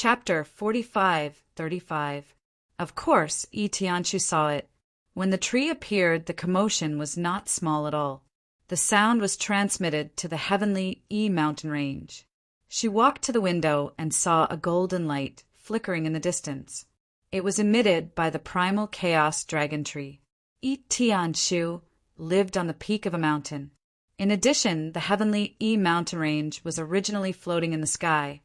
Chapter 45:35. Of course, Tianshu saw it. When the tree appeared, the commotion was not small at all. The sound was transmitted to the heavenly mountain range. She walked to the window and saw a golden light flickering in the distance. It was emitted by the primal chaos dragon tree. Tianshu lived on the peak of a mountain. In addition, the heavenly mountain range was originally floating in the sky,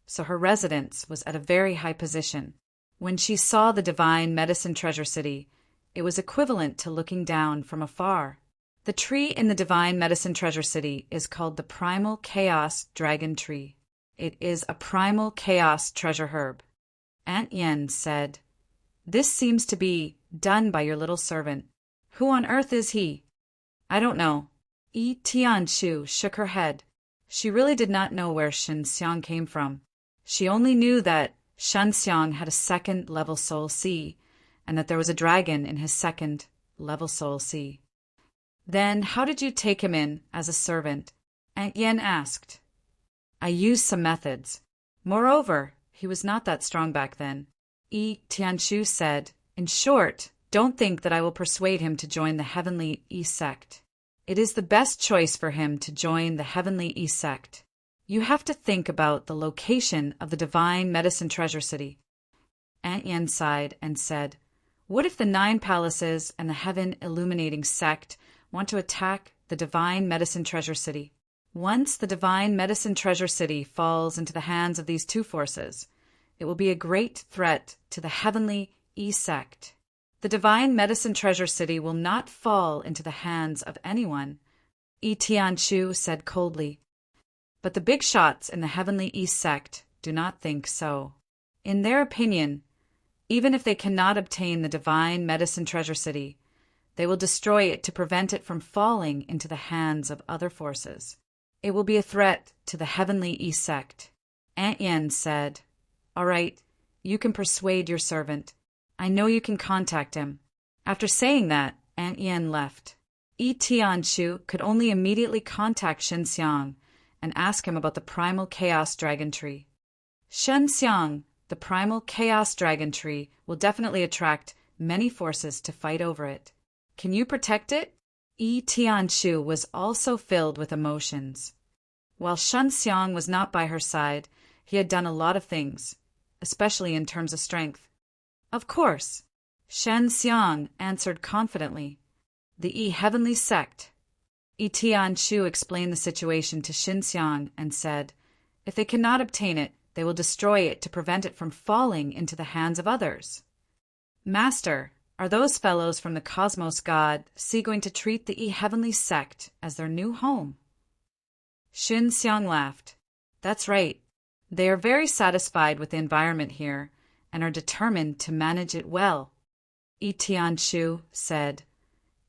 so her residence was at a very high position. When she saw the divine medicine treasure city, it was equivalent to looking down from afar. The tree in the divine medicine treasure city is called the primal chaos dragon tree. It is a primal chaos treasure herb. Aunt Yen said, "This seems to be done by your little servant. Who on earth is he?" "I don't know." Tianshu shook her head. She really did not know where Shenxiang came from. She only knew that Shenxiang had a second-level soul sea, and that there was a dragon in his second-level soul sea. "Then how did you take him in as a servant?" Aunt Yen asked. "I used some methods. Moreover, he was not that strong back then." Tianshu said, "In short, don't think that I will persuade him to join the Heavenly sect. It is the best choice for him to join the Heavenly sect. You have to think about the location of the divine medicine treasure city." Aunt Yen sighed and said, "What if the 9 palaces and the heaven illuminating sect want to attack the divine medicine treasure city? Once the divine medicine treasure city falls into the hands of these 2 forces, it will be a great threat to the heavenly sect. The divine medicine treasure city will not fall into the hands of anyone," Tianshu said coldly. "But the big shots in the heavenly sect do not think so. In their opinion, even if they cannot obtain the divine medicine treasure city, they will destroy it to prevent it from falling into the hands of other forces. It will be a threat to the heavenly sect." Aunt Yen said, "All right, you can persuade your servant. I know you can contact him." After saying that, Aunt Yen left. Tianshu could only immediately contact Shenxiang and ask him about the primal chaos dragon tree. "Shenxiang, the primal chaos dragon tree will definitely attract many forces to fight over it. Can you protect it?" Tianshu was also filled with emotions. While Shenxiang was not by her side, he had done a lot of things, especially in terms of strength. "Of course," Shenxiang answered confidently. "The heavenly sect." Tianshu explained the situation to Shenxiang and said, "If they cannot obtain it, they will destroy it to prevent it from falling into the hands of others." "Master, are those fellows from the Cosmos God Sea going to treat the heavenly sect as their new home?" Shenxiang laughed. "That's right. They are very satisfied with the environment here and are determined to manage it well." Tianshu said,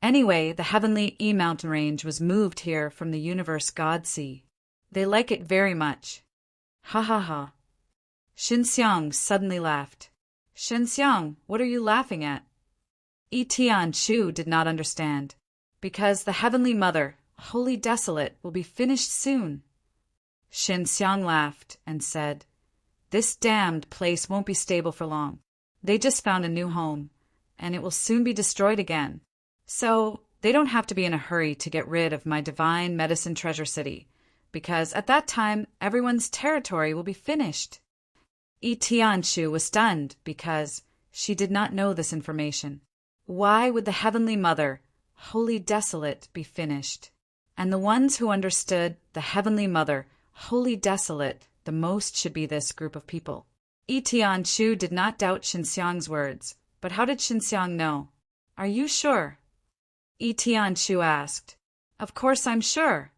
"Anyway, the heavenly mountain range was moved here from the universe God Sea. They like it very much." "Ha ha ha." Shenxiang suddenly laughed. "Shenxiang, what are you laughing at?" Tianshu did not understand. "Because the Heavenly Mother, Holy Desolate, will be finished soon." Shenxiang laughed and said, "This damned place won't be stable for long. They just found a new home, and it will soon be destroyed again. So they don't have to be in a hurry to get rid of my divine medicine treasure city, because at that time everyone's territory will be finished." Tianshu was stunned because she did not know this information. Why would the Heavenly Mother, Holy Desolate, be finished? And the ones who understood the Heavenly Mother, Holy Desolate, the most should be this group of people. Tianshu did not doubt Shenxiang's words, but how did Shenxiang know? "Are you sure?" Tianshu asked. "Of course I'm sure."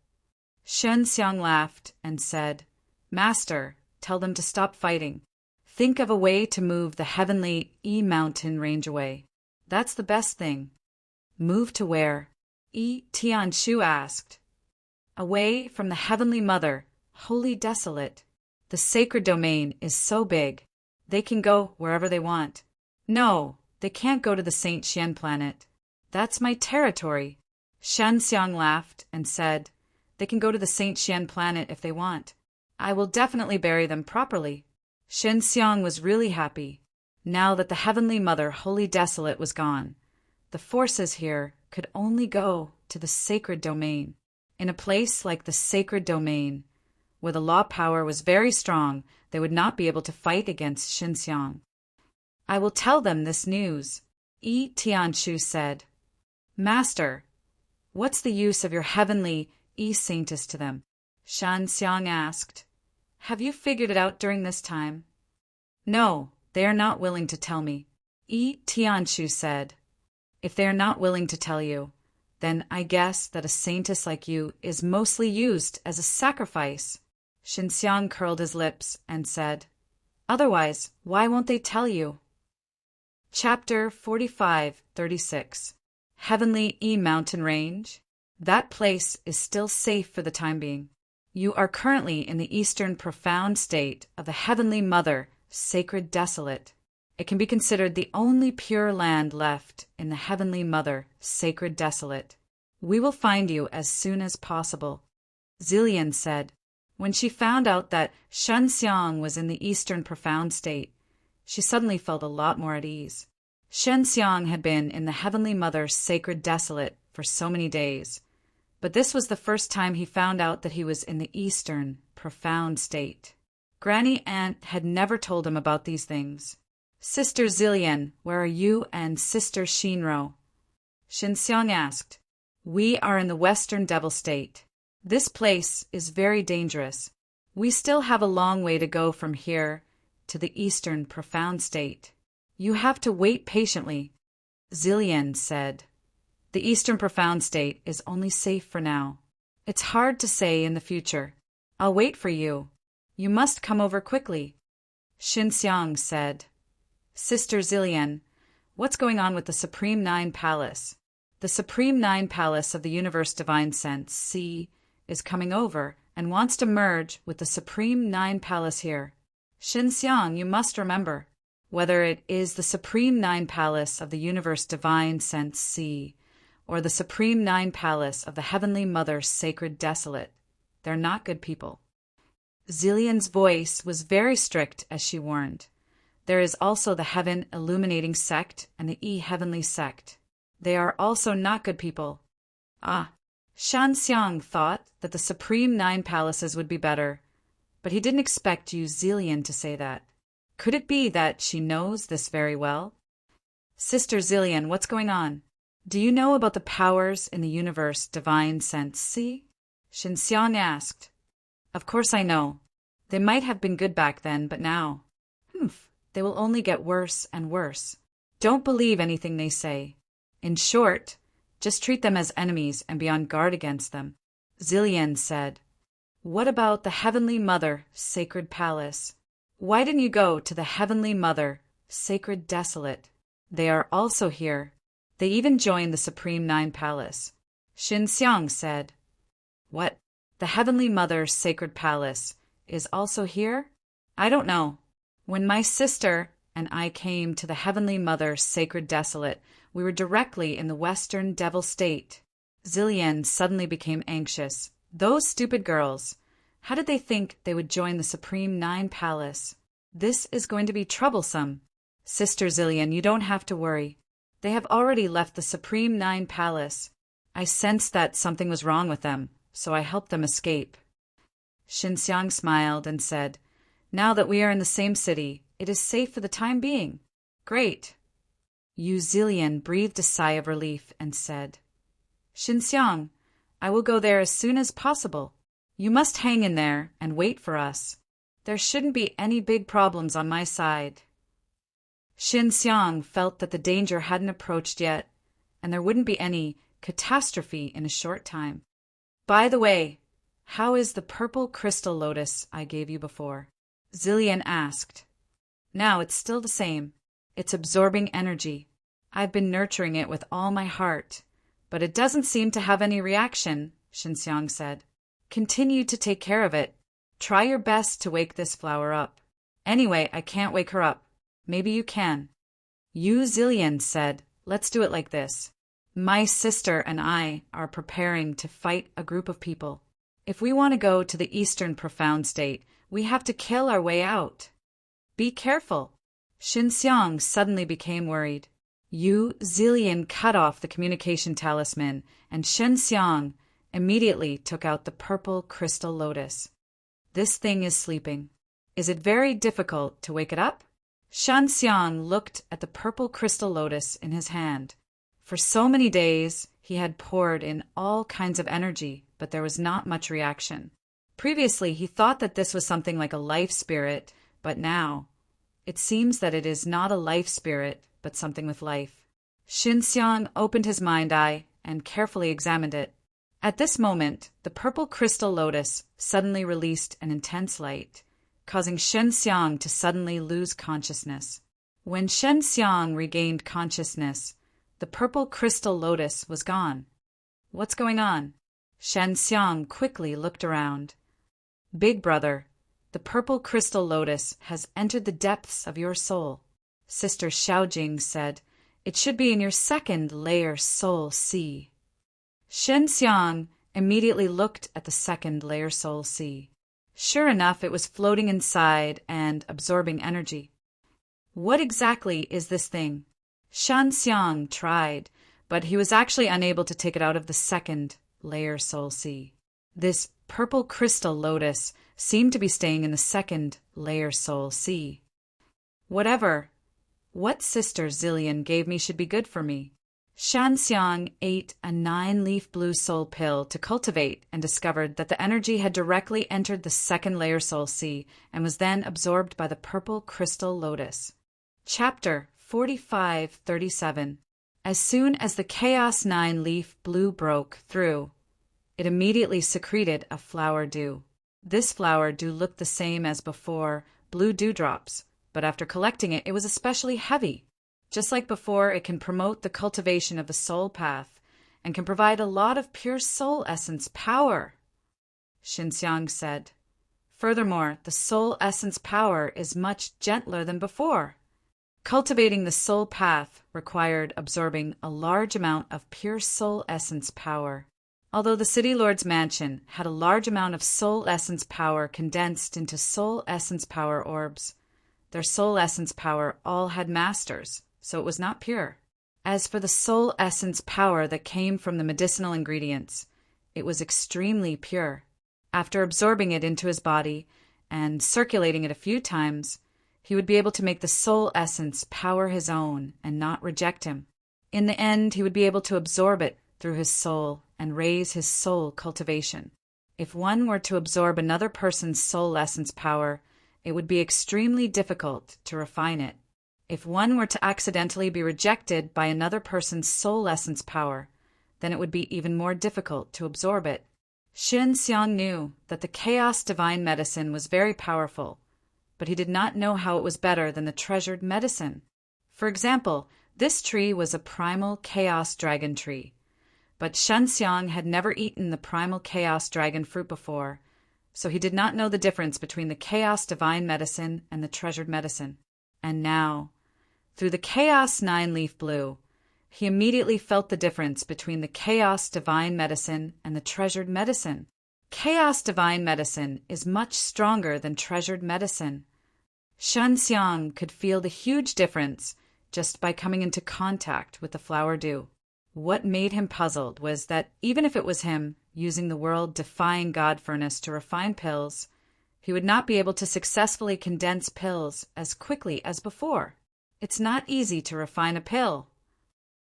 Shenxiang laughed and said, "Master, tell them to stop fighting. Think of a way to move the heavenly mountain range away. That's the best thing." "Move to where?" Tianshu asked. "Away from the Heavenly Mother, Holy Desolate. The sacred domain is so big, they can go wherever they want." "No, they can't go to the Saint Xian planet. That's my territory." Shenxiang laughed and said, "They can go to the Saint Xian planet if they want. I will definitely bury them properly." Xiong was really happy. Now that the Heavenly Mother, Holy Desolate, was gone, the forces here could only go to the sacred domain. In a place like the sacred domain, where the law power was very strong, they would not be able to fight against Xiong. I will tell them this news, Yi Tianshu said. Master, what's the use of your heavenly saintess to them? Xiong asked. Have you figured it out during this time? No, they are not willing to tell me, Yi Tianshu said. If they are not willing to tell you, then I guess that a saintess like you is mostly used as a sacrifice. Xiong curled his lips and said, Otherwise, why won't they tell you? Chapter 45-36 Heavenly Mountain Range. That place is still safe for the time being. You are currently in the eastern profound state of the Heavenly Mother, Sacred Desolate. It can be considered the only pure land left in the Heavenly Mother, Sacred Desolate. We will find you as soon as possible, Zillion said. When she found out that Xiong was in the eastern profound state, she suddenly felt a lot more at ease. Xiong had been in the Heavenly Mother, Sacred Desolate for so many days, but this was the first time he found out that he was in the eastern profound state. Granny Aunt had never told him about these things. Sister Zillion, where are you and Sister Shinro? Xiong asked. We are in the Western Devil State. This place is very dangerous. We still have a long way to go from here to the Eastern Profound State. You have to wait patiently, Zillion said. The Eastern Profound State is only safe for now. It's hard to say in the future. I'll wait for you. You must come over quickly, Xiong said. Sister Zillion, what's going on with the Supreme Nine Palace? The Supreme Nine Palace of the Universe Divine Sense, C, is coming over and wants to merge with the Supreme Nine Palace here. Xiong, you must remember, whether it is the Supreme Nine Palace of the Universe Divine Sense, C, or the Supreme Nine Palace of the Heavenly Mother, Sacred Desolate, they're not good people. Zillion's voice was very strict as she warned. There is also the Heaven Illuminating Sect and the Heavenly Sect. They are also not good people. Xiong thought that the Supreme Nine Palaces would be better, but he didn't expect you Zillion to say that. Could it be that she knows this very well? Sister Zillion, what's going on? Do you know about the powers in the universe Divine Sense C? Xiong asked. Of course I know. They might have been good back then, but now, they will only get worse and worse. Don't believe anything they say. In short, just treat them as enemies and be on guard against them, Zillion said. What about the Heavenly Mother, Sacred Palace? Why didn't you go to the Heavenly Mother, Sacred Desolate? They are also here. They even joined the Supreme Nine Palace. Xiong said. What? The Heavenly Mother, Sacred Palace is also here? I don't know. When my sister and I came to the Heavenly Mother, Sacred Desolate, we were directly in the Western Devil State. Zillion suddenly became anxious. Those stupid girls. How did they think they would join the Supreme Nine Palace? This is going to be troublesome. Sister Zillion, you don't have to worry. They have already left the Supreme Nine Palace. I sensed that something was wrong with them, so I helped them escape. Xiong smiled and said, Now that we are in the same city, it is safe for the time being. Great. Yu Zillion breathed a sigh of relief and said, Xiong, I will go there as soon as possible. You must hang in there and wait for us. There shouldn't be any big problems on my side. Xiong felt that the danger hadn't approached yet, and there wouldn't be any catastrophe in a short time. By the way, how is the purple crystal lotus I gave you before? Zillion asked. Now it's still the same. It's absorbing energy. I've been nurturing it with all my heart, but it doesn't seem to have any reaction, Xiong said. Continue to take care of it. Try your best to wake this flower up. Anyway, I can't wake her up. Maybe you can. Yu Zillion said, Let's do it like this. My sister and I are preparing to fight a group of people. If we want to go to the Eastern Profound State, we have to kill our way out. Be careful. Xinxiang suddenly became worried. Yu Zilian cut off the communication talisman, and Xinxiang immediately took out the purple crystal lotus. This thing is sleeping. Is it very difficult to wake it up? Xinxiang looked at the purple crystal lotus in his hand. For so many days, he had poured in all kinds of energy, but there was not much reaction. Previously, he thought that this was something like a life spirit, but now it seems that it is not a life spirit, but something with life. Xinxiang opened his mind eye and carefully examined it. At this moment, the purple crystal lotus suddenly released an intense light, causing Xinxiang to suddenly lose consciousness. When Xinxiang regained consciousness, the purple crystal lotus was gone. What's going on? Xinxiang quickly looked around. Big brother, the purple crystal lotus has entered the depths of your soul. Sister Xiaojing said, it should be in your second layer soul sea. Xinxiang immediately looked at the second layer soul sea. Sure enough, it was floating inside and absorbing energy. What exactly is this thing? Xinxiang tried, but he was actually unable to take it out of the second layer soul sea. This purple crystal lotus seemed to be staying in the second layer soul sea. What Sister Zillion gave me should be good for me. Xinxiang ate a 9-leaf blue soul pill to cultivate and discovered that the energy had directly entered the second layer soul sea and was then absorbed by the purple crystal lotus. Chapter 45:37. As soon as the Chaos 9-leaf blue broke through, it immediately secreted a flower dew. This flower dew looked the same as before, blue dewdrops, but after collecting it, it was especially heavy. Just like before, it can promote the cultivation of the soul path and can provide a lot of pure soul essence power, Xinxiang said. Furthermore, the soul essence power is much gentler than before. Cultivating the soul path required absorbing a large amount of pure soul essence power. Although the City Lord's mansion had a large amount of soul essence power condensed into soul essence power orbs, their soul essence power all had masters, so it was not pure. As for the soul essence power that came from the medicinal ingredients, it was extremely pure. After absorbing it into his body and circulating it a few times, he would be able to make the soul essence power his own and not reject him. In the end, he would be able to absorb it through his soul and raise his soul cultivation. If one were to absorb another person's soul essence power, it would be extremely difficult to refine it. If one were to accidentally be rejected by another person's soul essence power, then it would be even more difficult to absorb it. Xinxiang knew that the Chaos Divine Medicine was very powerful, but he did not know how it was better than the treasured medicine. For example, this tree was a primal chaos dragon tree, but Xinxiang had never eaten the primal chaos dragon fruit before, so he did not know the difference between the Chaos Divine Medicine and the treasured medicine. And now, through the Chaos 9-leaf blue, he immediately felt the difference between the Chaos Divine Medicine and the treasured medicine. Chaos Divine Medicine is much stronger than treasured medicine. Xinxiang could feel the huge difference just by coming into contact with the flower dew. What made him puzzled was that even if it was him using the world-defying God furnace to refine pills, he would not be able to successfully condense pills as quickly as before. It's not easy to refine a pill.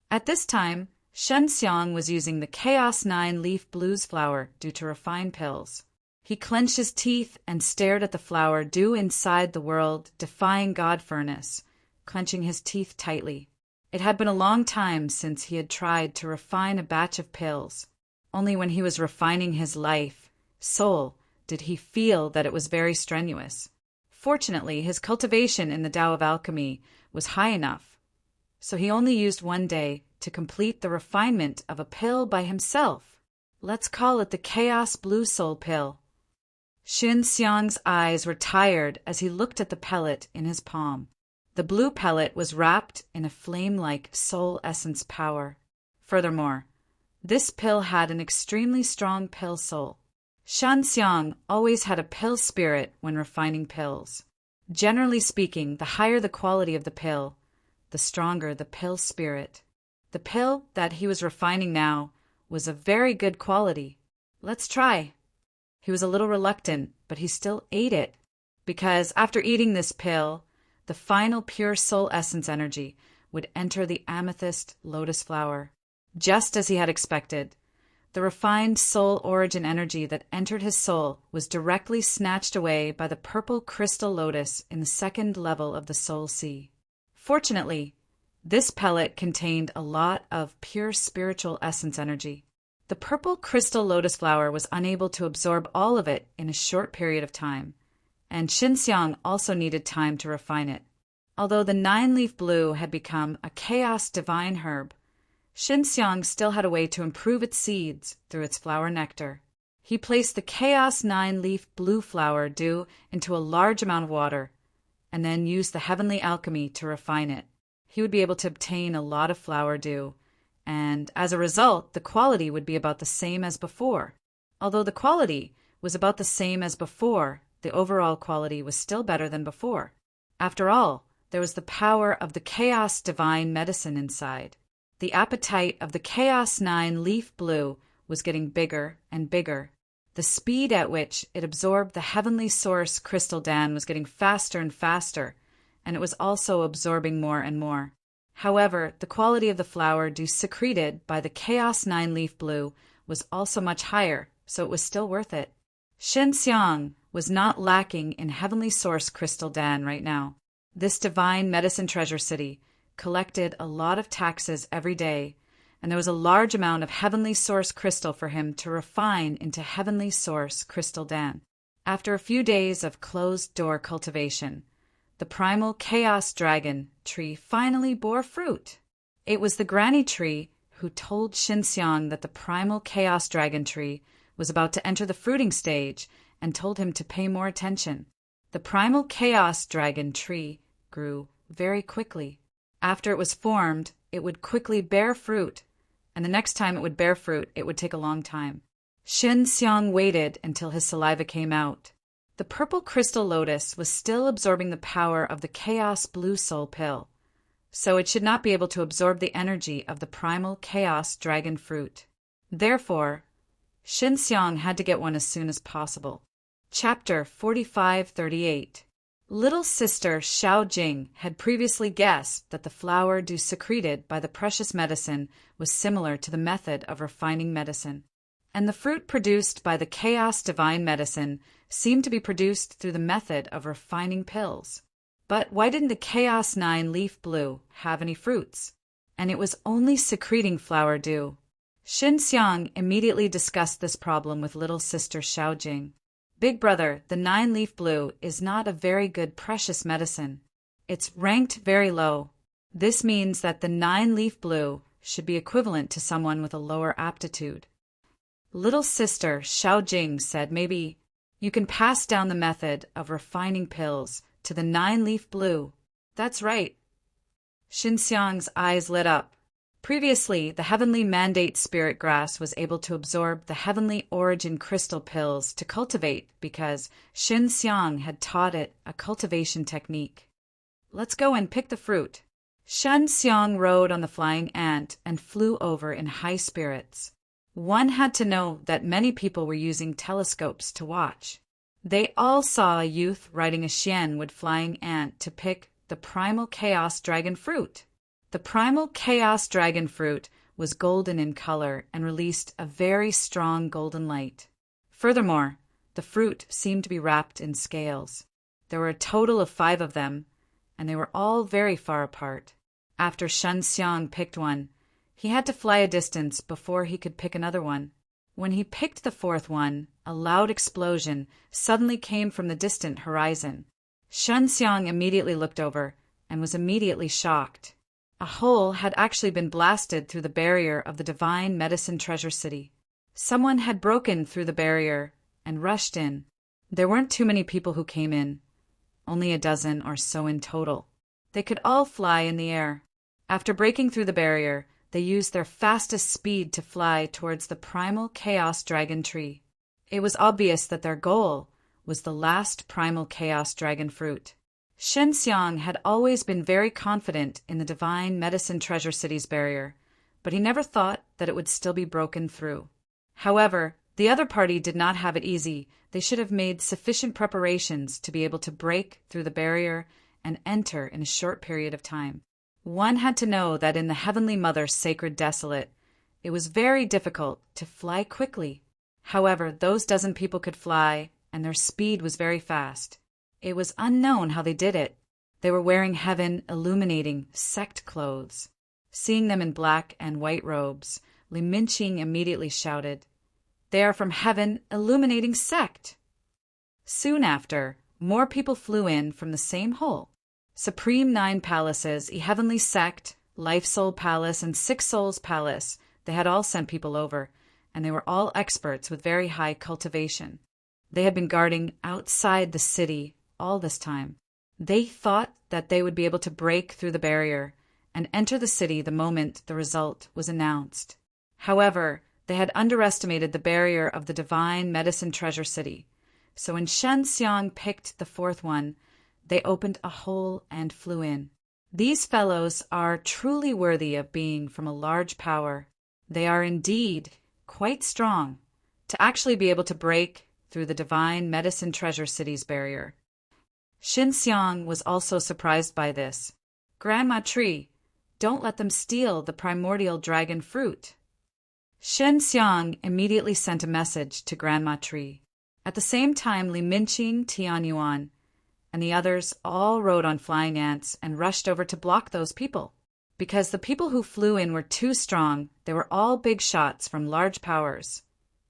At this time, Xinxiang was using the Chaos 9-leaf blues flower dew to refine pills. He clenched his teeth and stared at the flower dew inside the world-defying God furnace, clenching his teeth tightly. It had been a long time since he had tried to refine a batch of pills. Only when he was refining his life, soul, did he feel that it was very strenuous. Fortunately, his cultivation in the Tao of Alchemy was high enough, so he only used one day to complete the refinement of a pill by himself. Let's call it the Chaos Blue Soul Pill. Xinxiang's eyes were tired as he looked at the pellet in his palm. The blue pellet was wrapped in a flame-like soul essence power. Furthermore, this pill had an extremely strong pill soul. Xinxiang always had a pill spirit when refining pills. Generally speaking, the higher the quality of the pill, the stronger the pill spirit. The pill that he was refining now was of very good quality. Let's try. He was a little reluctant, but he still ate it, because after eating this pill, the final pure soul essence energy would enter the amethyst lotus flower. Just as he had expected, the refined soul origin energy that entered his soul was directly snatched away by the purple crystal lotus in the second level of the soul sea. Fortunately, this pellet contained a lot of pure spiritual essence energy. The purple crystal lotus flower was unable to absorb all of it in a short period of time, and Xinxiang also needed time to refine it. Although the 9-leaf blue had become a chaos divine herb, Xinxiang still had a way to improve its seeds through its flower nectar. He placed the chaos 9-leaf blue flower dew into a large amount of water, and then used the heavenly alchemy to refine it. He would be able to obtain a lot of flower dew, and as a result, the quality would be about the same as before. Although the quality was about the same as before, the overall quality was still better than before. After all, there was the power of the chaos divine medicine inside. The appetite of the chaos 9-leaf blue was getting bigger and bigger. The speed at which it absorbed the heavenly source crystal Dan was getting faster and faster, and it was also absorbing more and more. However, the quality of the flower dew secreted by the chaos 9-leaf blue was also much higher, so it was still worth it. Xinxiang was not lacking in heavenly source crystal Dan right now. This divine medicine treasure city collected a lot of taxes every day, and there was a large amount of heavenly source crystal for him to refine into heavenly source crystal Dan. After a few days of closed-door cultivation, the primal chaos dragon tree finally bore fruit. It was the granny tree who told Xinxiang that the primal chaos dragon tree was about to enter the fruiting stage and told him to pay more attention. The primal chaos dragon tree grew very quickly. After it was formed, it would quickly bear fruit, and the next time it would bear fruit, it would take a long time. Xinxiang waited until his saliva came out. The purple crystal lotus was still absorbing the power of the chaos blue soul pill, so it should not be able to absorb the energy of the primal chaos dragon fruit. Therefore, Xinxiang had to get one as soon as possible. Chapter 4538. Little sister Xiaojing had previously guessed that the flower dew secreted by the precious medicine was similar to the method of refining medicine, and the fruit produced by the chaos divine medicine seemed to be produced through the method of refining pills. But why didn't the chaos 9-leaf blue have any fruits? And it was only secreting flower dew. Xinxiang immediately discussed this problem with little sister Xiaojing. Big brother, the 9-leaf blue is not a very good precious medicine. It's ranked very low. This means that the 9-leaf blue should be equivalent to someone with a lower aptitude. Little sister Xiaojing said maybe you can pass down the method of refining pills to the 9-leaf blue. That's right. Xinxiang's eyes lit up. Previously, the heavenly mandate spirit grass was able to absorb the heavenly origin crystal pills to cultivate because Xinxiang had taught it a cultivation technique. Let's go and pick the fruit. Xinxiang rode on the flying ant and flew over in high spirits. One had to know that many people were using telescopes to watch. They all saw a youth riding a xianwood flying ant to pick the primal chaos dragon fruit. The primal chaos dragon fruit was golden in color and released a very strong golden light. Furthermore, the fruit seemed to be wrapped in scales. There were a total of 5 of them, and they were all very far apart. After Xinxiang picked one, he had to fly a distance before he could pick another one. When he picked the 4th one, a loud explosion suddenly came from the distant horizon. Xinxiang immediately looked over and was immediately shocked. A hole had actually been blasted through the barrier of the divine medicine treasure city. Someone had broken through the barrier and rushed in. There weren't too many people who came in, only a dozen or so in total. They could all fly in the air. After breaking through the barrier, they used their fastest speed to fly towards the primal chaos dragon tree. It was obvious that their goal was the last primal chaos dragon fruit. Shenxiang had always been very confident in the divine medicine treasure city's barrier, but he never thought that it would still be broken through. However, the other party did not have it easy. They should have made sufficient preparations to be able to break through the barrier and enter in a short period of time. One had to know that in the Heavenly Mother's sacred desolate, it was very difficult to fly quickly. However, those dozen people could fly, and their speed was very fast. It was unknown how they did it. They were wearing heaven illuminating sect clothes. Seeing them in black and white robes, Li Minqing immediately shouted, "They are from heaven illuminating sect!" Soon after, more people flew in from the same hole. Supreme Nine Palaces, a Heavenly Sect, Life Soul Palace, and Six Souls Palace, they had all sent people over, and they were all experts with very high cultivation. They had been guarding outside the city all this time. They thought that they would be able to break through the barrier and enter the city the moment the result was announced. However, they had underestimated the barrier of the divine medicine treasure city. So when Shenxiang picked the fourth one, they opened a hole and flew in. These fellows are truly worthy of being from a large power. They are indeed quite strong to actually be able to break through the divine medicine treasure city's barrier. Shenxiang was also surprised by this. "Grandma Tree, don't let them steal the primordial dragon fruit." Shenxiang immediately sent a message to Grandma Tree. At the same time, Li Minqing, Tianyuan, and the others all rode on flying ants and rushed over to block those people. Because the people who flew in were too strong, they were all big shots from large powers.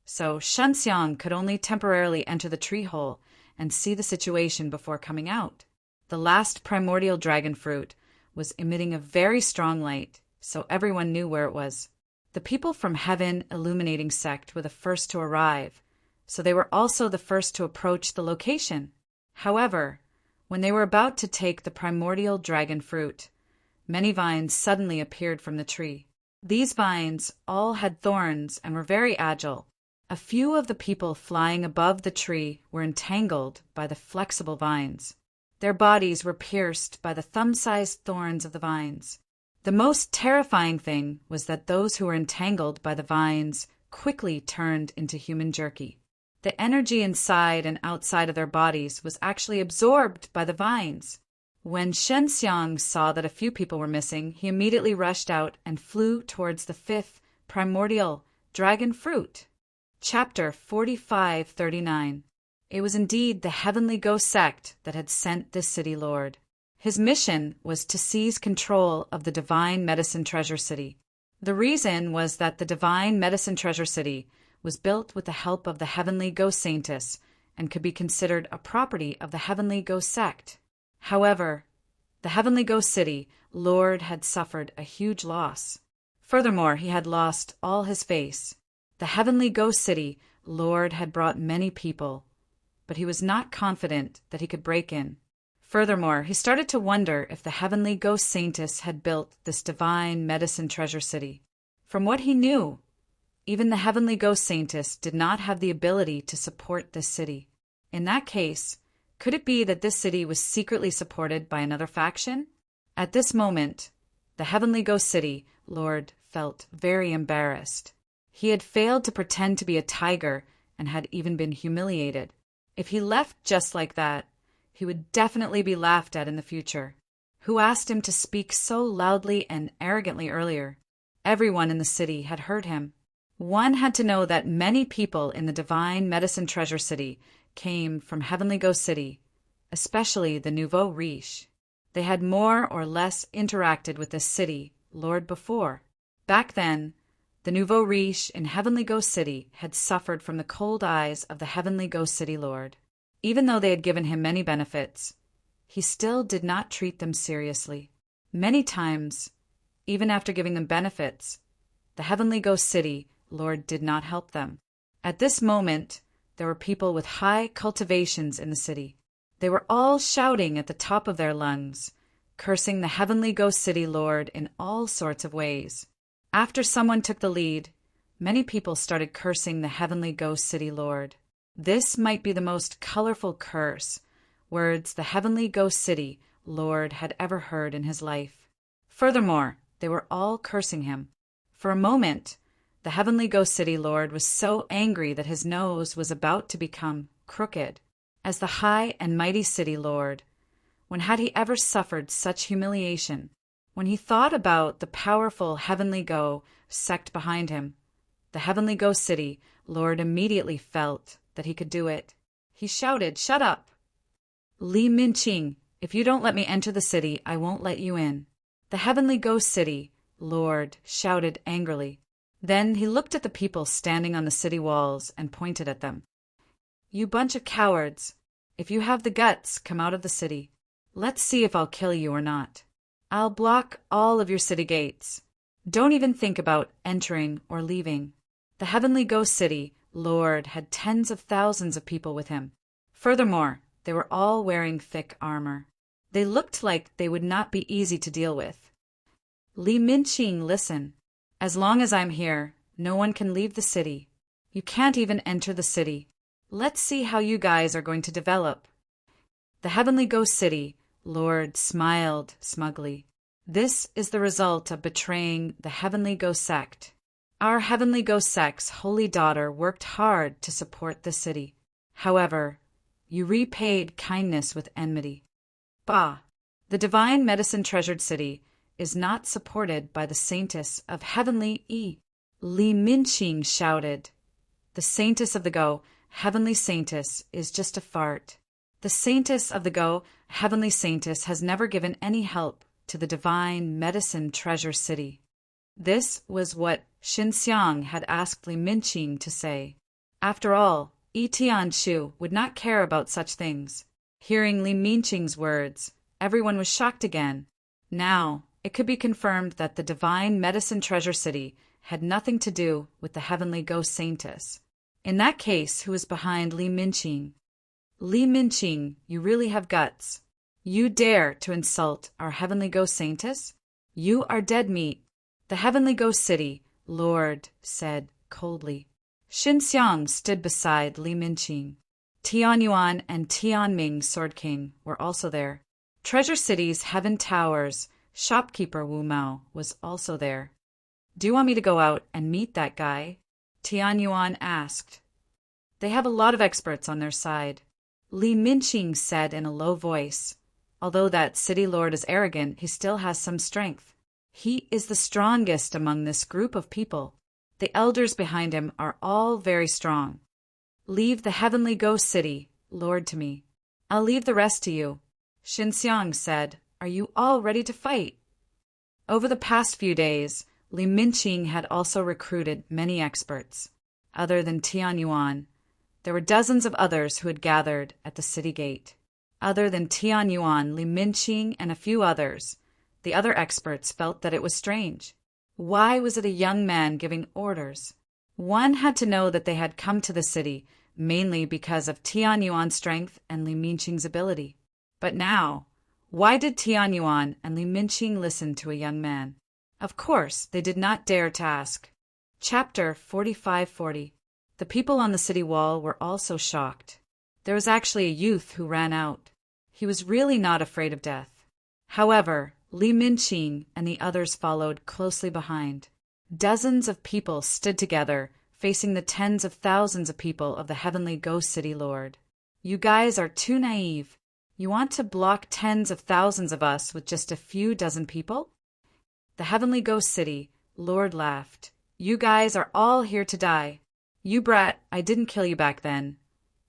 So Shenxiang could only temporarily enter the tree hole and see the situation before coming out. The last primordial dragon fruit was emitting a very strong light, so everyone knew where it was. The people from Heaven Illuminating Sect were the first to arrive, so they were also the first to approach the location. However, when they were about to take the primordial dragon fruit, many vines suddenly appeared from the tree. These vines all had thorns and were very agile. A few of the people flying above the tree were entangled by the flexible vines. Their bodies were pierced by the thumb-sized thorns of the vines. The most terrifying thing was that those who were entangled by the vines quickly turned into human jerky. The energy inside and outside of their bodies was actually absorbed by the vines. When Shenxiang saw that a few people were missing, he immediately rushed out and flew towards the fifth primordial dragon fruit. Chapter 4539. It was indeed the Heavenly Ghost Sect that had sent this city lord. His mission was to seize control of the Divine Medicine Treasure City. The reason was that the Divine Medicine Treasure City was built with the help of the Heavenly Ghost Saintess and could be considered a property of the Heavenly Ghost Sect. However, the Heavenly Ghost City lord had suffered a huge loss. Furthermore, he had lost all his face. The Heavenly Ghost City lord had brought many people, but he was not confident that he could break in. Furthermore, he started to wonder if the Heavenly Ghost Saintess had built this divine medicine treasure city. From what he knew, even the Heavenly Ghost Saintess did not have the ability to support this city. In that case, could it be that this city was secretly supported by another faction? At this moment, the Heavenly Ghost City lord felt very embarrassed. He had failed to pretend to be a tiger and had even been humiliated. If he left just like that, he would definitely be laughed at in the future. Who asked him to speak so loudly and arrogantly earlier? Everyone in the city had heard him. One had to know that many people in the Divine Medicine Treasure City came from Heavenly Ghost City, especially the Nouveau Riche. They had more or less interacted with this city lord before. Back then, the Nouveau Riche in Heavenly Ghost City had suffered from the cold eyes of the Heavenly Ghost City lord. Even though they had given him many benefits, he still did not treat them seriously. Many times, even after giving them benefits, the Heavenly Ghost City lord did not help them. At this moment, there were people with high cultivations in the city. They were all shouting at the top of their lungs, cursing the Heavenly Ghost City lord in all sorts of ways. After someone took the lead, many people started cursing the Heavenly Ghost City lord. This might be the most colorful curse, words the heavenly ghost city lord had ever heard in his life. Furthermore, they were all cursing him. For a moment, the heavenly ghost city lord was so angry that his nose was about to become crooked. As the high and mighty city lord, when had he ever suffered such humiliation? When he thought about the powerful heavenly go sect behind him, the heavenly ghost city lord immediately felt that he could do it. He shouted, "Shut up! Li Minqing, if you don't let me enter the city, I won't let you in." The heavenly ghost city lord shouted angrily. Then he looked at the people standing on the city walls and pointed at them. "You bunch of cowards! If you have the guts, come out of the city. Let's see if I'll kill you or not. I'll block all of your city gates. Don't even think about entering or leaving." The heavenly ghost city lord had tens of thousands of people with him. Furthermore, they were all wearing thick armor. They looked like they would not be easy to deal with. "Li Minqing, listen. As long as I'm here, no one can leave the city. You can't even enter the city. Let's see how you guys are going to develop." The heavenly ghost city lord smiled smugly. "This is the result of betraying the heavenly ghost sect. Our heavenly ghost sect's holy daughter worked hard to support the city. However, you repaid kindness with enmity. Bah! The divine medicine treasured city is not supported by the saintess of heavenly E." Li Minqing shouted. "The saintess of the go, heavenly saintess, is just a fart. The saintess of the go, heavenly saintess, has never given any help to the divine medicine treasure city." This was what Xinxiang had asked Li Minqing to say. After all, Yi Tianshu would not care about such things. Hearing Li Minqing's words, everyone was shocked again. Now, it could be confirmed that the divine medicine treasure city had nothing to do with the heavenly ghost saintess. In that case, who was behind Li Minqing? Li Minqing, you really have guts. You dare to insult our heavenly ghost saintess? You are dead meat. The heavenly ghost city lord said coldly. Xinxiang stood beside Li Minqing. Tianyuan and Tianming Sword King were also there. Treasure City's Heaven Towers shopkeeper Wu Mao was also there. "Do you want me to go out and meet that guy?" Tianyuan asked. "They have a lot of experts on their side," Li Minqing said in a low voice. "Although that city lord is arrogant, he still has some strength. He is the strongest among this group of people. The elders behind him are all very strong. Leave the heavenly ghost city lord to me. I'll leave the rest to you." Xinxiang said, "Are you all ready to fight?" Over the past few days, Li Minqing had also recruited many experts. Other than Tianyuan, there were dozens of others who had gathered at the city gate. Other than Tianyuan, Li Minqing, and a few others, the other experts felt that it was strange. Why was it a young man giving orders? One had to know that they had come to the city mainly because of Tianyuan's strength and Li Minqing's ability. But now, why did Tianyuan and Li Minqing listen to a young man? Of course, they did not dare to ask. Chapter 4540. The people on the city wall were also shocked. There was actually a youth who ran out. He was really not afraid of death. However, Li Minqing and the others followed closely behind. Dozens of people stood together, facing the tens of thousands of people of the heavenly ghost city lord. "You guys are too naive. You want to block tens of thousands of us with just a few dozen people?" The heavenly ghost city lord laughed. "You guys are all here to die. You brat, I didn't kill you back then,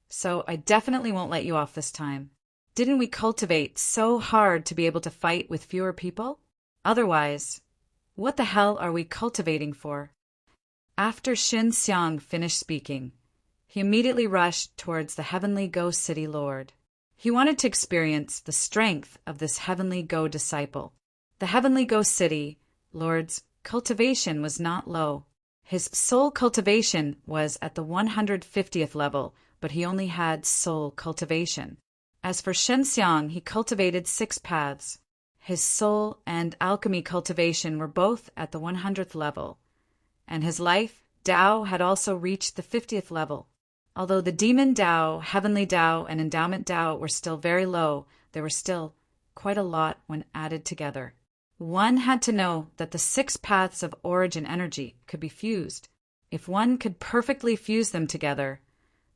so I definitely won't let you off this time. Didn't we cultivate so hard to be able to fight with fewer people? Otherwise, what the hell are we cultivating for?" After Xinxiang finished speaking, he immediately rushed towards the heavenly ghost city lord. He wanted to experience the strength of this heavenly go disciple. The heavenly ghost city lord's cultivation was not low. His soul cultivation was at the 150th level, but he only had soul cultivation. As for Xinxiang, he cultivated 6 paths. His soul and alchemy cultivation were both at the 100th level, and his life, Tao, had also reached the 50th level. Although the demon Tao, heavenly Tao, and endowment Tao were still very low, there were still quite a lot when added together. One had to know that the 6 paths of origin energy could be fused. If one could perfectly fuse them together,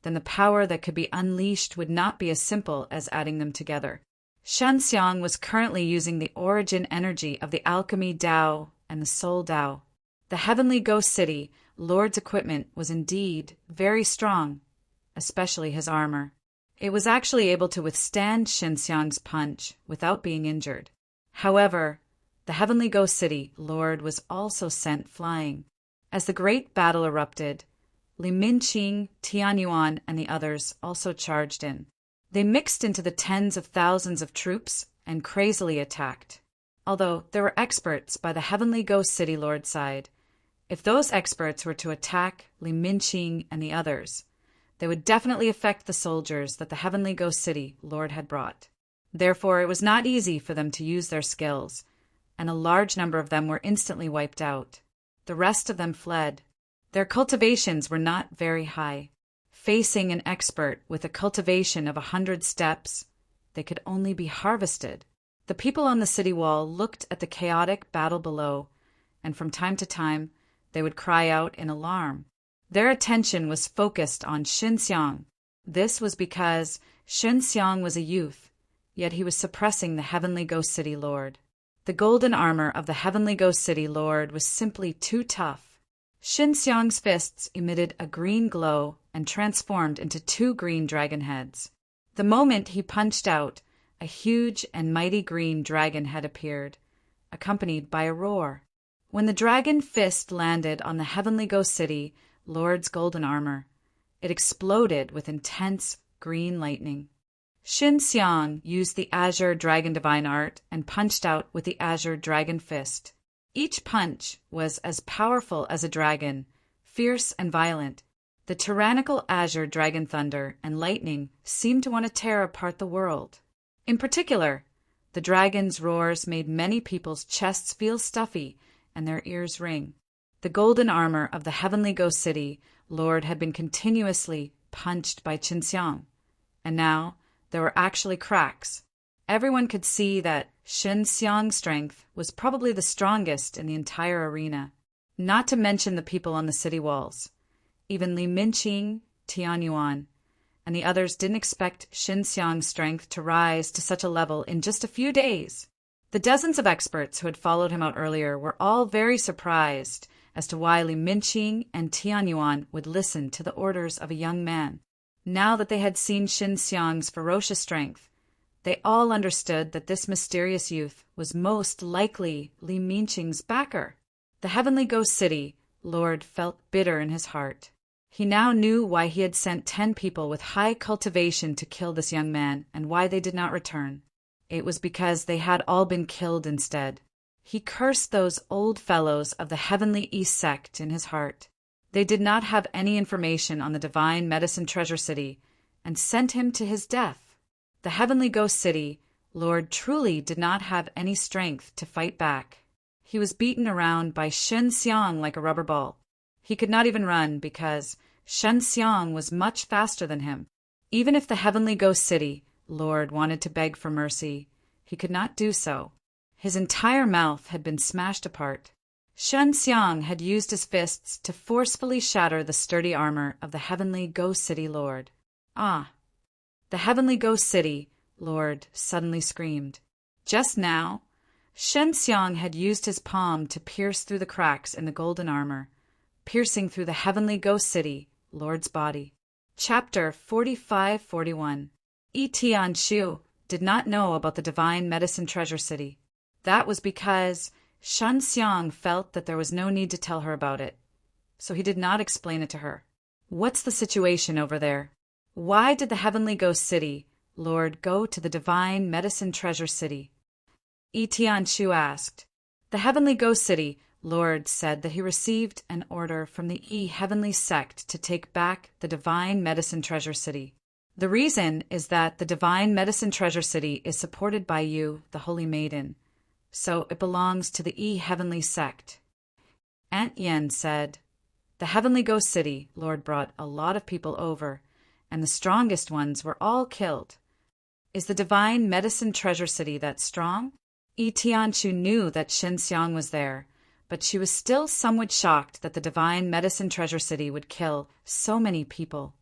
then the power that could be unleashed would not be as simple as adding them together. Shen Xiang was currently using the origin energy of the Alchemy Tao and the Soul Tao. The Heavenly Ghost City, Lord's equipment, was indeed very strong, especially his armor. It was actually able to withstand Shen Xiang's punch without being injured. However, the Heavenly Ghost City, Lord, was also sent flying. As the great battle erupted, Li Minqing, Tianyuan, and the others also charged in. They mixed into the tens of thousands of troops and crazily attacked. Although there were experts by the Heavenly Ghost City Lord's side, if those experts were to attack Li Minqing and the others, they would definitely affect the soldiers that the Heavenly Ghost City Lord had brought. Therefore, it was not easy for them to use their skills, and a large number of them were instantly wiped out. The rest of them fled. Their cultivations were not very high. Facing an expert with a cultivation of 100 steps, they could only be harvested. The people on the city wall looked at the chaotic battle below, and from time to time, they would cry out in alarm. Their attention was focused on Shen Xiang. This was because Shen Xiang was a youth, yet he was suppressing the Heavenly Ghost City Lord. The golden armor of the Heavenly Ghost City Lord was simply too tough. Shen Xiang's fists emitted a green glow and transformed into 2 green dragon heads. The moment he punched out, a huge and mighty green dragon head appeared, accompanied by a roar. When the dragon fist landed on the Heavenly Ghost City Lord's golden armor, it exploded with intense green lightning. Shen Xiang used the Azure Dragon Divine Art and punched out with the Azure Dragon Fist. Each punch was as powerful as a dragon, fierce and violent. The tyrannical Azure Dragon Thunder and Lightning seemed to want to tear apart the world. In particular, the dragon's roars made many people's chests feel stuffy and their ears ring. The golden armor of the Heavenly Ghost City Lord had been continuously punched by Shen Xiang, and now there were actually cracks. Everyone could see that Shen Xiang's strength was probably the strongest in the entire arena, not to mention the people on the city walls. Even Li Minqing, Tianyuan, and the others didn't expect Shen Xiang's strength to rise to such a level in just a few days. The dozens of experts who had followed him out earlier were all very surprised as to why Li Minqing and Tianyuan would listen to the orders of a young man. Now that they had seen Shen Xiang's ferocious strength, they all understood that this mysterious youth was most likely Li Minqing's backer. The Heavenly Ghost City Lord felt bitter in his heart. He now knew why he had sent 10 people with high cultivation to kill this young man and why they did not return. It was because they had all been killed instead. He cursed those old fellows of the Heavenly East sect in his heart. They did not have any information on the Divine Medicine Treasure City and sent him to his death. The Heavenly Ghost City Lord truly did not have any strength to fight back. He was beaten around by Shen Xiang like a rubber ball. He could not even run because Shen Xiang was much faster than him. Even if the Heavenly Ghost City Lord wanted to beg for mercy, he could not do so. His entire mouth had been smashed apart. Shen Xiang had used his fists to forcefully shatter the sturdy armor of the Heavenly Ghost City Lord. Ah! The Heavenly Ghost City Lord suddenly screamed. Just now, Shen Xiang had used his palm to pierce through the cracks in the golden armor, piercing through the Heavenly Ghost City Lord's body. Chapter 45-41. Yi Tianshu did not know about the Divine Medicine Treasure City. That was because Shen Xiang felt that there was no need to tell her about it, so he did not explain it to her. What's the situation over there? Why did the Heavenly Ghost City Lord go to the Divine Medicine Treasure City? Yi Tianshu asked. The Heavenly Ghost City Lord said that he received an order from the Yi Heavenly Sect to take back the Divine Medicine Treasure City. The reason is that the Divine Medicine Treasure City is supported by you, the Holy Maiden, so it belongs to the Yi Heavenly Sect. Aunt Yen said, the Heavenly Ghost City Lord brought a lot of people over and the strongest ones were all killed. Is the divine medicine treasure city that strong? Tianshu knew that Xinxiang was there, but she was still somewhat shocked that the divine medicine treasure city would kill so many people.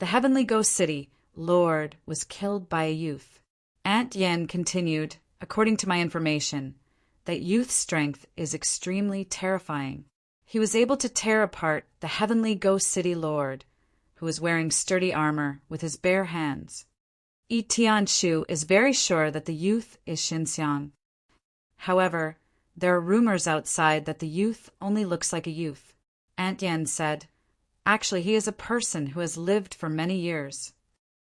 The heavenly ghost city, Lord, was killed by a youth. Aunt Yen continued, according to my information, that youth's strength is extremely terrifying. He was able to tear apart the heavenly ghost city Lord, who was wearing sturdy armor, with his bare hands. Tianshu is very sure that the youth is Xinxiang. However, there are rumors outside that the youth only looks like a youth. Aunt Yen said, actually, he is a person who has lived for many years.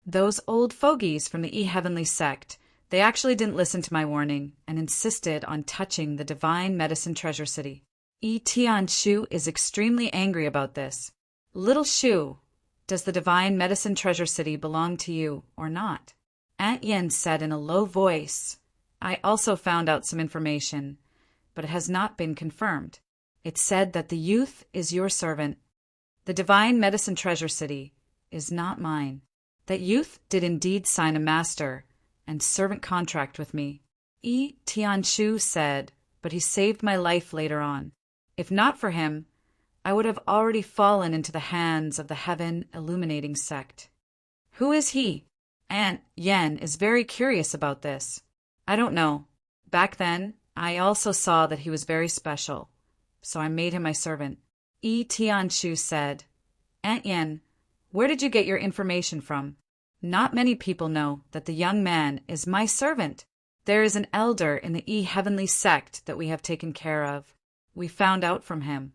Those old fogies from the heavenly sect, they actually didn't listen to my warning and insisted on touching the divine medicine treasure city. Tianshu is extremely angry about this. Little Shu, does the divine medicine treasure city belong to you or not? Aunt Yen said in a low voice, I also found out some information, but it has not been confirmed. It said that the youth is your servant. The divine medicine treasure city is not mine. That youth did indeed sign a master and servant contract with me. Tianshu said, but he saved my life later on. If not for him, I would have already fallen into the hands of the heaven illuminating sect. Who is he? Aunt Yen is very curious about this. I don't know. Back then, I also saw that he was very special, so I made him my servant. Tianshu said, Aunt Yen, where did you get your information from? Not many people know that the young man is my servant. There is an elder in the heavenly sect that we have taken care of. We found out from him.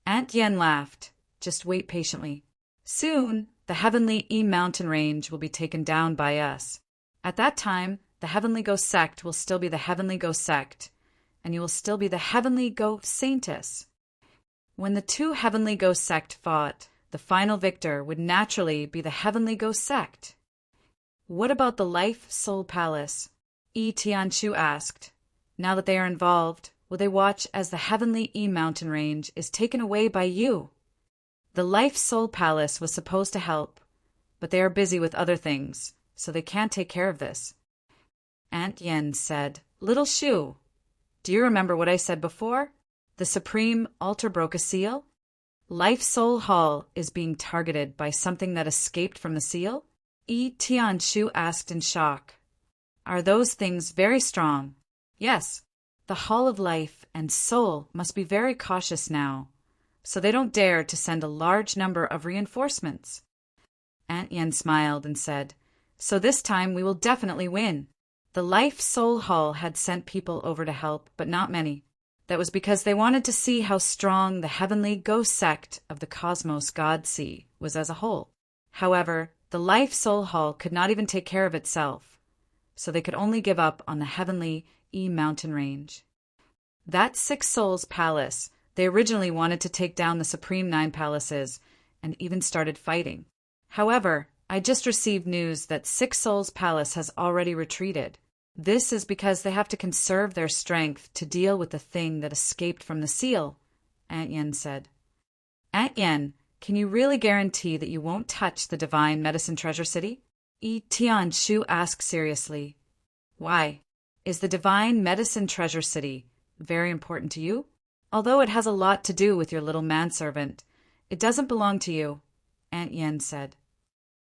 Aunt Yen laughed. Just wait patiently. Soon, the heavenly mountain range will be taken down by us. At that time, the heavenly ghost sect will still be the heavenly ghost sect, and you will still be the heavenly ghost saintess. When the two heavenly ghost sect fought, the final victor would naturally be the heavenly ghost sect. What about the Life Soul Palace? Tianshu asked. Now that they are involved, will they watch as the heavenly mountain range is taken away by you? The Life Soul Palace was supposed to help, but they are busy with other things, so they can't take care of this. Aunt Yen said, Little Shu, do you remember what I said before? The Supreme Altar broke a seal? Life Soul Hall is being targeted by something that escaped from the seal? Tianshu asked in shock. Are those things very strong? Yes. The Hall of Life and Soul must be very cautious now, so they don't dare to send a large number of reinforcements. Aunt Yen smiled and said, So this time we will definitely win. The Life Soul Hall had sent people over to help, but not many. That was because they wanted to see how strong the heavenly ghost sect of the Cosmos God Sea was as a whole. However, the Life Soul Hall could not even take care of itself, so they could only give up on the heavenly mountain range. That Six Souls Palace, they originally wanted to take down the Supreme Nine Palaces and even started fighting. However, I just received news that Six Souls Palace has already retreated. This is because they have to conserve their strength to deal with the thing that escaped from the seal, Aunt Yen said. Aunt Yen, can you really guarantee that you won't touch the divine medicine treasure city? Tianshu asked seriously. Why? Is the divine medicine treasure city very important to you? Although it has a lot to do with your little manservant, it doesn't belong to you, Aunt Yen said.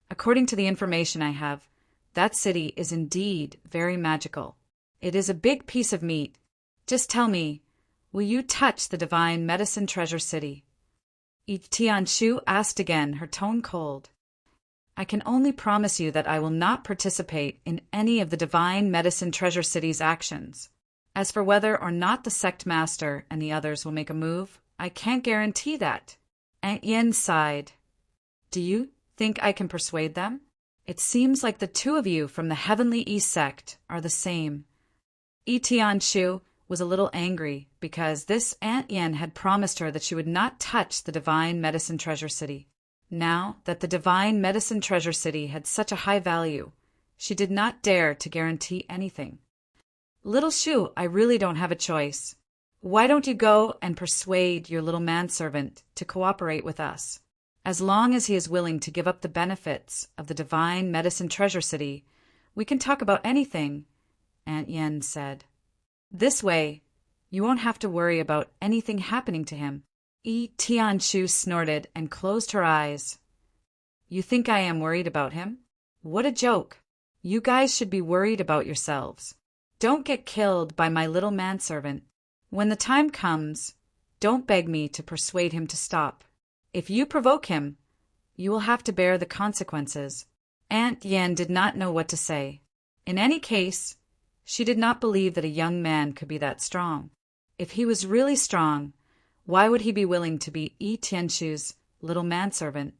According to the information I have, that city is indeed very magical. It is a big piece of meat. Just tell me, will you touch the divine medicine treasure city? Tianshu asked again, her tone cold. I can only promise you that I will not participate in any of the divine medicine treasure city's actions. As for whether or not the sect master and the others will make a move, I can't guarantee that. Aunt Yen sighed. Do you think I can persuade them? It seems like the two of you from the Heavenly East sect are the same. Tianshu was a little angry because this Aunt Yen had promised her that she would not touch the divine medicine treasure city. Now that the divine medicine treasure city had such a high value, she did not dare to guarantee anything. Little Shu, I really don't have a choice. Why don't you go and persuade your little manservant to cooperate with us? As long as he is willing to give up the benefits of the divine medicine treasure city, we can talk about anything, Aunt Yen said. This way, you won't have to worry about anything happening to him. Tianshu snorted and closed her eyes. You think I am worried about him? What a joke. You guys should be worried about yourselves. Don't get killed by my little manservant. When the time comes, don't beg me to persuade him to stop. If you provoke him, you will have to bear the consequences. Aunt Yen did not know what to say. In any case, she did not believe that a young man could be that strong. If he was really strong, why would he be willing to be Tianshu's little manservant?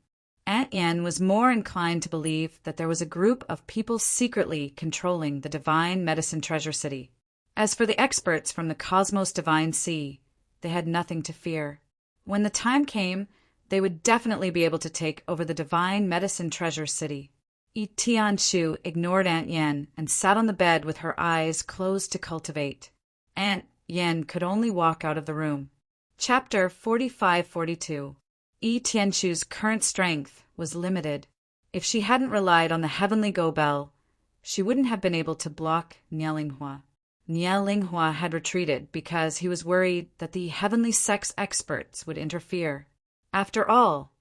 Aunt Yen was more inclined to believe that there was a group of people secretly controlling the divine medicine treasure city. As for the experts from the Cosmos Divine Sea, they had nothing to fear. When the time came, they would definitely be able to take over the divine medicine treasure city. Tianshu ignored Aunt Yen and sat on the bed with her eyes closed to cultivate. Aunt Yen could only walk out of the room. Chapter 45-42. Tianshu's current strength was limited. If she hadn't relied on the heavenly go bell, she wouldn't have been able to block Nielinghua. Nielinghua had retreated because he was worried that the heavenly sex experts would interfere. After all,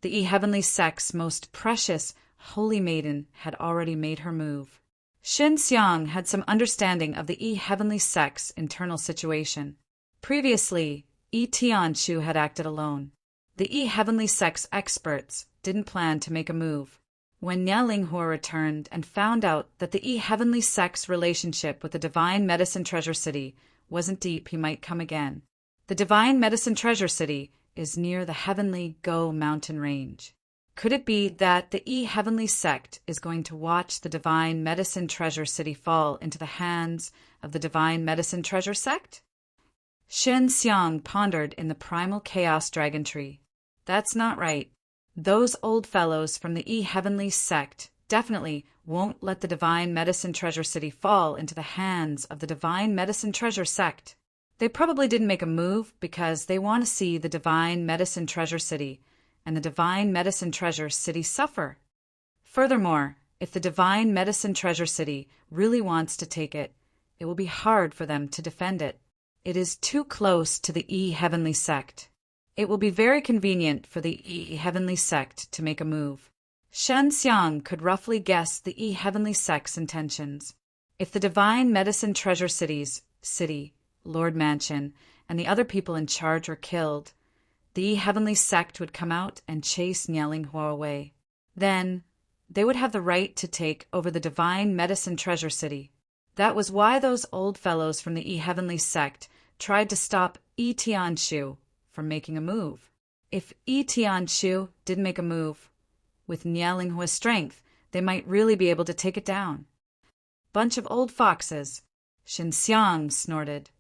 the heavenly sex most precious holy maiden had already made her move. Shin Xiang had some understanding of the heavenly sex internal situation. Previously, Tianshu had acted alone. The heavenly sex experts didn't plan to make a move. When Nielinghua returned and found out that the heavenly sex relationship with the divine medicine treasure city wasn't deep, he might come again. The divine medicine treasure city is near the heavenly Go mountain range. Could it be that the heavenly sect is going to watch the divine medicine treasure city fall into the hands of the divine medicine treasure sect? Shin Xiang pondered in the primal chaos dragon tree. That's not right. Those old fellows from the heavenly sect definitely won't let the divine medicine treasure city fall into the hands of the divine medicine treasure sect. They probably didn't make a move because they want to see the divine medicine treasure city and the divine medicine treasure city suffer. Furthermore, if the divine medicine treasure city really wants to take it, it will be hard for them to defend it. It is too close to the heavenly sect. It will be very convenient for the heavenly sect to make a move. Shen Xiang could roughly guess the heavenly sect's intentions. If the divine medicine treasure city, Lord Mansion, and the other people in charge were killed, the heavenly sect would come out and chase Nielinghua away. Then, they would have the right to take over the divine medicine treasure city. That was why those old fellows from the heavenly sect tried to stop Tianshu from making a move. If Tianshu did make a move, with Nielinghua's strength, they might really be able to take it down. Bunch of old foxes, Shin Xiang snorted.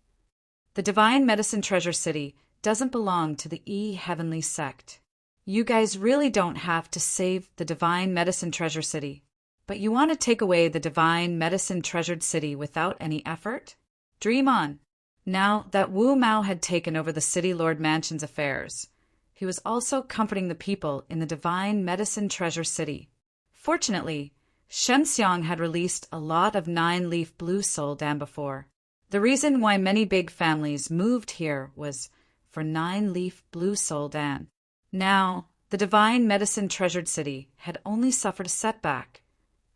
The divine medicine treasure city doesn't belong to the heavenly sect. You guys really don't have to save the divine medicine treasure city, but you want to take away the divine medicine treasured city without any effort? Dream on. Now that Wu Mao had taken over the city Lord Mansion's affairs, he was also comforting the people in the divine medicine treasure city. Fortunately, Shen Xiang had released a lot of 9-leaf blue soul Dan before. The reason why many big families moved here was for 9-leaf blue soul Dan. Now, the divine medicine treasured city had only suffered a setback,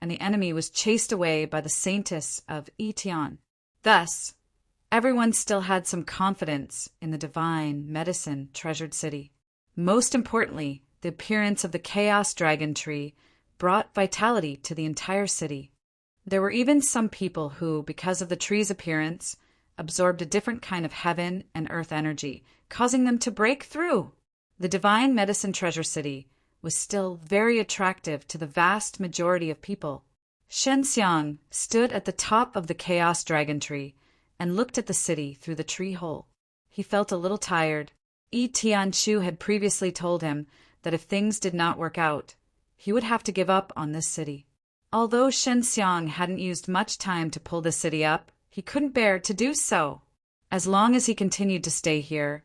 and the enemy was chased away by the saintess of Etian. Thus, everyone still had some confidence in the divine medicine treasured city. Most importantly, the appearance of the chaos dragon tree brought vitality to the entire city. There were even some people who, because of the tree's appearance, absorbed a different kind of heaven and earth energy, causing them to break through. The divine medicine treasure city was still very attractive to the vast majority of people. Shen Xiang stood at the top of the chaos dragon tree and looked at the city through the tree hole. He felt a little tired. Tianshu had previously told him that if things did not work out, he would have to give up on this city. Although Shen Xiang hadn't used much time to pull the city up, he couldn't bear to do so. As long as he continued to stay here,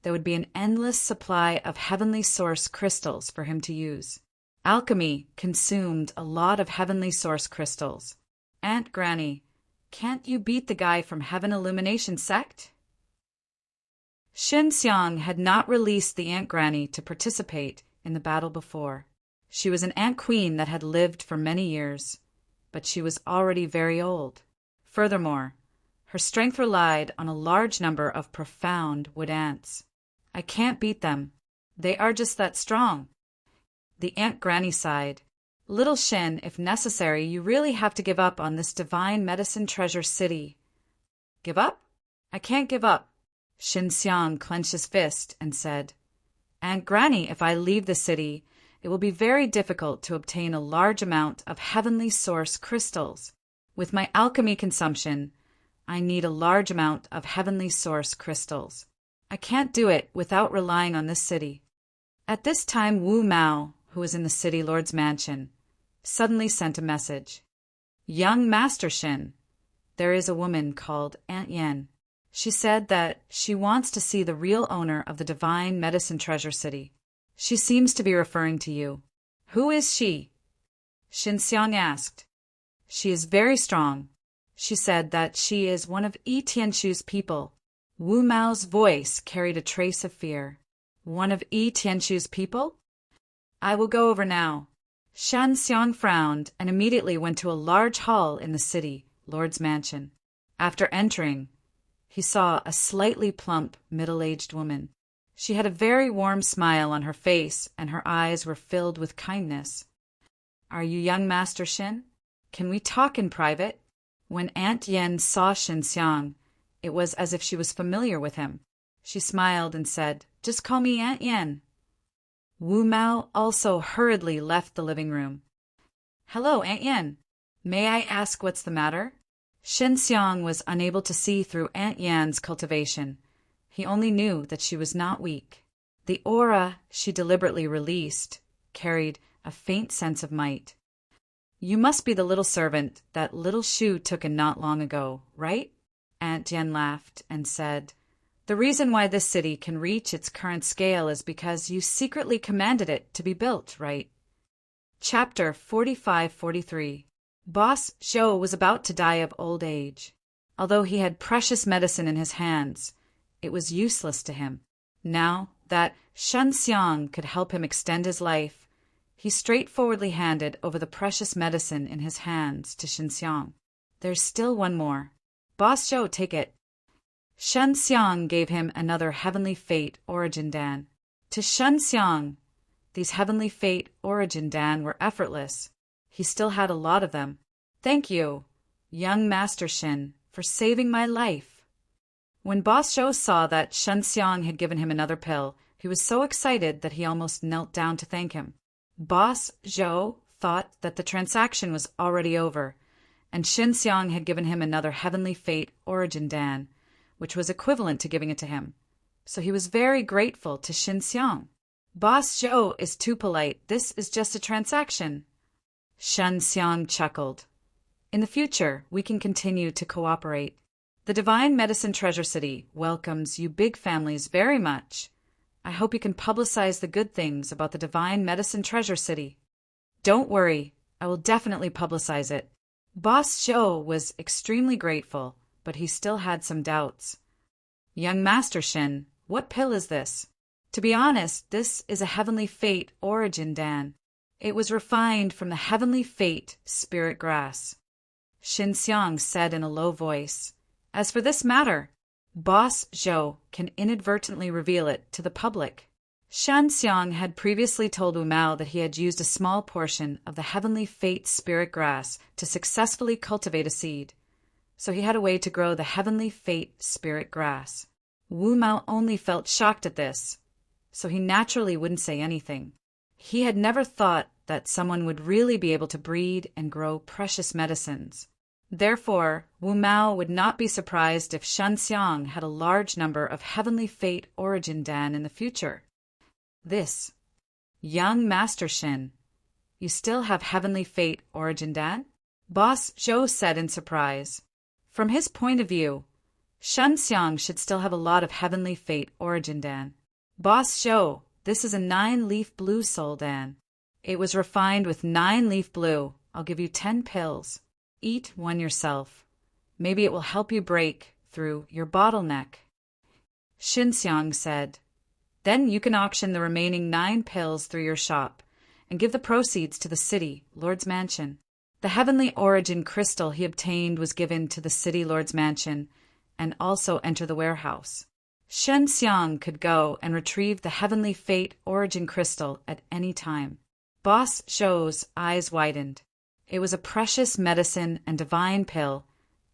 there would be an endless supply of heavenly source crystals for him to use. Alchemy consumed a lot of heavenly source crystals. Aunt Granny, can't you beat the guy from Heaven Illumination sect? Shin Xiang had not released the Ant Granny to participate in the battle before. She was an ant queen that had lived for many years, but she was already very old. Furthermore, her strength relied on a large number of profound wood ants. I can't beat them. They are just that strong. The Ant Granny sighed. Little Shin, if necessary, you really have to give up on this divine medicine treasure city. Give up? I can't give up. Shin Xiang clenched his fist and said, Aunt Granny, if I leave the city, it will be very difficult to obtain a large amount of heavenly source crystals. With my alchemy consumption, I need a large amount of heavenly source crystals. I can't do it without relying on this city. At this time, Wu Mao, who was in the city lord's mansion, suddenly sent a message. Young Master Shin, there is a woman called Aunt Yen. She said that she wants to see the real owner of the divine medicine treasure city. She seems to be referring to you. Who is she? Shin Xiang asked. She is very strong. She said that she is one of Yi Tianshu's people. Wu Mao's voice carried a trace of fear. One of Yi Tianshu's people? I will go over now. Shan Xiang frowned and immediately went to a large hall in the city, lord's mansion. After entering, he saw a slightly plump, middle-aged woman. She had a very warm smile on her face, and her eyes were filled with kindness. Are you young Master Shin? Can we talk in private? When Aunt Yen saw Shin Xiang, it was as if she was familiar with him. She smiled and said, Just call me Aunt Yen. Wu Mao also hurriedly left the living room. Hello, Aunt Yen. May I ask what's the matter? Shin Xiang was unable to see through Aunt Yan's cultivation. He only knew that she was not weak. The aura she deliberately released carried a faint sense of might. You must be the little servant that little Shu took in not long ago, right? Aunt Yen laughed and said, The reason why this city can reach its current scale is because you secretly commanded it to be built, right? Chapter 45-43. Boss Zhou was about to die of old age. Although he had precious medicine in his hands, it was useless to him. Now that Shan Xiang could help him extend his life, he straightforwardly handed over the precious medicine in his hands to Shin Xiang. There's still one more. Boss Zhou, take it. Shan Xiang gave him another Heavenly Fate Origin Dan. To Shan Xiang, these Heavenly Fate Origin Dan were effortless. He still had a lot of them. Thank you, young Master Shin, for saving my life. When Boss Zhou saw that Shan Xiang had given him another pill, he was so excited that he almost knelt down to thank him. Boss Zhou thought that the transaction was already over, and Shin Xiang had given him another Heavenly Fate Origin Dan, which was equivalent to giving it to him. So he was very grateful to Shin Xiang. Boss Zhou is too polite. This is just a transaction. Shan Xiang chuckled. In the future, we can continue to cooperate. The Divine Medicine Treasure City welcomes you big families very much. I hope you can publicize the good things about the Divine Medicine Treasure City. Don't worry, I will definitely publicize it. Boss Zhou was extremely grateful, but he still had some doubts. Young Master Shin, what pill is this? To be honest, this is a Heavenly Fate Origin Dan. It was refined from the Heavenly Fate Spirit Grass. Shin Xiang said in a low voice, As for this matter, Boss Zhou can inadvertently reveal it to the public. Shan Xiang had previously told Wu Mao that he had used a small portion of the Heavenly Fate Spirit Grass to successfully cultivate a seed, so he had a way to grow the Heavenly Fate Spirit Grass. Wu Mao only felt shocked at this, so he naturally wouldn't say anything. He had never thought that someone would really be able to breed and grow precious medicines. Therefore, Wu Mao would not be surprised if Shan Xiang had a large number of Heavenly Fate Origin Dan in the future. This, young Master Shin, you still have Heavenly Fate Origin Dan? Boss Zhou said in surprise. From his point of view, Shunxiang should still have a lot of heavenly fate origin, Dan. Boss Zhou, this is a 9-leaf blue soul, Dan. It was refined with 9-leaf blue. I'll give you 10 pills. Eat one yourself. Maybe it will help you break through your bottleneck. Xinxiang said. Then you can auction the remaining 9 pills through your shop and give the proceeds to the city lord's mansion. The heavenly origin crystal he obtained was given to the city lord's mansion and also enter the warehouse. Xinxiang could go and retrieve the heavenly fate origin crystal at any time. Boss Zhou's eyes widened. It was a precious medicine and divine pill,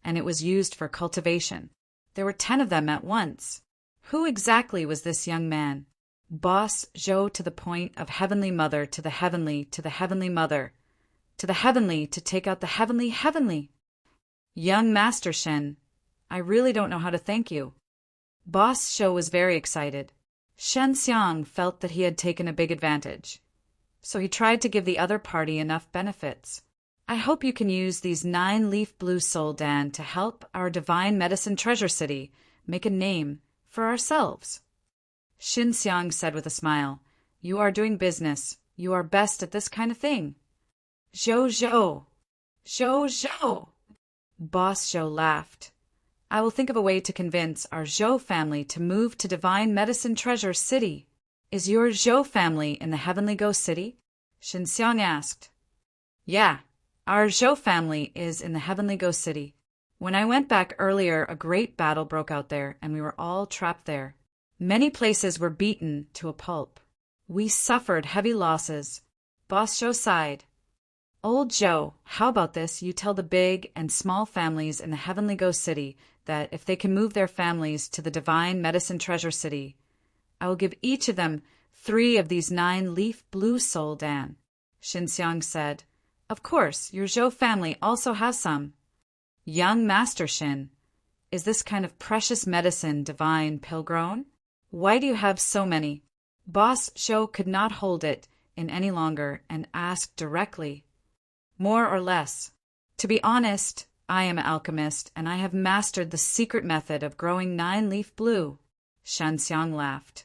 and it was used for cultivation. There were 10 of them at once. Who exactly was this young man? Boss Zhou to the point of heavenly mother to the heavenly mother, to the heavenly to take out the heavenly. Young Master Shen, I really don't know how to thank you. Boss Zhou was very excited. Shunxiang felt that he had taken a big advantage, so he tried to give the other party enough benefits. I hope you can use these 9-leaf blue soul, Dan, to help our divine medicine treasure city make a name for ourselves. Xinxiang said with a smile, You are doing business. You are best at this kind of thing. Zhou. Boss Zhou laughed. I will think of a way to convince our Zhou family to move to Divine Medicine Treasure City. Is your Zhou family in the Heavenly Ghost City? Xinxiang asked. Yeah, our Zhou family is in the Heavenly Ghost City. When I went back earlier, a great battle broke out there, and we were all trapped there. Many places were beaten to a pulp. We suffered heavy losses. Boss Zhou sighed. Old Zhou, how about this? You tell the big and small families in the Heavenly Ghost City that if they can move their families to the Divine Medicine Treasure City, I will give each of them 3 of these 9-leaf blue soul, Dan. Xinxiang said. Of course, your Zhou family also has some. Young Master Shin, is this kind of precious medicine divine pill grown? Why do you have so many? Boss Zhou could not hold it in any longer and asked directly. More or less. To be honest, I am an alchemist, and I have mastered the secret method of growing 9-leaf blue. Shunxiang laughed.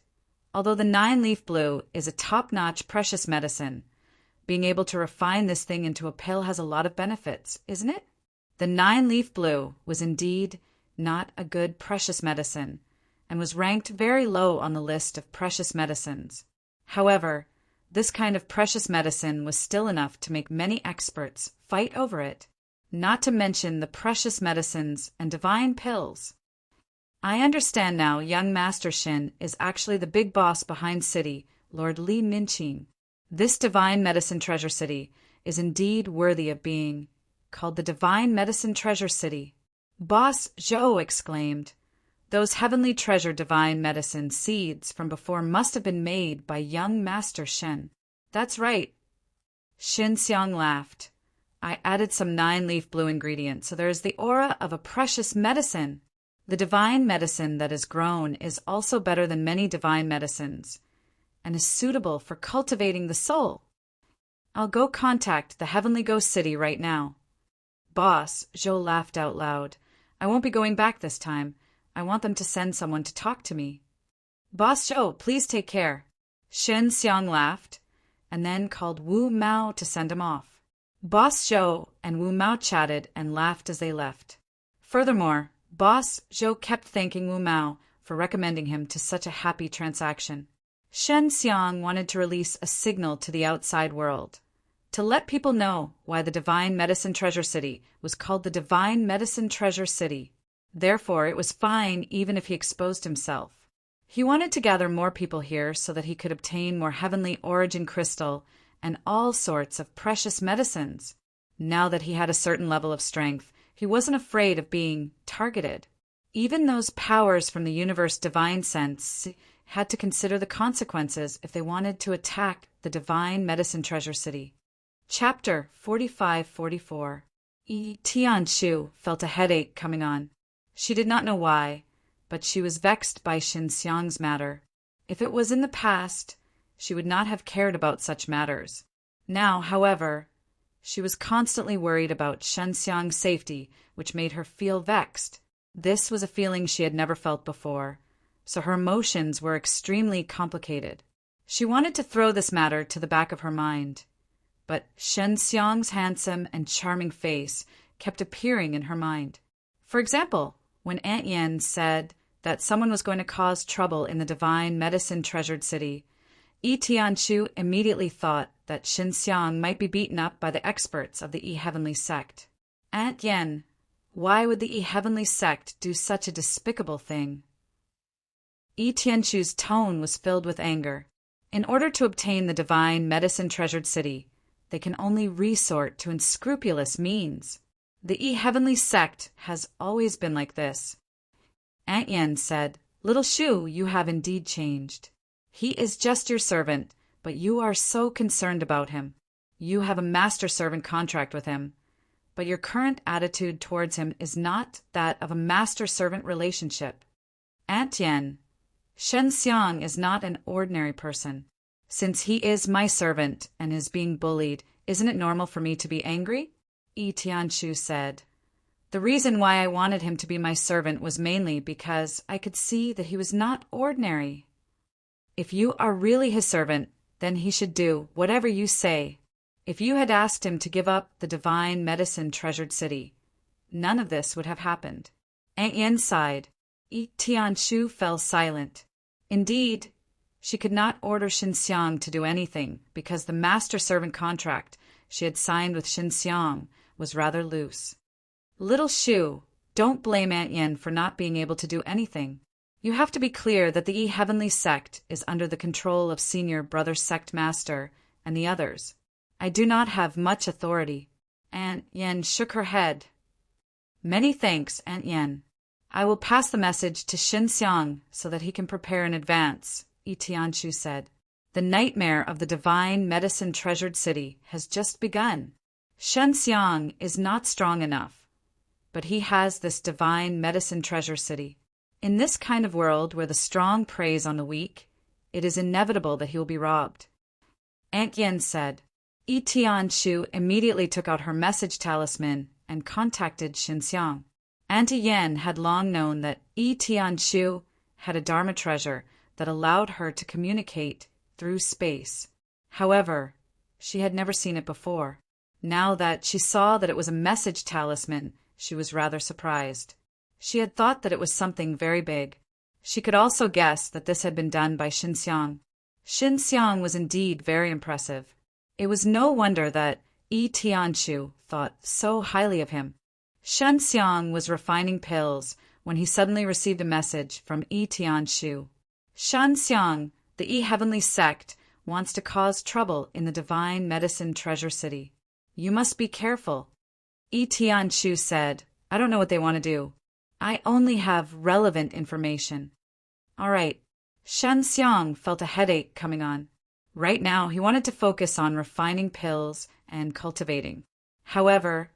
Although the 9-leaf blue is a top-notch precious medicine, being able to refine this thing into a pill has a lot of benefits, isn't it? The 9-leaf blue was indeed not a good precious medicine, and was ranked very low on the list of precious medicines. However, this kind of precious medicine was still enough to make many experts fight over it, not to mention the precious medicines and divine pills. I understand now young Master Shin is actually the big boss behind City, Lord Li Minqing. This Divine Medicine Treasure City is indeed worthy of being called the Divine Medicine Treasure City. Boss Zhou exclaimed. Those heavenly treasure divine medicine seeds from before must have been made by young Master Shen. That's right. Xinxiang laughed. I added some 9-leaf blue ingredients, so there is the aura of a precious medicine. The divine medicine that is grown is also better than many divine medicines, and is suitable for cultivating the soul. I'll go contact the Heavenly Ghost City right now. Boss, Zhou laughed out loud. I won't be going back this time. I want them to send someone to talk to me. Boss Zhou, please take care. Xinxiang laughed, and then called Wu Mao to send him off. Boss Zhou and Wu Mao chatted and laughed as they left. Furthermore, Boss Zhou kept thanking Wu Mao for recommending him to such a happy transaction. Xinxiang wanted to release a signal to the outside world, to let people know why the Divine Medicine Treasure City was called the Divine Medicine Treasure City. Therefore, it was fine even if he exposed himself. He wanted to gather more people here so that he could obtain more heavenly origin crystal and all sorts of precious medicines. Now that he had a certain level of strength, he wasn't afraid of being targeted. Even those powers from the universe divine sense had to consider the consequences if they wanted to attack the Divine Medicine Treasure City. Chapter 45-44. Tianshu felt a headache coming on. She did not know why, but she was vexed by Xinxiang's matter. If it was in the past, she would not have cared about such matters. Now, however, she was constantly worried about Xinxiang's safety, which made her feel vexed. This was a feeling she had never felt before, so her emotions were extremely complicated. She wanted to throw this matter to the back of her mind, but Shen Xiang's handsome and charming face kept appearing in her mind. For example, when Aunt Yen said that someone was going to cause trouble in the divine medicine treasured city, Yi Tianchu immediately thought that Shen Xiang might be beaten up by the experts of the Yi Heavenly sect. Aunt Yen, why would the Yi Heavenly sect do such a despicable thing? Yi Tianchu's tone was filled with anger. In order to obtain the divine medicine treasured city, they can only resort to unscrupulous means. The Yi Heavenly sect has always been like this. Aunt Yen said, "Little Shu, you have indeed changed. He is just your servant, but you are so concerned about him. You have a master-servant contract with him, but your current attitude towards him is not that of a master-servant relationship. Aunt Yen, Shen Xiang is not an ordinary person. Since he is my servant and is being bullied, isn't it normal for me to be angry?" Yi Tianchu said. "The reason why I wanted him to be my servant was mainly because I could see that he was not ordinary. If you are really his servant, then he should do whatever you say. If you had asked him to give up the divine medicine treasured city, none of this would have happened." Aunt Yen sighed. Yi Tianchu fell silent. Indeed, she could not order Shen Xiang to do anything because the master-servant contract she had signed with Shen Xiang was rather loose. "Little Shu, don't blame Aunt Yen for not being able to do anything. You have to be clear that the Yi Heavenly sect is under the control of Senior Brother Sect Master and the others. I do not have much authority." Aunt Yen shook her head. "Many thanks, Aunt Yen. I will pass the message to Shen Xiang so that he can prepare in advance," Yi Tianchu said. "The nightmare of the divine medicine treasured city has just begun. Shen Xiang is not strong enough, but he has this divine medicine treasure city. In this kind of world where the strong preys on the weak, it is inevitable that he will be robbed." Aunt Yen said. Yi Tianchu immediately took out her message talisman and contacted Shen Xiang. Auntie Yen had long known that Yi Tianchu had a Dharma treasure that allowed her to communicate through space. However, she had never seen it before. Now that she saw that it was a message talisman, she was rather surprised. She had thought that it was something very big. She could also guess that this had been done by Shen Xiang. Shen Xiang was indeed very impressive. It was no wonder that Yi Tianchu thought so highly of him. Shen Xiang was refining pills when he suddenly received a message from Yi Tianchu. "Shen Xiang, the Yi Heavenly sect, wants to cause trouble in the divine medicine treasure city. You must be careful." Yi Tianchu said, "I don't know what they want to do. I only have relevant information." All right. Shen Xiang felt a headache coming on. Right now, he wanted to focus on refining pills and cultivating. However,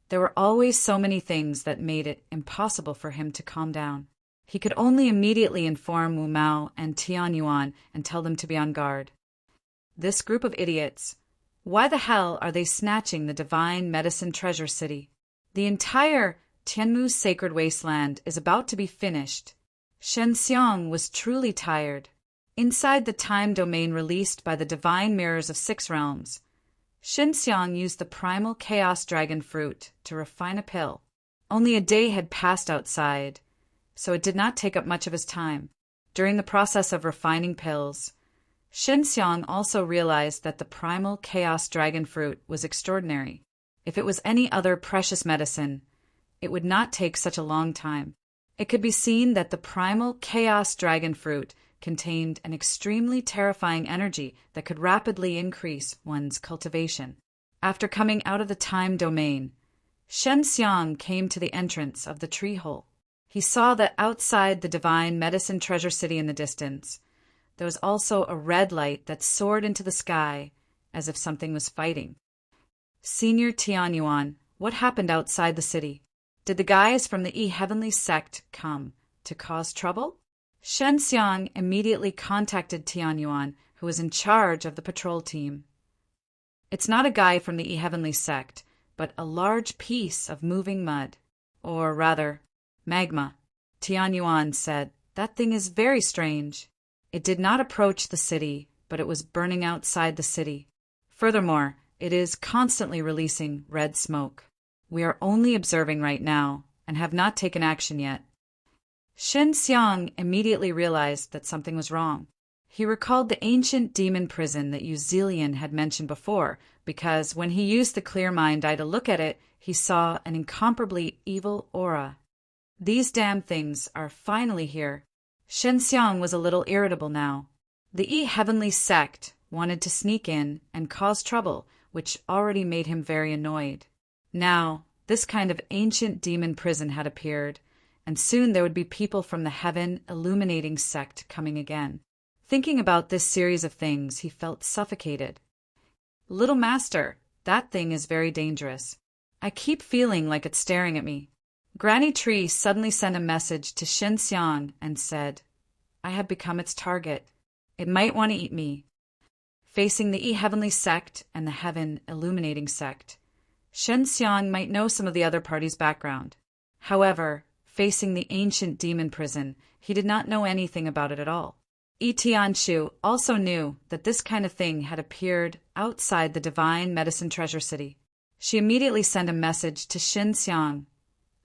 there were always so many things that made it impossible for him to calm down. He could only immediately inform Wu Mao and Tian Yuan and tell them to be on guard. This group of idiots, why the hell are they snatching the divine medicine treasure city? The entire Tianmu sacred wasteland is about to be finished. Shen Xiang was truly tired. Inside the time domain released by the divine mirrors of 6 realms, Shen Xiang used the primal chaos dragon fruit to refine a pill. Only a day had passed outside, so it did not take up much of his time. During the process of refining pills, Shen Xiang also realized that the primal chaos dragon fruit was extraordinary. If it was any other precious medicine, it would not take such a long time. It could be seen that the primal chaos dragon fruit contained an extremely terrifying energy that could rapidly increase one's cultivation. After coming out of the time domain, Shen Xiang came to the entrance of the tree hole. He saw that outside the divine medicine treasure city in the distance, there was also a red light that soared into the sky as if something was fighting. "Senior Tian Yuan, what happened outside the city? Did the guys from the Yi Heavenly sect come to cause trouble?" Shen Xiang immediately contacted Tian Yuan, who was in charge of the patrol team. "It's not a guy from the Yi Heavenly sect, but a large piece of moving mud. Or rather, Magma. Tianyuan said, "That thing is very strange. It did not approach the city, but it was burning outside the city. Furthermore, it is constantly releasing red smoke. We are only observing right now and have not taken action yet." Shen Xiang immediately realized that something was wrong. He recalled the ancient demon prison that Yu Zilian had mentioned before, because when he used the clear mind eye to look at it, he saw an incomparably evil aura. These damn things are finally here. Shen Xiang was a little irritable now. The heavenly sect wanted to sneak in and cause trouble, which already made him very annoyed. Now, this kind of ancient demon prison had appeared, and soon there would be people from the heaven illuminating sect coming again. Thinking about this series of things, he felt suffocated. "Little master, that thing is very dangerous. I keep feeling like it's staring at me." Granny Tree suddenly sent a message to Shen Xiang and said, "I have become its target. It might want to eat me." Facing the heavenly sect and the heaven illuminating sect, Shen Xiang might know some of the other party's background. However, facing the ancient demon prison, he did not know anything about it at all. Tianshu also knew that this kind of thing had appeared outside the divine medicine treasure city. She immediately sent a message to Shen Xiang.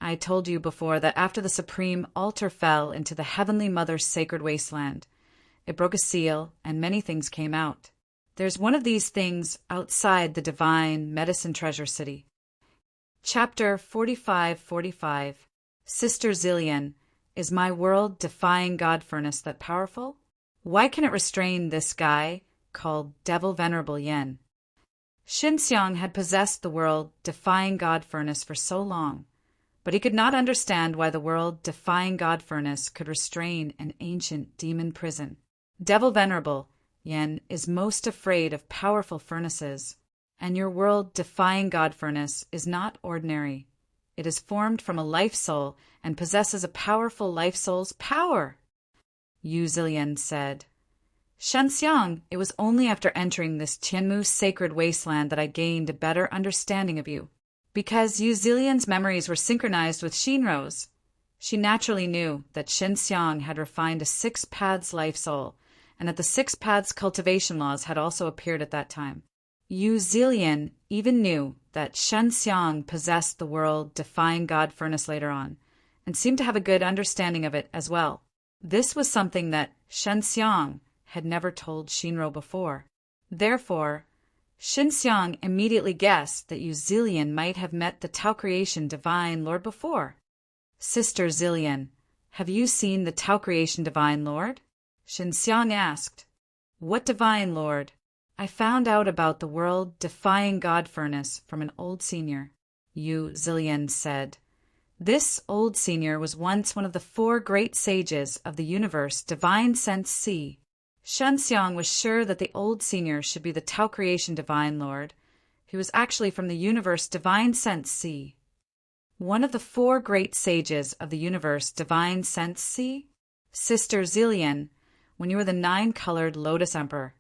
"I told you before that after the supreme altar fell into the Heavenly Mother's sacred wasteland, it broke a seal and many things came out. There's one of these things outside the divine medicine treasure city." Chapter 45-45. Sister Zillion, is my world-defying God furnace that powerful? Why can it restrain this guy called Devil Venerable Yen? Shen Xiang had possessed the world-defying God furnace for so long, but he could not understand why the world-defying God furnace could restrain an ancient demon prison. Devil Venerable Yen is most afraid of powerful furnaces, and your world-defying God furnace is not ordinary. It is formed from a life soul and possesses a powerful life soul's power. Yu Zilian said, "Shen Xiang, it was only after entering this Qianmu sacred wasteland that I gained a better understanding of you. Because Yu Zilian's memories were synchronized with Shinro's, she naturally knew that Shen Xiang had refined a Six Paths life soul, and that the Six Paths cultivation laws had also appeared at that time. Yu Zilian even knew that Shen Xiang possessed the world-defying God furnace later on, and seemed to have a good understanding of it as well. This was something that Shen Xiang had never told Shinro before. Therefore, Shen Xiang immediately guessed that Yu Zilian might have met the Tao Creation Divine Lord before. "Sister Zilian, have you seen the Tao Creation Divine Lord?" Shen Xiang asked. "What Divine Lord?" "I found out about the world-defying God furnace from an old senior," Yu Zilian said. "This old senior was once one of the 4 great sages of the universe Divine Sense C." Shen Xiang was sure that the old senior should be the Tao Creation Divine Lord, who was actually from the universe Divine Sense C. One of the 4 great sages of the universe Divine Sense C? Sister Zilian, when you were the 9-colored Lotus Emperor,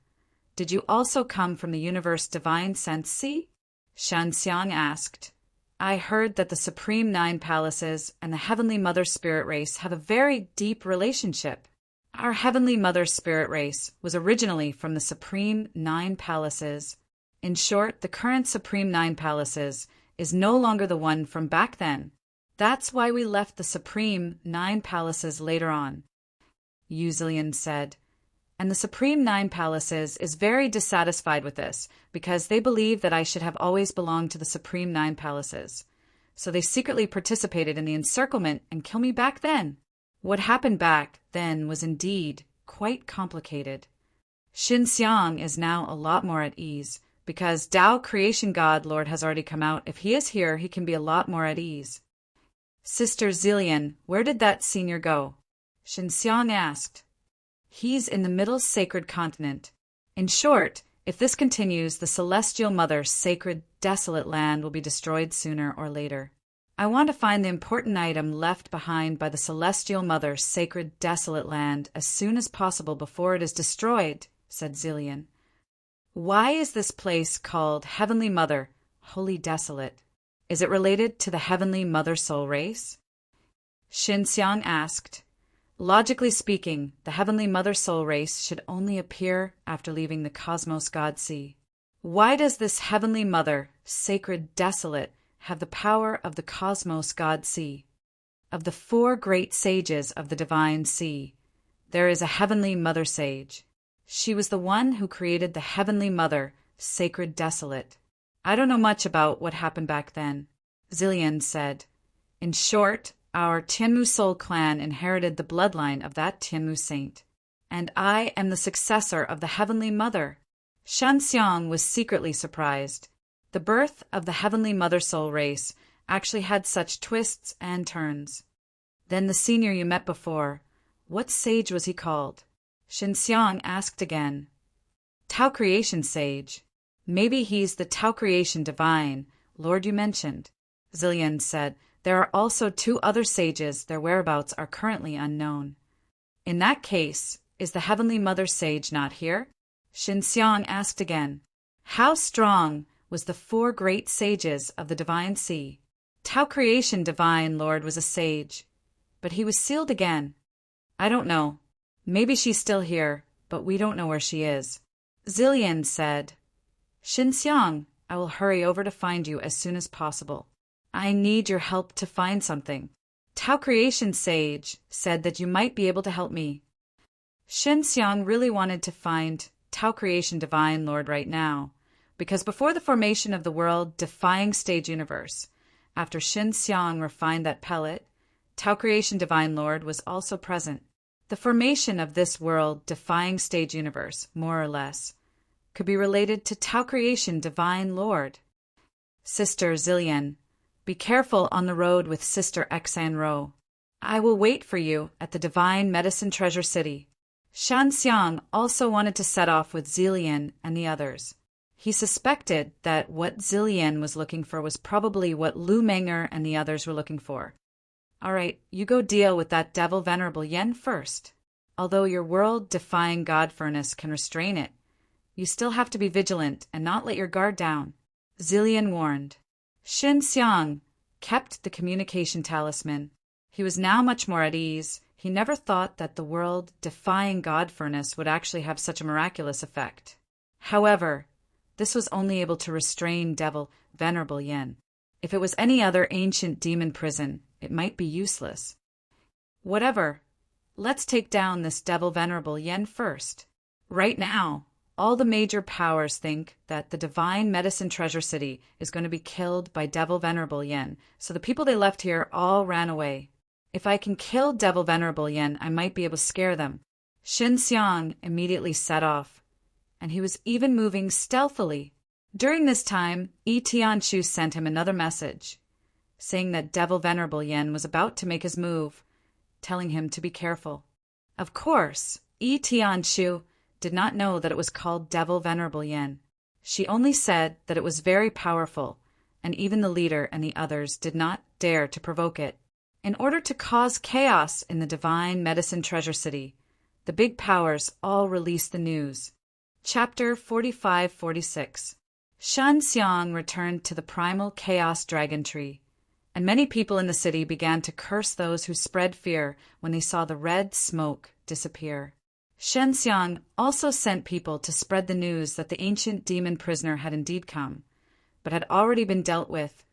did you also come from the universe Divine Sense C? Shen Xiang asked. "I heard that the Supreme 9 Palaces and the Heavenly Mother Spirit Race have a very deep relationship. Our Heavenly Mother Spirit Race was originally from the Supreme 9 Palaces. In short, the current Supreme 9 Palaces is no longer the one from back then. That's why we left the Supreme 9 Palaces later on," Yu Zilian said. "And the Supreme 9 Palaces is very dissatisfied with this, because they believe that I should have always belonged to the Supreme 9 Palaces. So they secretly participated in the encirclement and killed me back then. What happened back then was indeed quite complicated. Shen Xiang is now a lot more at ease, because Tao Creation God Lord has already come out. If he is here, he can be a lot more at ease." "Sister Zilian, where did that senior go?" Shen Xiang asked. "He's in the middle sacred continent. In short, if this continues, the Celestial Mother's sacred, desolate land will be destroyed sooner or later. I want to find the important item left behind by the Celestial Mother's sacred, desolate land as soon as possible before it is destroyed," said Zilian. "Why is this place called Heavenly Mother, Holy Desolate? Is it related to the Heavenly Mother Soul Race?" Xinxiang asked. Logically speaking, the Heavenly Mother Soul race should only appear after leaving the Cosmos God Sea. Why does this Heavenly Mother, sacred desolate, have the power of the Cosmos God Sea? Of the 4 great sages of the Divine Sea, there is a Heavenly Mother Sage. She was the one who created the Heavenly Mother, sacred desolate. I don't know much about what happened back then, Zillion said. In short, our Tianmu Soul clan inherited the bloodline of that Tianmu saint, and I am the successor of the Heavenly Mother. Shanxiang was secretly surprised. The birth of the Heavenly Mother Soul race actually had such twists and turns. Then the senior you met before, what sage was he called? Shinxiang asked again. Tao Creation Sage. Maybe he's the Tao Creation Divine, Lord you mentioned. Zillion said. There are also 2 other sages, their whereabouts are currently unknown. In that case, is the Heavenly Mother Sage not here? Shinxiang asked again. How strong was the 4 great sages of the Divine Sea? Tao Creation Divine Lord was a sage, but he was sealed again. I don't know. Maybe she's still here, but we don't know where she is. Zillion said. Shinxiang, I will hurry over to find you as soon as possible. I need your help to find something. Tao Creation Sage said that you might be able to help me. Shinxiang really wanted to find Tao Creation Divine Lord right now, because before the formation of the world-defying stage universe, after Shinxiang refined that pellet, Tao Creation Divine Lord was also present. The formation of this world-defying stage universe, more or less, could be related to Tao Creation Divine Lord. Sister Zillion, be careful on the road with Sister Xan Ro. I will wait for you at the Divine Medicine Treasure City. Shanxiang also wanted to set off with Zillion and the others. He suspected that what Zillion was looking for was probably what Lu Menger and the others were looking for. All right, you go deal with that devil Venerable Yen first. Although your world-defying God Furnace can restrain it, you still have to be vigilant and not let your guard down. Zillion warned. Shinxiang kept the communication talisman. He was now much more at ease. He never thought that the world-defying God Furnace would actually have such a miraculous effect. However, this was only able to restrain Devil Venerable Yen. If it was any other ancient demon prison, it might be useless. Whatever. Let's take down this Devil Venerable Yen first. Right now, all the major powers think that the Divine Medicine Treasure City is going to be killed by Devil Venerable Yen, so the people they left here all ran away. If I can kill Devil Venerable Yen, I might be able to scare them. Shinxiang immediately set off, and he was even moving stealthily. During this time, Yi Tianchu sent him another message, saying that Devil Venerable Yen was about to make his move, telling him to be careful. Of course, Yi Tianchu did not know that it was called Devil Venerable Yen. She only said that it was very powerful, and even the leader and the others did not dare to provoke it. In order to cause chaos in the Divine Medicine Treasure City, the big powers all released the news. Chapter 45-46. Shanxiang returned to the primal chaos dragon tree, and many people in the city began to curse those who spread fear when they saw the red smoke disappear. Shenxiang also sent people to spread the news that the ancient demon prisoner had indeed come, but had already been dealt with,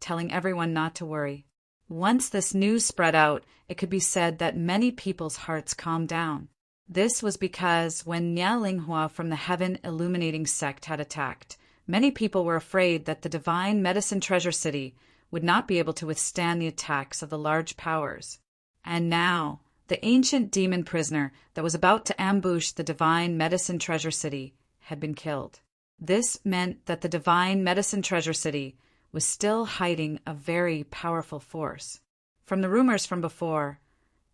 telling everyone not to worry. Once this news spread out, it could be said that many people's hearts calmed down. This was because when Nia Linghua from the Heaven Illuminating Sect had attacked, many people were afraid that the Divine Medicine Treasure City would not be able to withstand the attacks of the large powers. And now, the ancient demon prisoner that was about to ambush the Divine Medicine Treasure City had been killed. This meant that the Divine Medicine Treasure City was still hiding a very powerful force. From the rumors from before,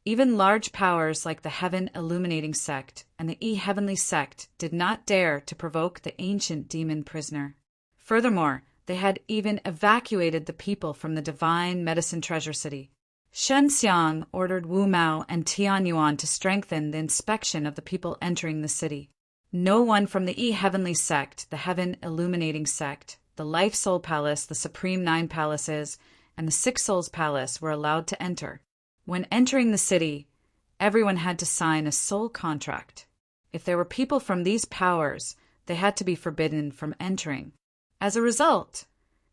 even large powers like the Heaven Illuminating Sect and the E-Heavenly Sect did not dare to provoke the ancient demon prisoner. Furthermore, they had even evacuated the people from the Divine Medicine Treasure City. Shenxiang ordered Wu Mao and Tian Yuan to strengthen the inspection of the people entering the city. No one from the E-Heavenly Sect, the Heaven Illuminating Sect, the Life Soul Palace, the Supreme Nine Palaces, and the Six Souls Palace were allowed to enter. When entering the city, everyone had to sign a soul contract. If there were people from these powers, they had to be forbidden from entering. As a result,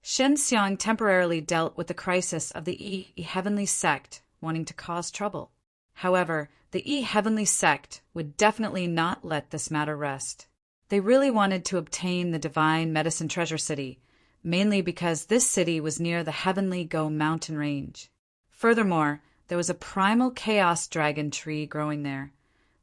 Shen Xiang temporarily dealt with the crisis of the Yi Heavenly Sect wanting to cause trouble. However, the Yi Heavenly Sect would definitely not let this matter rest. They really wanted to obtain the divine medicine treasure city, mainly because this city was near the Heavenly Go mountain range. Furthermore, there was a primal chaos dragon tree growing there,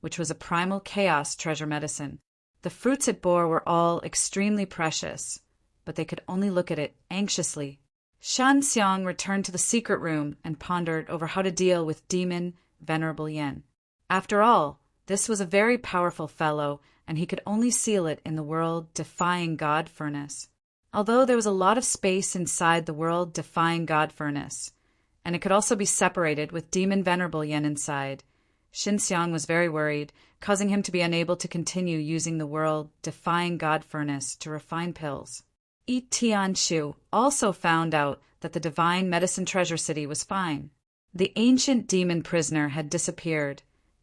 which was a primal chaos treasure medicine. The fruits it bore were all extremely precious, but they could only look at it anxiously. Shan Xiang returned to the secret room and pondered over how to deal with Demon Venerable Yen. After all, this was a very powerful fellow, and he could only seal it in the world-defying God furnace. Although there was a lot of space inside the world-defying God furnace, and it could also be separated with Demon Venerable Yen inside, Shin Xiang was very worried, causing him to be unable to continue using the world-defying God furnace to refine pills. Yi Tianshu also found out that the divine medicine treasure city was fine. The ancient demon prisoner had disappeared,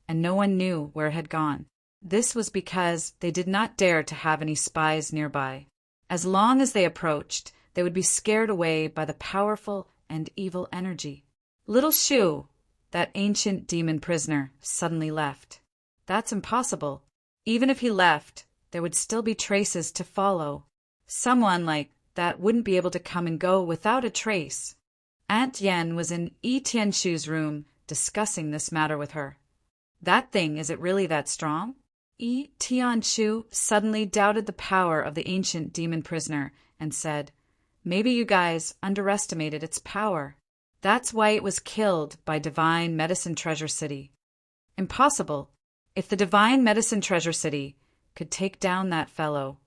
and no one knew where it had gone. This was because they did not dare to have any spies nearby. As long as they approached, they would be scared away by the powerful and evil energy. Little Shu, that ancient demon prisoner, suddenly left. That's impossible. Even if he left, there would still be traces to follow. Someone like that wouldn't be able to come and go without a trace. Aunt Yen was in Yi Tianshu's room discussing this matter with her. That thing, is it really that strong? Yi Tianshu suddenly doubted the power of the ancient demon prisoner and said, "Maybe you guys underestimated its power. That's why it was killed by Divine Medicine Treasure City." Impossible. If the Divine Medicine Treasure City could take down that fellow,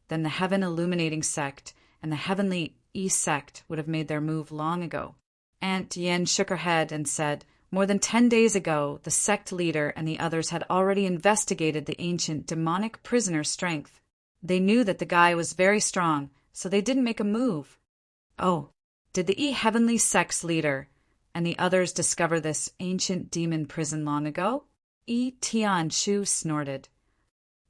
then the Heaven Illuminating Sect and the Heavenly E-Sect would have made their move long ago. Aunt Yen shook her head and said, more than 10 days ago, the sect leader and the others had already investigated the ancient demonic prisoner's strength. They knew that the guy was very strong, so they didn't make a move. Oh, did the Heavenly Sect's leader and the others discover this ancient demon prison long ago? Tianshu snorted.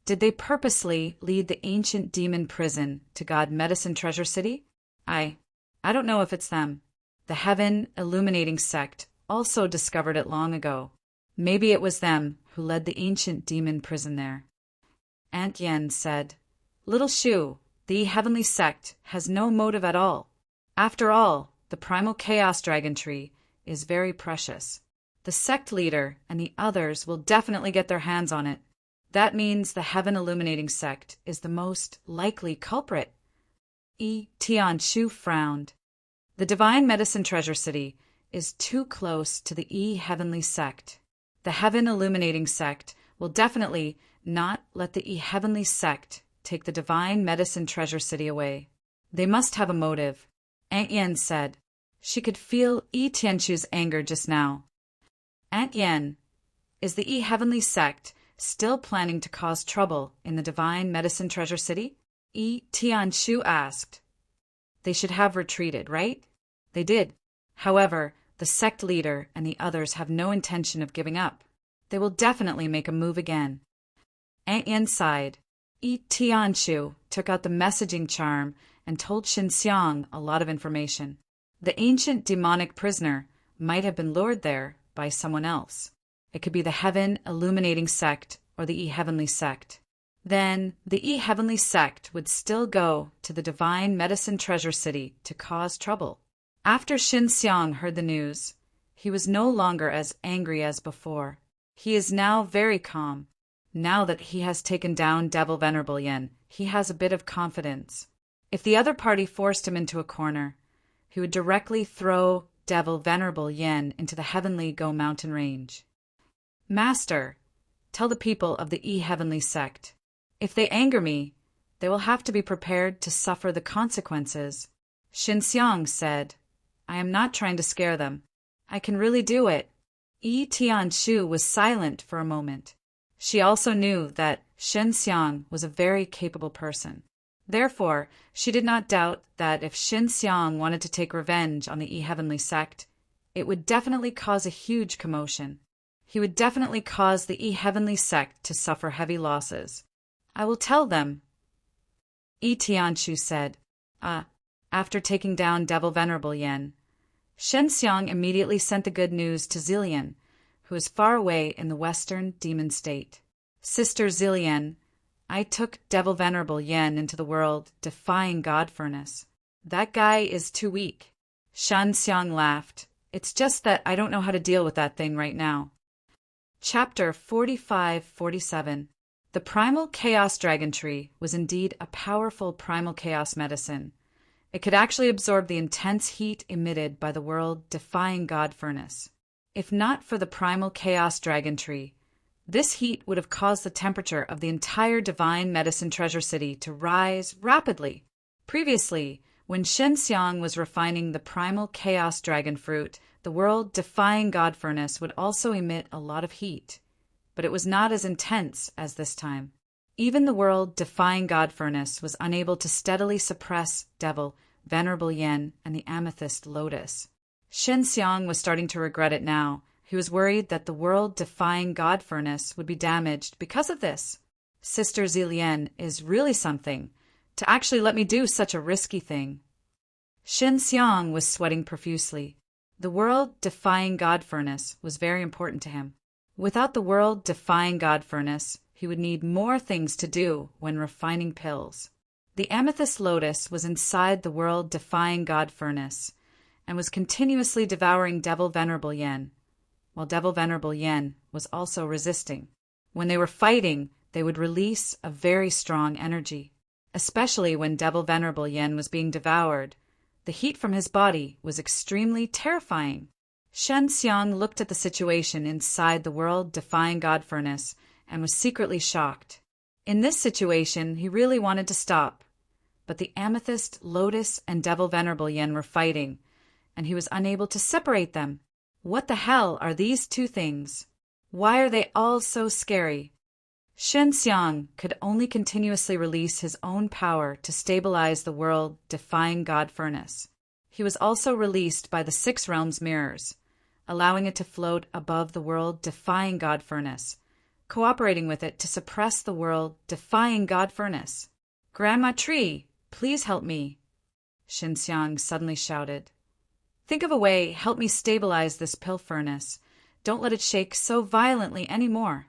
Did they purposely lead the ancient demon prison to God Medicine Treasure City? I don't know if it's them. The Heaven Illuminating Sect also discovered it long ago. Maybe it was them who led the ancient demon prison there. Aunt Yen said, "Little Shu, the Heavenly Sect has no motive at all. After all, the primal chaos dragon tree is very precious. The sect leader and the others will definitely get their hands on it. That means the Heaven Illuminating Sect is the most likely culprit." Tianshu frowned. The Divine Medicine Treasure City is too close to the Heavenly Sect. The Heaven Illuminating Sect will definitely not let the Heavenly Sect take the Divine Medicine Treasure City away. They must have a motive, Aunt Yen said. She could feel Tianshu's anger just now. Aunt Yen, is the Heavenly Sect still planning to cause trouble in the Divine Medicine Treasure City? Tianshu asked. They should have retreated, right? They did. However, the sect leader and the others have no intention of giving up. They will definitely make a move again. Aunt Yen sighed. Tianshu took out the messaging charm and told Shin Xiang a lot of information. The ancient demonic prisoner might have been lured there by someone else. It could be the Heaven Illuminating Sect or the Heavenly Sect. Then the Heavenly Sect would still go to the Divine Medicine Treasure City to cause trouble. After Shin Xiang heard the news, he was no longer as angry as before. He is now very calm. Now that he has taken down Devil Venerable Yen, he has a bit of confidence. If the other party forced him into a corner, he would directly throw Devil Venerable Yen into the Heavenly Go mountain range. "Master, tell the people of the Heavenly Sect. If they anger me, they will have to be prepared to suffer the consequences." Shin Xiang said, "I am not trying to scare them. I can really do it." Tianshu was silent for a moment. She also knew that Shin Xiang was a very capable person. Therefore, she did not doubt that if Shin Xiang wanted to take revenge on the Heavenly Sect, it would definitely cause a huge commotion. He would definitely cause the heavenly sect to suffer heavy losses. I will tell them, Tianshu said. After taking down Devil Venerable Yen, Shen Xiang immediately sent the good news to Zillian, who is far away in the western demon state. Sister Zillian, I took Devil Venerable Yen into the world, defying God furnace. That guy is too weak. Shen Xiang laughed. It's just that I don't know how to deal with that thing right now. Chapter 45-47. The primal chaos dragon tree was indeed a powerful primal chaos medicine. It could actually absorb the intense heat emitted by the world-defying God furnace. If not for the primal chaos dragon tree, this heat would have caused the temperature of the entire divine medicine treasure city to rise rapidly. Previously, when Shen Xiang was refining the primal chaos dragon fruit, the world-defying God furnace would also emit a lot of heat, but it was not as intense as this time. Even the world-defying God furnace was unable to steadily suppress Devil, Venerable Yen, and the Amethyst Lotus. Shen Xiang was starting to regret it now. He was worried that the world-defying God furnace would be damaged because of this. Sister Zillian is really something, to actually let me do such a risky thing. Shen Xiang was sweating profusely. The world-defying God furnace was very important to him. Without the world-defying God furnace, he would need more things to do when refining pills. The Amethyst Lotus was inside the world-defying God furnace and was continuously devouring Devil Venerable Yen, while Devil Venerable Yen was also resisting. When they were fighting, they would release a very strong energy. Especially when Devil Venerable Yen was being devoured, the heat from his body was extremely terrifying. Shen Xiang looked at the situation inside the world-defying God furnace and was secretly shocked. In this situation, he really wanted to stop, but the Amethyst, Lotus, and Devil Venerable Yen were fighting, and he was unable to separate them. What the hell are these two things? Why are they all so scary? Shen Xiang could only continuously release his own power to stabilize the world-defying God furnace. He was also released by the Six Realms mirrors, allowing it to float above the world-defying God furnace, cooperating with it to suppress the world-defying God furnace. Grandma Tree, please help me, Shen Xiang suddenly shouted. Think of a way, help me stabilize this pill furnace. Don't let it shake so violently anymore.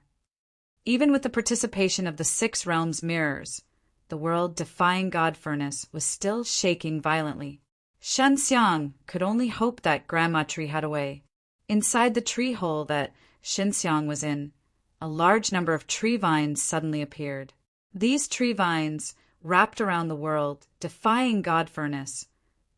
Even with the participation of the Six Realms mirrors, the world-defying God furnace was still shaking violently. Shen Xiang could only hope that Grandma Tree had a way. Inside the tree hole that Shen Xiang was in, a large number of tree vines suddenly appeared. These tree vines wrapped around the world-defying God furnace,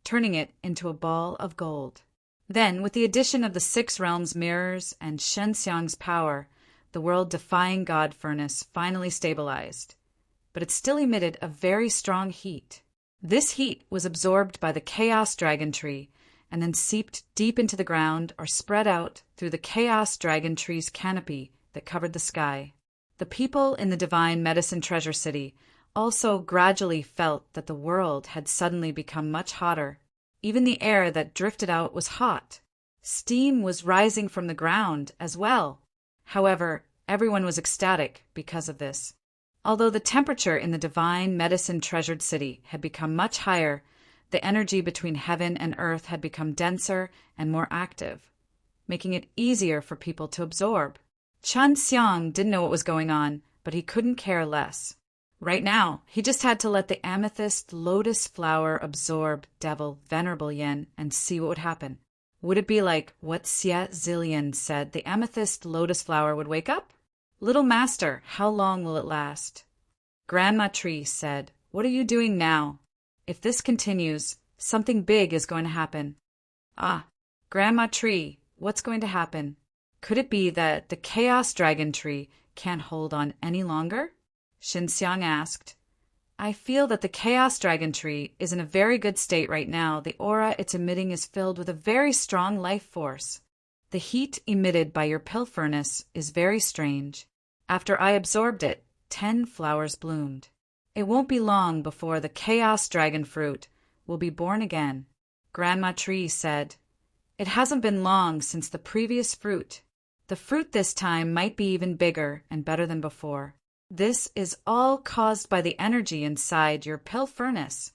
turning it into a ball of gold. Then, with the addition of the Six Realms mirrors and Shen Xiang's power, the world-defying God furnace finally stabilized, but it still emitted a very strong heat. This heat was absorbed by the Chaos Dragon Tree and then seeped deep into the ground or spread out through the Chaos Dragon Tree's canopy that covered the sky. The people in the Divine Medicine Treasure City also gradually felt that the world had suddenly become much hotter. Even the air that drifted out was hot. Steam was rising from the ground as well. However, everyone was ecstatic because of this. Although the temperature in the Divine Medicine Treasured City had become much higher, the energy between heaven and earth had become denser and more active, making it easier for people to absorb. Shen Xiang didn't know what was going on, but he couldn't care less. Right now, he just had to let the Amethyst Lotus flower absorb Devil Venerable Yen and see what would happen. Would it be like what Xie Zillian said the Amethyst Lotus flower would wake up? Little Master, how long will it last? Grandma Tree said, What are you doing now? If this continues, something big is going to happen. Grandma Tree, what's going to happen? Could it be that the Chaos Dragon Tree can't hold on any longer? Shen Xiang asked. I feel that the Chaos Dragon Tree is in a very good state right now. The aura it's emitting is filled with a very strong life force. The heat emitted by your pill furnace is very strange. After I absorbed it, 10 flowers bloomed. It won't be long before the Chaos Dragon Fruit will be born again. Grandma Tree said, It hasn't been long since the previous fruit. The fruit this time might be even bigger and better than before. This is all caused by the energy inside your pill furnace.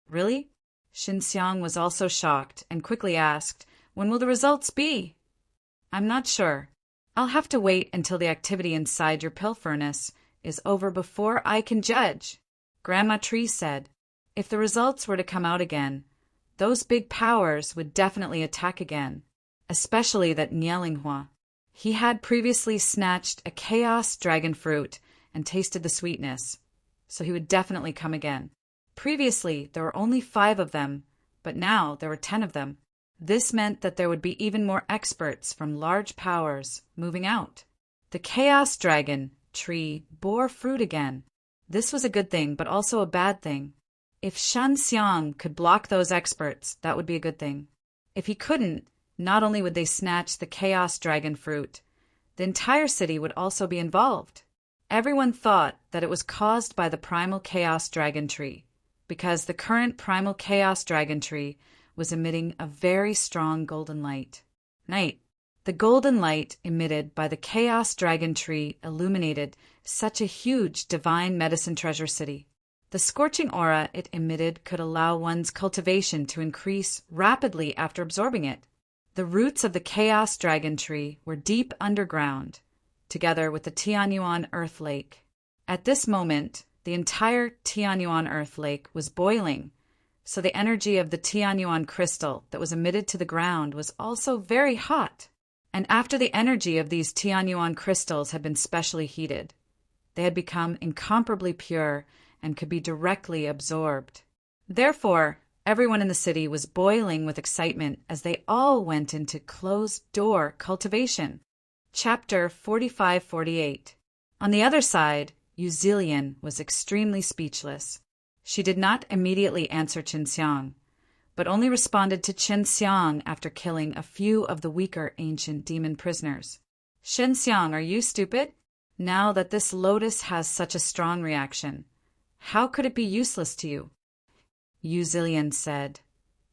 Really? Xinxiang was also shocked and quickly asked, when will the results be? I'm not sure. I'll have to wait until the activity inside your pill furnace is over before I can judge. Grandma Tree said, if the results were to come out again, those big powers would definitely attack again, especially that Nielinghua. He had previously snatched a chaos dragon fruit and tasted the sweetness, so he would definitely come again. Previously, there were only 5 of them, but now there were 10 of them. This meant that there would be even more experts from large powers moving out. The chaos dragon tree bore fruit again. This was a good thing, but also a bad thing. If Xinxiang could block those experts, that would be a good thing. If he couldn't, not only would they snatch the chaos dragon fruit, the entire city would also be involved. Everyone thought that it was caused by the primal chaos dragon tree, because the current primal chaos dragon tree was emitting a very strong golden light. The golden light emitted by the chaos dragon tree illuminated such a huge divine medicine treasure city. The scorching aura it emitted could allow one's cultivation to increase rapidly after absorbing it. The roots of the chaos dragon tree were deep underground, together with the Tianyuan Earth Lake. At this moment, the entire Tianyuan Earth Lake was boiling, so the energy of the Tianyuan crystal that was emitted to the ground was also very hot. And after the energy of these Tianyuan crystals had been specially heated, they had become incomparably pure and could be directly absorbed. Therefore, everyone in the city was boiling with excitement as they all went into closed-door cultivation. Chapter 45-48. On the other side, Yuzilian was extremely speechless. She did not immediately answer Xinxiang, but only responded to Xinxiang after killing a few of the weaker ancient demon prisoners. Xinxiang, are you stupid? Now that this lotus has such a strong reaction, how could it be useless to you? Yuzilian said,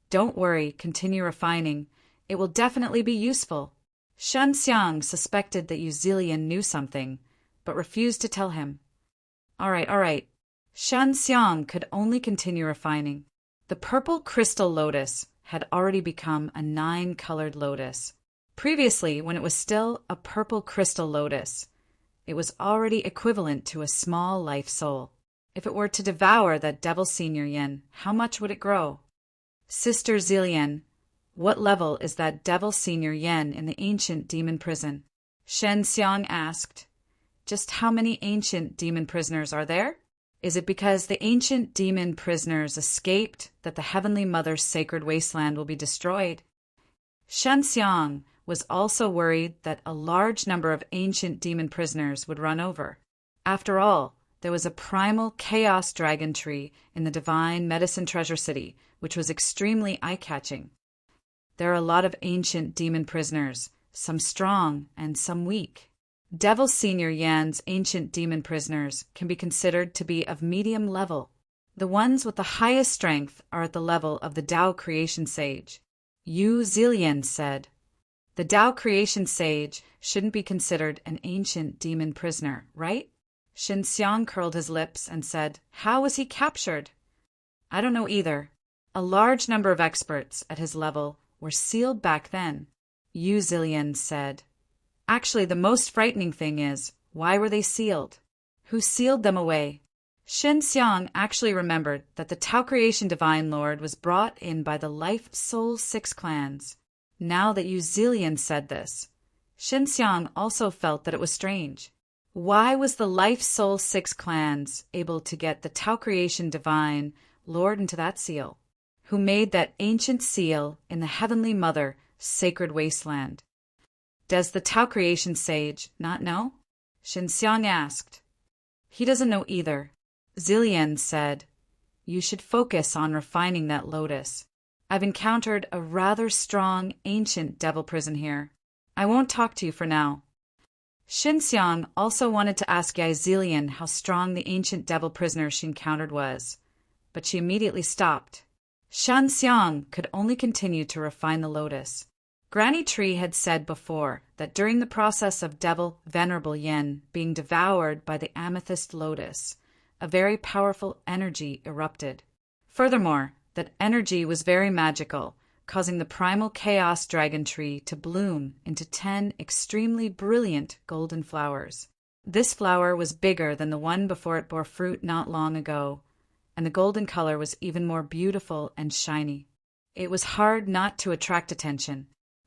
don't worry, continue refining. It will definitely be useful. Xinxiang suspected that Yuzilian knew something, but refused to tell him. All right. Xinxiang could only continue refining. The purple crystal lotus had already become a 9-colored lotus. Previously, when it was still a purple crystal lotus, it was already equivalent to a small life soul. If it were to devour that devil senior yen, how much would it grow? Sister Zilian, what level is that devil senior yen in the ancient demon prison? Xinxiang asked. Just how many ancient demon prisoners are there? Is it because the ancient demon prisoners escaped that the Heavenly Mother's sacred wasteland will be destroyed? Xinxiang was also worried that a large number of ancient demon prisoners would run over. After all, there was a primal chaos dragon tree in the divine medicine treasure city, which was extremely eye-catching. There are a lot of ancient demon prisoners, some strong and some weak. Devil Senior Yan's ancient demon prisoners can be considered to be of medium level. The ones with the highest strength are at the level of the Tao Creation Sage. Yu Zilian said, the Tao Creation Sage shouldn't be considered an ancient demon prisoner, right? Xinxiang curled his lips and said, how was he captured? I don't know either. A large number of experts at his level were sealed back then. Yu Zilian said, actually, the most frightening thing is, why were they sealed? Who sealed them away? Xinxiang actually remembered that the Tao Creation Divine Lord was brought in by the Life Soul 6 clans. Now that Yu Zilian said this, Xinxiang also felt that it was strange. Why was the Life Soul 6 clans able to get the Tao Creation Divine Lord into that seal? Who made that ancient seal in the Heavenly Mother sacred wasteland? Does the Tao Creation Sage not know? Xinxiang asked. He doesn't know either. Zilian said, you should focus on refining that lotus. I've encountered a rather strong ancient devil prison here. I won't talk to you for now. Xinxiang also wanted to ask Zilian how strong the ancient devil prisoner she encountered was, but she immediately stopped. Xinxiang could only continue to refine the lotus. Granny Tree had said before that during the process of Devil Venerable Yin being devoured by the amethyst lotus, a very powerful energy erupted. Furthermore, that energy was very magical, causing the primal chaos dragon tree to bloom into 10 extremely brilliant golden flowers. This flower was bigger than the one before it bore fruit not long ago, and the golden color was even more beautiful and shiny. It was hard not to attract attention.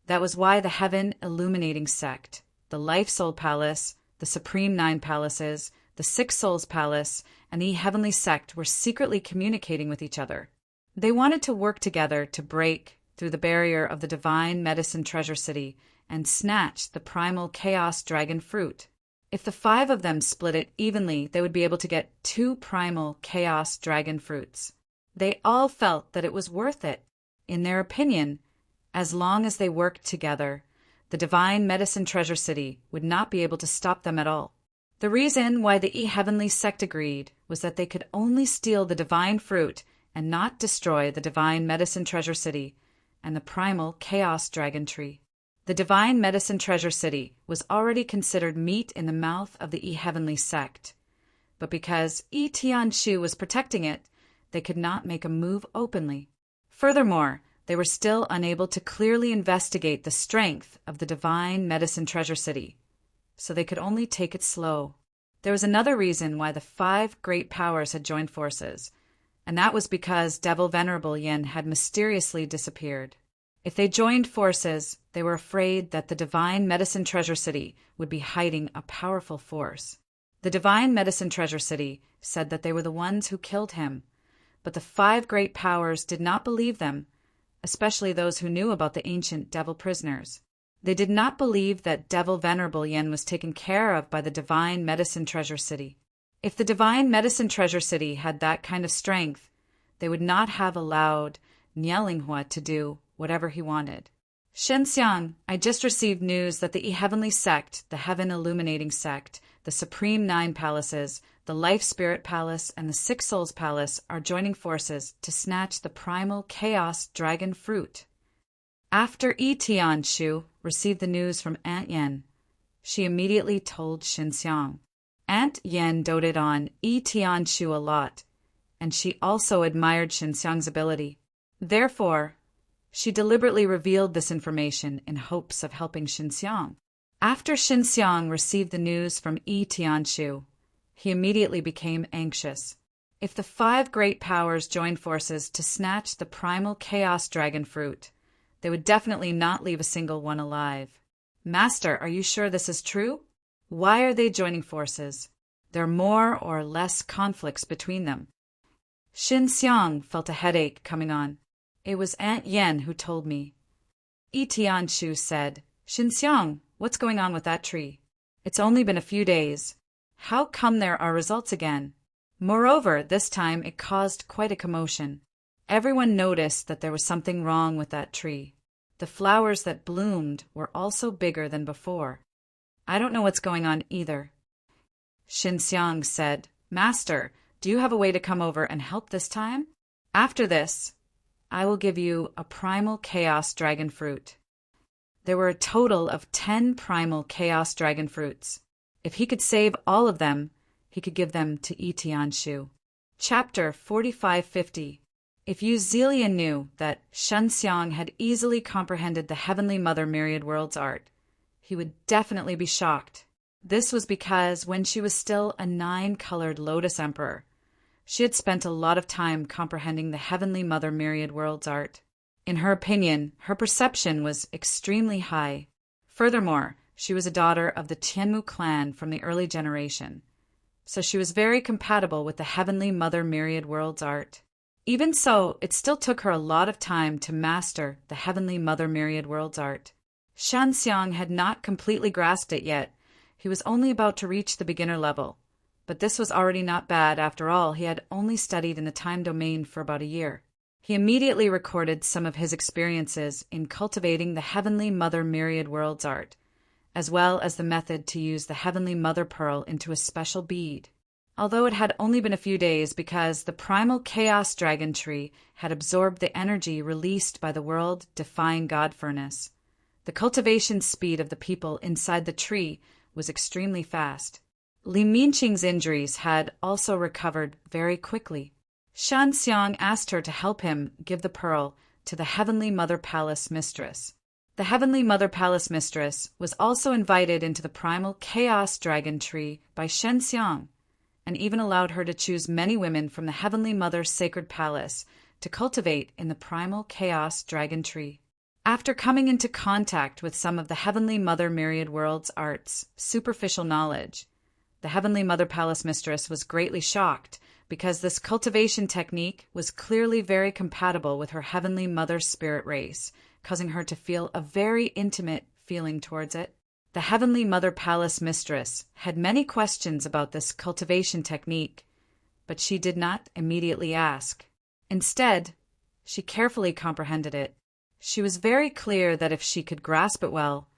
That was why the Heaven Illuminating Sect, the Life Soul Palace, the Supreme Nine Palaces, the Six Souls Palace, and the Heavenly Sect were secretly communicating with each other. They wanted to work together to break through the barrier of the Divine Medicine Treasure City and snatch the primal Chaos Dragon fruit. If the 5 of them split it evenly, they would be able to get 2 primal Chaos Dragon fruits. They all felt that it was worth it. In their opinion, as long as they worked together, the Divine Medicine Treasure City would not be able to stop them at all. The reason why the Heavenly Sect agreed was that they could only steal the divine fruit and not destroy the Divine Medicine Treasure City and the primal Chaos Dragon Tree. The Divine Medicine Treasure City was already considered meat in the mouth of the Heavenly Sect, but because Tianshu was protecting it, they could not make a move openly. Furthermore, they were still unable to clearly investigate the strength of the Divine Medicine Treasure City, so they could only take it slow. There was another reason why the 5 great powers had joined forces, and that was because Devil Venerable Yin had mysteriously disappeared. If they joined forces, they were afraid that the Divine Medicine Treasure City would be hiding a powerful force. The Divine Medicine Treasure City said that they were the ones who killed him, but the 5 great powers did not believe them, especially those who knew about the ancient devil prisoners. They did not believe that Devil Venerable Yin was taken care of by the Divine Medicine Treasure City. If the Divine Medicine Treasure City had that kind of strength, they would not have allowed Nielinghua to do whatever he wanted. Shenxiang, I just received news that the Heavenly Sect, the Heaven Illuminating Sect, the Supreme Nine Palaces, the Life Spirit Palace, and the Six Souls Palace are joining forces to snatch the primal Chaos Dragon fruit. After Tianshu received the news from Aunt Yen, she immediately told Shenxiang. Aunt Yen doted on Tianshu a lot, and she also admired Shenxiang's ability. Therefore, she deliberately revealed this information in hopes of helping Shenxiang. After Shenxiang received the news from Tianshu, he immediately became anxious. If the 5 great powers joined forces to snatch the primal Chaos Dragon fruit, they would definitely not leave a single one alive. Master, are you sure this is true? Why are they joining forces? There are more or less conflicts between them. Shenxiang felt a headache coming on. It was Aunt Yen who told me. Tianshu said, Shenxiang, what's going on with that tree? It's only been a few days. How come there are results again? Moreover, this time it caused quite a commotion. Everyone noticed that there was something wrong with that tree. The flowers that bloomed were also bigger than before. I don't know what's going on either. Shenxiang said, Master, do you have a way to come over and help this time? After this, I will give you a primal Chaos Dragon fruit. There were a total of 10 primal Chaos Dragon fruits. If he could save all of them, he could give them to Tianshu. Chapter 4550. If Yu Zelian knew that Shenxiang had easily comprehended the Heavenly Mother Myriad Worlds art, he would definitely be shocked. This was because when she was still a 9-colored Lotus Emperor, she had spent a lot of time comprehending the Heavenly Mother Myriad Worlds art. In her opinion, her perception was extremely high. Furthermore, she was a daughter of the Tianmu clan from the early generation, so she was very compatible with the Heavenly Mother Myriad Worlds art. Even so, it still took her a lot of time to master the Heavenly Mother Myriad Worlds art. Shenxiang had not completely grasped it yet. He was only about to reach the beginner level. But this was already not bad. After all, he had only studied in the time domain for about a year. He immediately recorded some of his experiences in cultivating the Heavenly Mother Myriad Worlds art, as well as the method to use the Heavenly Mother Pearl into a special bead. Although it had only been a few days because the primal Chaos Dragon Tree had absorbed the energy released by the world-defying God Furnace, The cultivation speed of the people inside the tree was extremely fast. Li Minqing's injuries had also recovered very quickly. Shan Xiang asked her to help him give the pearl to the Heavenly Mother Palace Mistress. The Heavenly Mother Palace Mistress was also invited into the primal Chaos Dragon Tree by Shen Xiang, and even allowed her to choose many women from the Heavenly Mother's sacred palace to cultivate in the primal Chaos Dragon Tree. After coming into contact with some of the Heavenly Mother Myriad Worlds Art's superficial knowledge, the Heavenly Mother Palace Mistress was greatly shocked because this cultivation technique was clearly very compatible with her Heavenly Mother spirit race, causing her to feel a very intimate feeling towards it. The Heavenly Mother Palace Mistress had many questions about this cultivation technique, but she did not immediately ask. Instead, she carefully comprehended it. She was very clear that if she could grasp it well,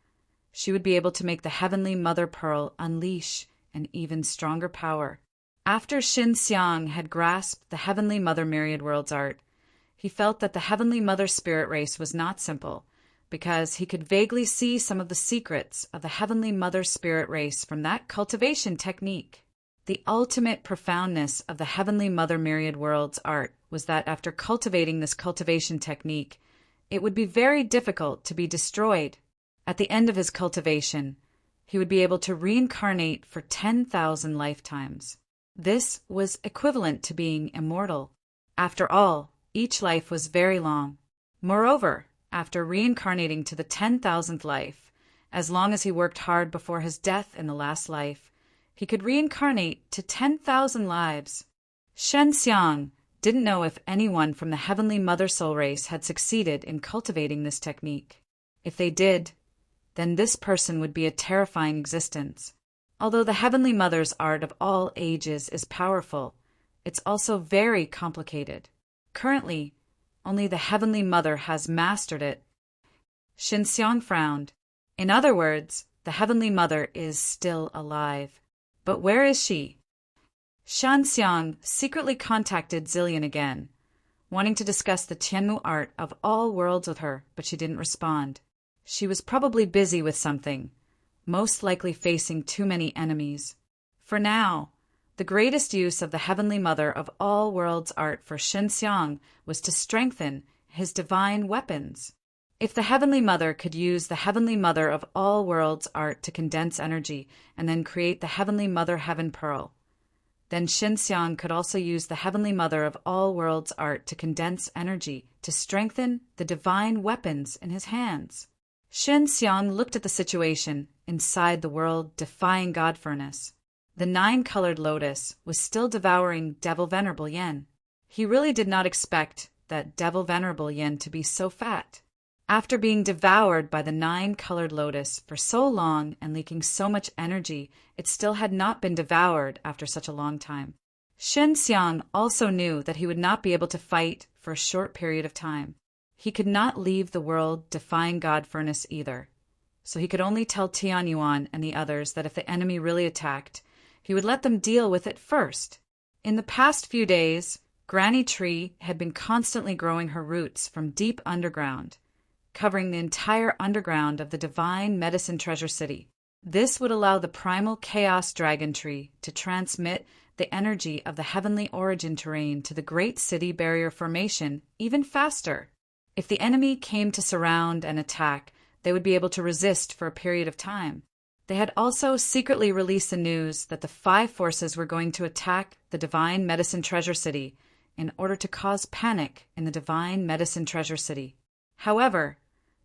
she would be able to make the Heavenly Mother Pearl unleash an even stronger power. After Shin Xiang had grasped the Heavenly Mother Myriad Worlds Art, he felt that the Heavenly Mother spirit race was not simple, because he could vaguely see some of the secrets of the Heavenly Mother spirit race from that cultivation technique. The ultimate profoundness of the Heavenly Mother Myriad Worlds Art was that after cultivating this cultivation technique, it would be very difficult to be destroyed. At the end of his cultivation, he would be able to reincarnate for 10,000 lifetimes. This was equivalent to being immortal. After all, each life was very long. Moreover, after reincarnating to the 10,000th life, as long as he worked hard before his death in the last life, he could reincarnate to 10,000 lives. Shen Xiang didn't know if anyone from the Heavenly Mother Soul race had succeeded in cultivating this technique. If they did, then this person would be a terrifying existence. Although the Heavenly Mother's art of all ages is powerful, it's also very complicated. Currently, only the Heavenly Mother has mastered it. Shin Xiang frowned. In other words, the Heavenly Mother is still alive. But where is she? Shan Xiang secretly contacted Zillion again, wanting to discuss the Tianmu art of all worlds with her, but she didn't respond. She was probably busy with something, most likely facing too many enemies. For now, the greatest use of the Heavenly Mother of all worlds art for Shen Xiang was to strengthen his divine weapons. If the Heavenly Mother could use the Heavenly Mother of all worlds art to condense energy and then create the Heavenly Mother Heaven Pearl, then Shen Xiang could also use the Heavenly Mother of all worlds art to condense energy to strengthen the divine weapons in his hands. Shen Xiang looked at the situation inside the world-defying God Furnace. The 9-colored lotus was still devouring Devil Venerable Yen. He really did not expect that Devil Venerable Yen to be so fat. After being devoured by the 9-colored lotus for so long and leaking so much energy, it still had not been devoured after such a long time. Shen Xiang also knew that he would not be able to fight for a short period of time. He could not leave the world-defying God Furnace either, so he could only tell Tian Yuan and the others that if the enemy really attacked, he would let them deal with it first. In the past few days, Granny Tree had been constantly growing her roots from deep underground, covering the entire underground of the Divine Medicine Treasure City. This would allow the primal Chaos Dragon Tree to transmit the energy of the heavenly origin terrain to the Great City Barrier Formation even faster. If the enemy came to surround and attack, they would be able to resist for a period of time. They had also secretly released the news that the 5 forces were going to attack the Divine Medicine Treasure City in order to cause panic in the Divine Medicine Treasure City. However,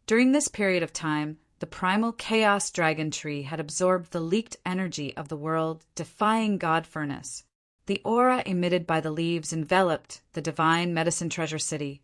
during this period of time, the primal Chaos Dragon Tree had absorbed the leaked energy of the world-defying God Furnace. The aura emitted by the leaves enveloped the Divine Medicine Treasure City,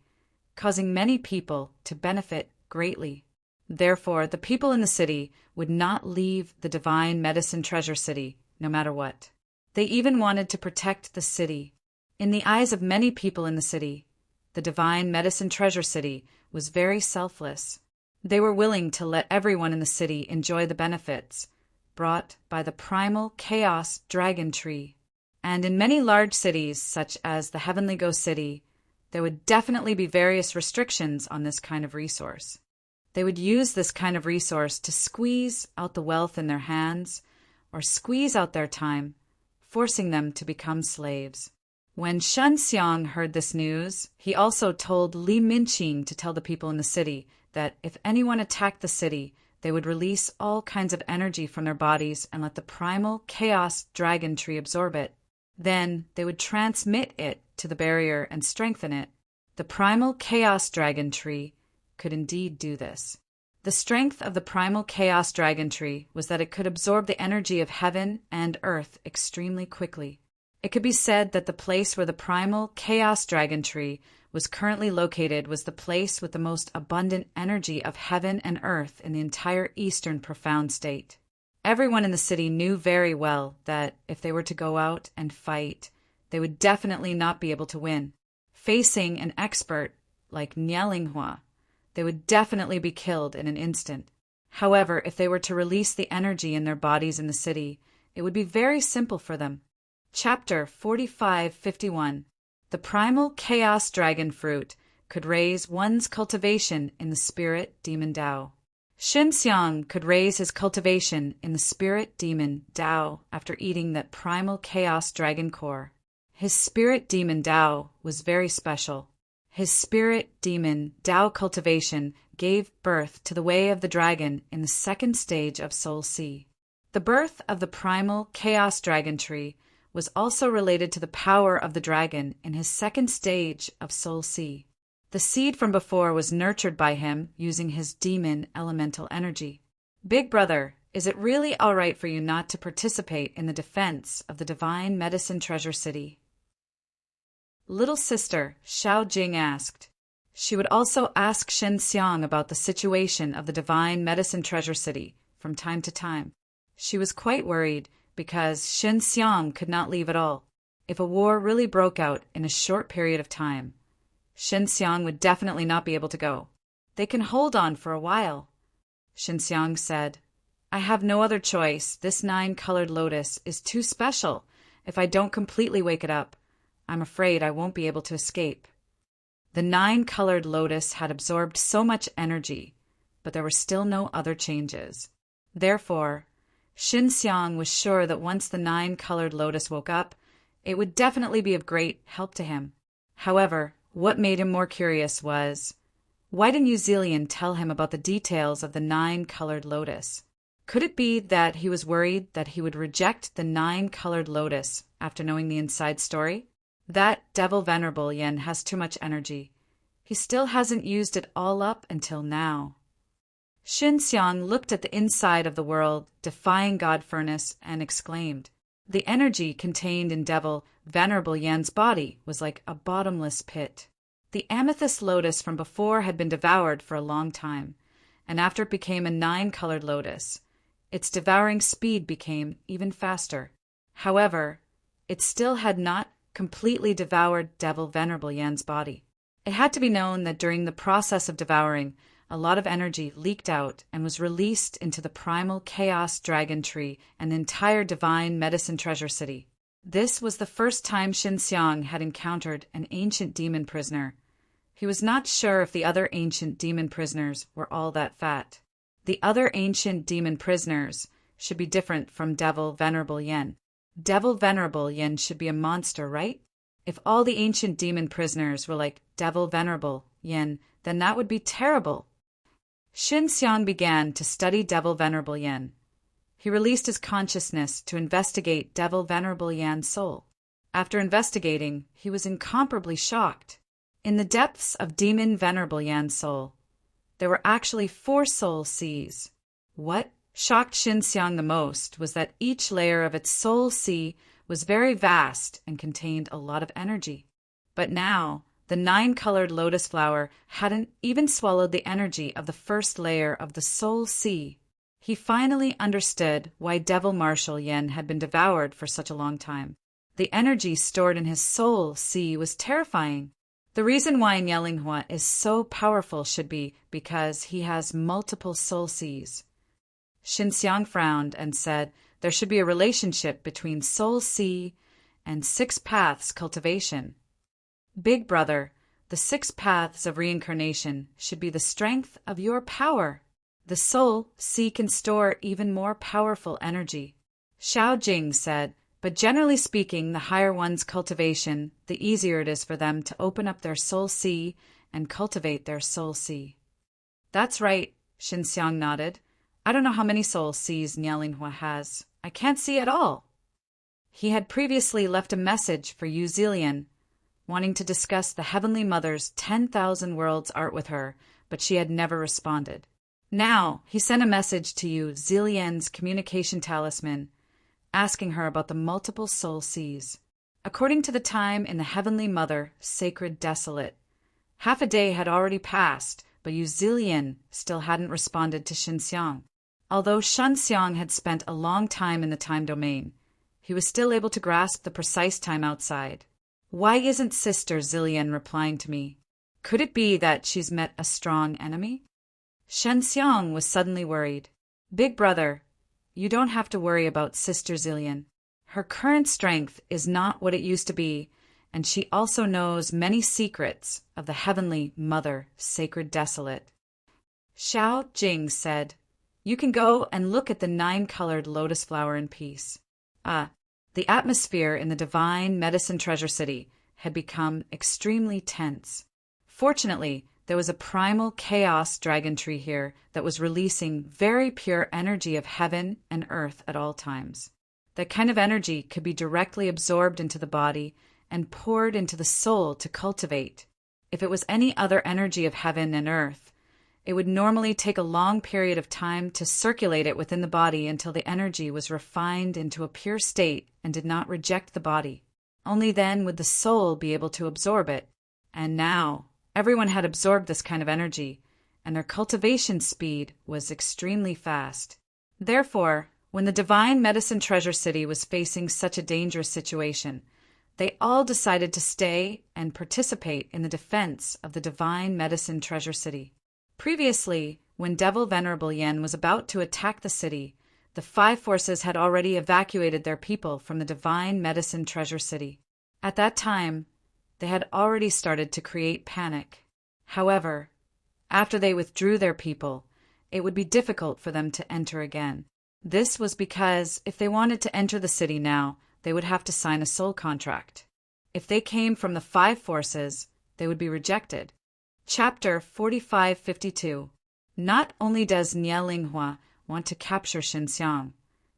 causing many people to benefit greatly. Therefore, the people in the city would not leave the Divine Medicine Treasure City, no matter what. They even wanted to protect the city. In the eyes of many people in the city, the Divine Medicine Treasure City was very selfless. They were willing to let everyone in the city enjoy the benefits brought by the primal Chaos Dragon Tree. And in many large cities, such as the Heavenly Ghost City, there would definitely be various restrictions on this kind of resource. They would use this kind of resource to squeeze out the wealth in their hands or squeeze out their time, forcing them to become slaves. When Shen Xiang heard this news, he also told Li Minqing to tell the people in the city that if anyone attacked the city, they would release all kinds of energy from their bodies and let the primal chaos dragon tree absorb it. Then they would transmit it to the barrier and strengthen it. The primal chaos dragon tree could indeed do this. The strength of the primal chaos dragon tree was that it could absorb the energy of heaven and earth extremely quickly. It could be said that the place where the primal chaos dragon tree was currently located was the place with the most abundant energy of heaven and earth in the entire eastern profound state. Everyone in the city knew very well that if they were to go out and fight, they would definitely not be able to win. Facing an expert like Nialinghua, they would definitely be killed in an instant. However, if they were to release the energy in their bodies in the city, it would be very simple for them. Chapter 4551. The primal chaos dragon fruit could raise one's cultivation in the spirit demon Tao. Shen Xiang could raise his cultivation in the spirit demon Tao after eating that primal chaos dragon core. His spirit demon Tao was very special. His spirit demon Tao cultivation gave birth to the way of the dragon in the second stage of Soul Sea. The birth of the primal chaos dragon tree was also related to the power of the dragon in his second stage of Soul Sea. The seed from before was nurtured by him using his demon elemental energy. Big brother, is it really all right for you not to participate in the defense of the divine medicine treasure city? Little sister, Xiao Jing asked. She would also ask Shen Xiang about the situation of the divine medicine treasure city from time to time. She was quite worried because Shen Xiang could not leave at all. If a war really broke out in a short period of time, Shen Xiang would definitely not be able to go. They can hold on for a while. Shen Xiang said, I have no other choice. This 9-colored lotus is too special. If I don't completely wake it up, I'm afraid I won't be able to escape. The 9-colored lotus had absorbed so much energy, but there were still no other changes. Therefore, Shen Xiang was sure that once the 9-colored lotus woke up, it would definitely be of great help to him. However, what made him more curious was, why didn't Yuzilian tell him about the details of the 9-colored lotus? Could it be that he was worried that he would reject the 9-colored lotus after knowing the inside story? That devil Venerable Yin has too much energy. He still hasn't used it all up until now. Shen Xiang looked at the inside of the world, defying God Furnace, and exclaimed, the energy contained in devil Venerable Yan's body was like a bottomless pit. The amethyst lotus from before had been devoured for a long time, and after it became a 9-colored lotus, its devouring speed became even faster. However, it still had not completely devoured devil Venerable Yan's body. It had to be known that during the process of devouring, a lot of energy leaked out and was released into the primal chaos dragon tree and the entire divine medicine treasure city. This was the first time Shen Xiang had encountered an ancient demon prisoner. He was not sure if the other ancient demon prisoners were all that fat. The other ancient demon prisoners should be different from devil Venerable Yin. Devil Venerable Yin should be a monster, right? If all the ancient demon prisoners were like devil Venerable Yin, then that would be terrible. Shen Xiang began to study devil Venerable Yin. He released his consciousness to investigate devil Venerable Yan's soul. After investigating, he was incomparably shocked. In the depths of demon Venerable Yan's soul, there were actually 4 soul seas. What shocked Shen Xiang the most was that each layer of its soul sea was very vast and contained a lot of energy. But now, the 9-colored lotus flower hadn't even swallowed the energy of the first layer of the soul sea. He finally understood why devil Marshal Yin had been devoured for such a long time. The energy stored in his soul sea was terrifying. The reason why Nialinghua is so powerful should be because he has multiple soul seas. Shen Xiang frowned and said there should be a relationship between soul sea and 6 paths cultivation. Big brother, The 6 paths of reincarnation should be the strength of your power. The soul seek and store even more powerful energy. Xiao Jing said, but generally speaking, the higher one's cultivation, the easier it is for them to open up their soul sea and cultivate their soul sea. That's right, Xinxiang nodded. I don't know how many soul seas Nialinghua has. I can't see at all. He had previously left a message for Yu Zilian, wanting to discuss the Heavenly Mother's 10,000 Worlds art with her, but she had never responded. Now, he sent a message to Yu Zilian's communication talisman, asking her about the multiple soul seas. According to the time in the Heavenly Mother, Sacred Desolate, half a day had already passed, but Yu Zilian still hadn't responded to Xinxiang. Although Shanxiang had spent a long time in the time domain, he was still able to grasp the precise time outside. Why isn't Sister Zilian replying to me? Could it be that she's met a strong enemy? Shanxiang was suddenly worried. Big brother, you don't have to worry about Sister Zilian. Her current strength is not what it used to be, and she also knows many secrets of the Heavenly Mother, Sacred Desolate. Xiao Jing said, you can go and look at the 9-colored lotus flower in peace. The atmosphere in the divine medicine treasure city had become extremely tense. Fortunately, there was a primal chaos dragon tree here that was releasing very pure energy of heaven and earth at all times. That kind of energy could be directly absorbed into the body and poured into the soul to cultivate. If it was any other energy of heaven and earth, it would normally take a long period of time to circulate it within the body until the energy was refined into a pure state and did not reject the body. Only then would the soul be able to absorb it. And now, everyone had absorbed this kind of energy, and their cultivation speed was extremely fast. Therefore, when the Divine Medicine Treasure City was facing such a dangerous situation, they all decided to stay and participate in the defense of the Divine Medicine Treasure City. Previously, when Devil Venerable Yen was about to attack the city, the 5 forces had already evacuated their people from the Divine Medicine Treasure City. At that time, they had already started to create panic. However, after they withdrew their people, it would be difficult for them to enter again. This was because if they wanted to enter the city now, they would have to sign a soul contract. If they came from the 5 forces, they would be rejected. Chapter 4552. Not only does Nialinghua want to capture Xinxiang,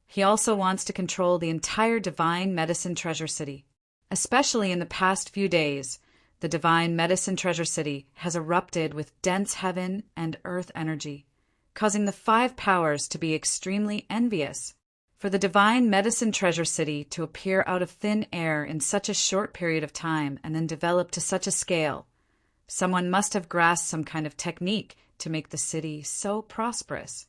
he also wants to control the entire Divine Medicine Treasure City. Especially in the past few days, the Divine Medicine Treasure City has erupted with dense heaven and earth energy, causing the 5 powers to be extremely envious. For the Divine Medicine Treasure City to appear out of thin air in such a short period of time and then develop to such a scale, someone must have grasped some kind of technique to make the city so prosperous.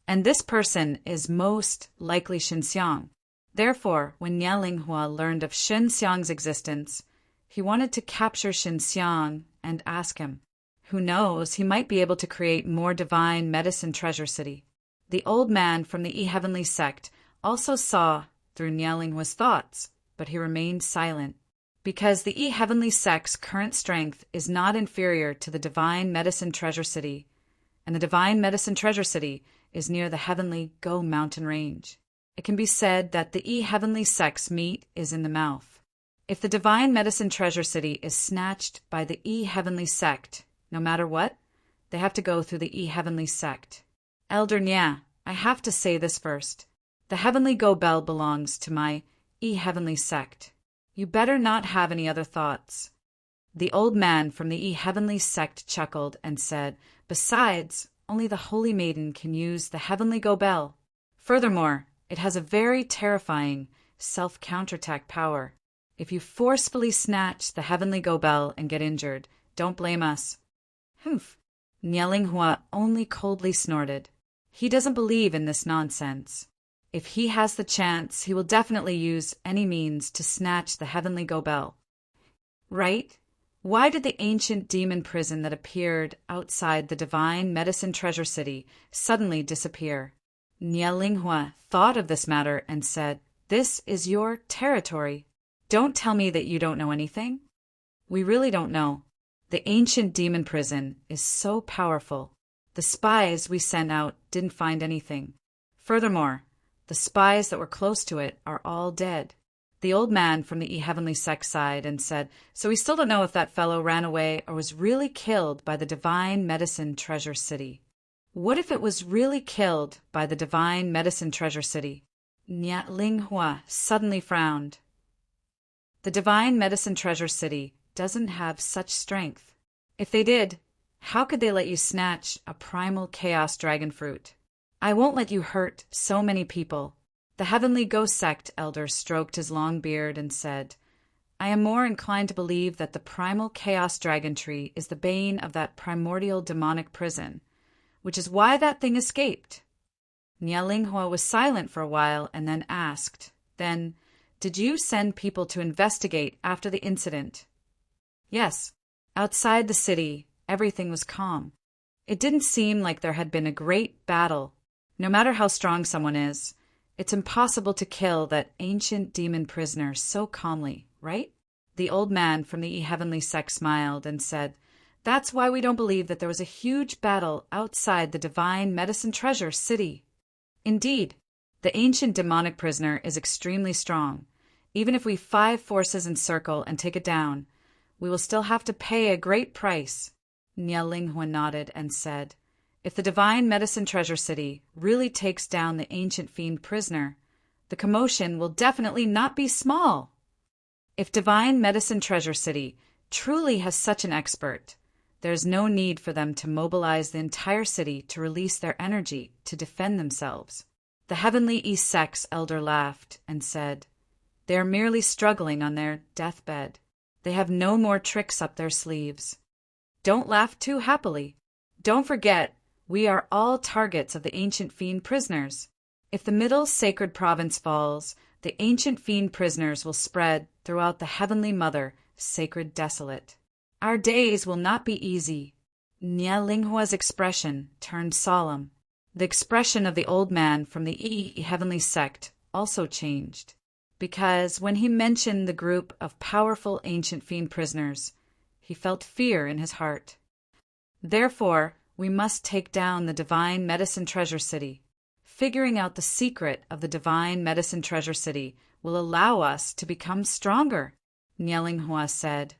And this person is most likely Xinxiang. Therefore, when Nialinghua learned of Xinxiang's existence, he wanted to capture Xinxiang and ask him. Who knows, he might be able to create more Divine Medicine Treasure City. The old man from the E-Heavenly sect also saw through Nialinghua's thoughts, but he remained silent. Because the E-Heavenly sect's current strength is not inferior to the Divine Medicine Treasure City, and the Divine Medicine Treasure City is near the Heavenly Go Mountain Range. It can be said that the E-Heavenly sect's meat is in the mouth. If the Divine Medicine Treasure City is snatched by the E-Heavenly sect, no matter what, they have to go through the E-Heavenly sect. Elder Nya, I have to say this first. The Heavenly Go Bell belongs to my E-Heavenly sect. You better not have any other thoughts. The old man from the E-Heavenly sect chuckled and said, besides, only the Holy Maiden can use the Heavenly Go Bell. Furthermore, it has a very terrifying self-counterattack power. If you forcefully snatch the Heavenly Go Bell and get injured, don't blame us. Humph. Nialinghua only coldly snorted. He doesn't believe in this nonsense. If he has the chance, he will definitely use any means to snatch the Heavenly Go Bell. Right? Why did the ancient demon prison that appeared outside the Divine Medicine Treasure City suddenly disappear? Nialinghua thought of this matter and said, this is your territory. Don't tell me that you don't know anything. We really don't know. The ancient demon prison is so powerful. The spies we sent out didn't find anything. Furthermore, the spies that were close to it are all dead. The old man from the heavenly sect sighed and said, so we still don't know if that fellow ran away or was really killed by the divine medicine treasure city. What if it was really killed by the divine medicine treasure city? Nyat Linghua suddenly frowned. The divine medicine treasure city doesn't have such strength. If they did, how could they let you snatch a primal chaos dragon fruit? I won't let you hurt so many people. The heavenly ghost sect elder stroked his long beard and said, I am more inclined to believe that the primal chaos dragon tree is the bane of that primordial demonic prison, which is why that thing escaped. Nialinghua was silent for a while and then asked, then, did you send people to investigate after the incident? Yes. Outside the city, everything was calm. It didn't seem like there had been a great battle. No matter how strong someone is, it's impossible to kill that ancient demon prisoner so calmly, right? The old man from the heavenly sect smiled and said, that's why we don't believe that there was a huge battle outside the divine medicine treasure city. Indeed, the ancient demonic prisoner is extremely strong. Even if we 5 forces encircle and take it down, we will still have to pay a great price. Nialinghua nodded and said, if the divine medicine treasure city really takes down the ancient fiend prisoner, the commotion will definitely not be small. If divine medicine treasure city truly has such an expert, there's no need for them to mobilize the entire city to release their energy to defend themselves. The heavenly East Sect's elder laughed and said, they are merely struggling on their deathbed. They have no more tricks up their sleeves. Don't laugh too happily. Don't forget, we are all targets of the ancient fiend prisoners. If the middle sacred province falls, the ancient fiend prisoners will spread throughout the Heavenly Mother, sacred desolate. Our days will not be easy. Nialinghua's expression turned solemn. The expression of the old man from the heavenly sect also changed, because when he mentioned the group of powerful ancient fiend prisoners, he felt fear in his heart. Therefore, we must take down the divine medicine treasure city. Figuring out the secret of the divine medicine treasure city will allow us to become stronger, Nialinghua said.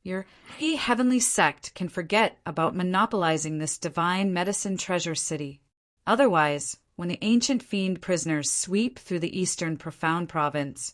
Your heavenly sect can forget about monopolizing this divine medicine treasure city. Otherwise, when the ancient fiend prisoners sweep through the eastern profound province,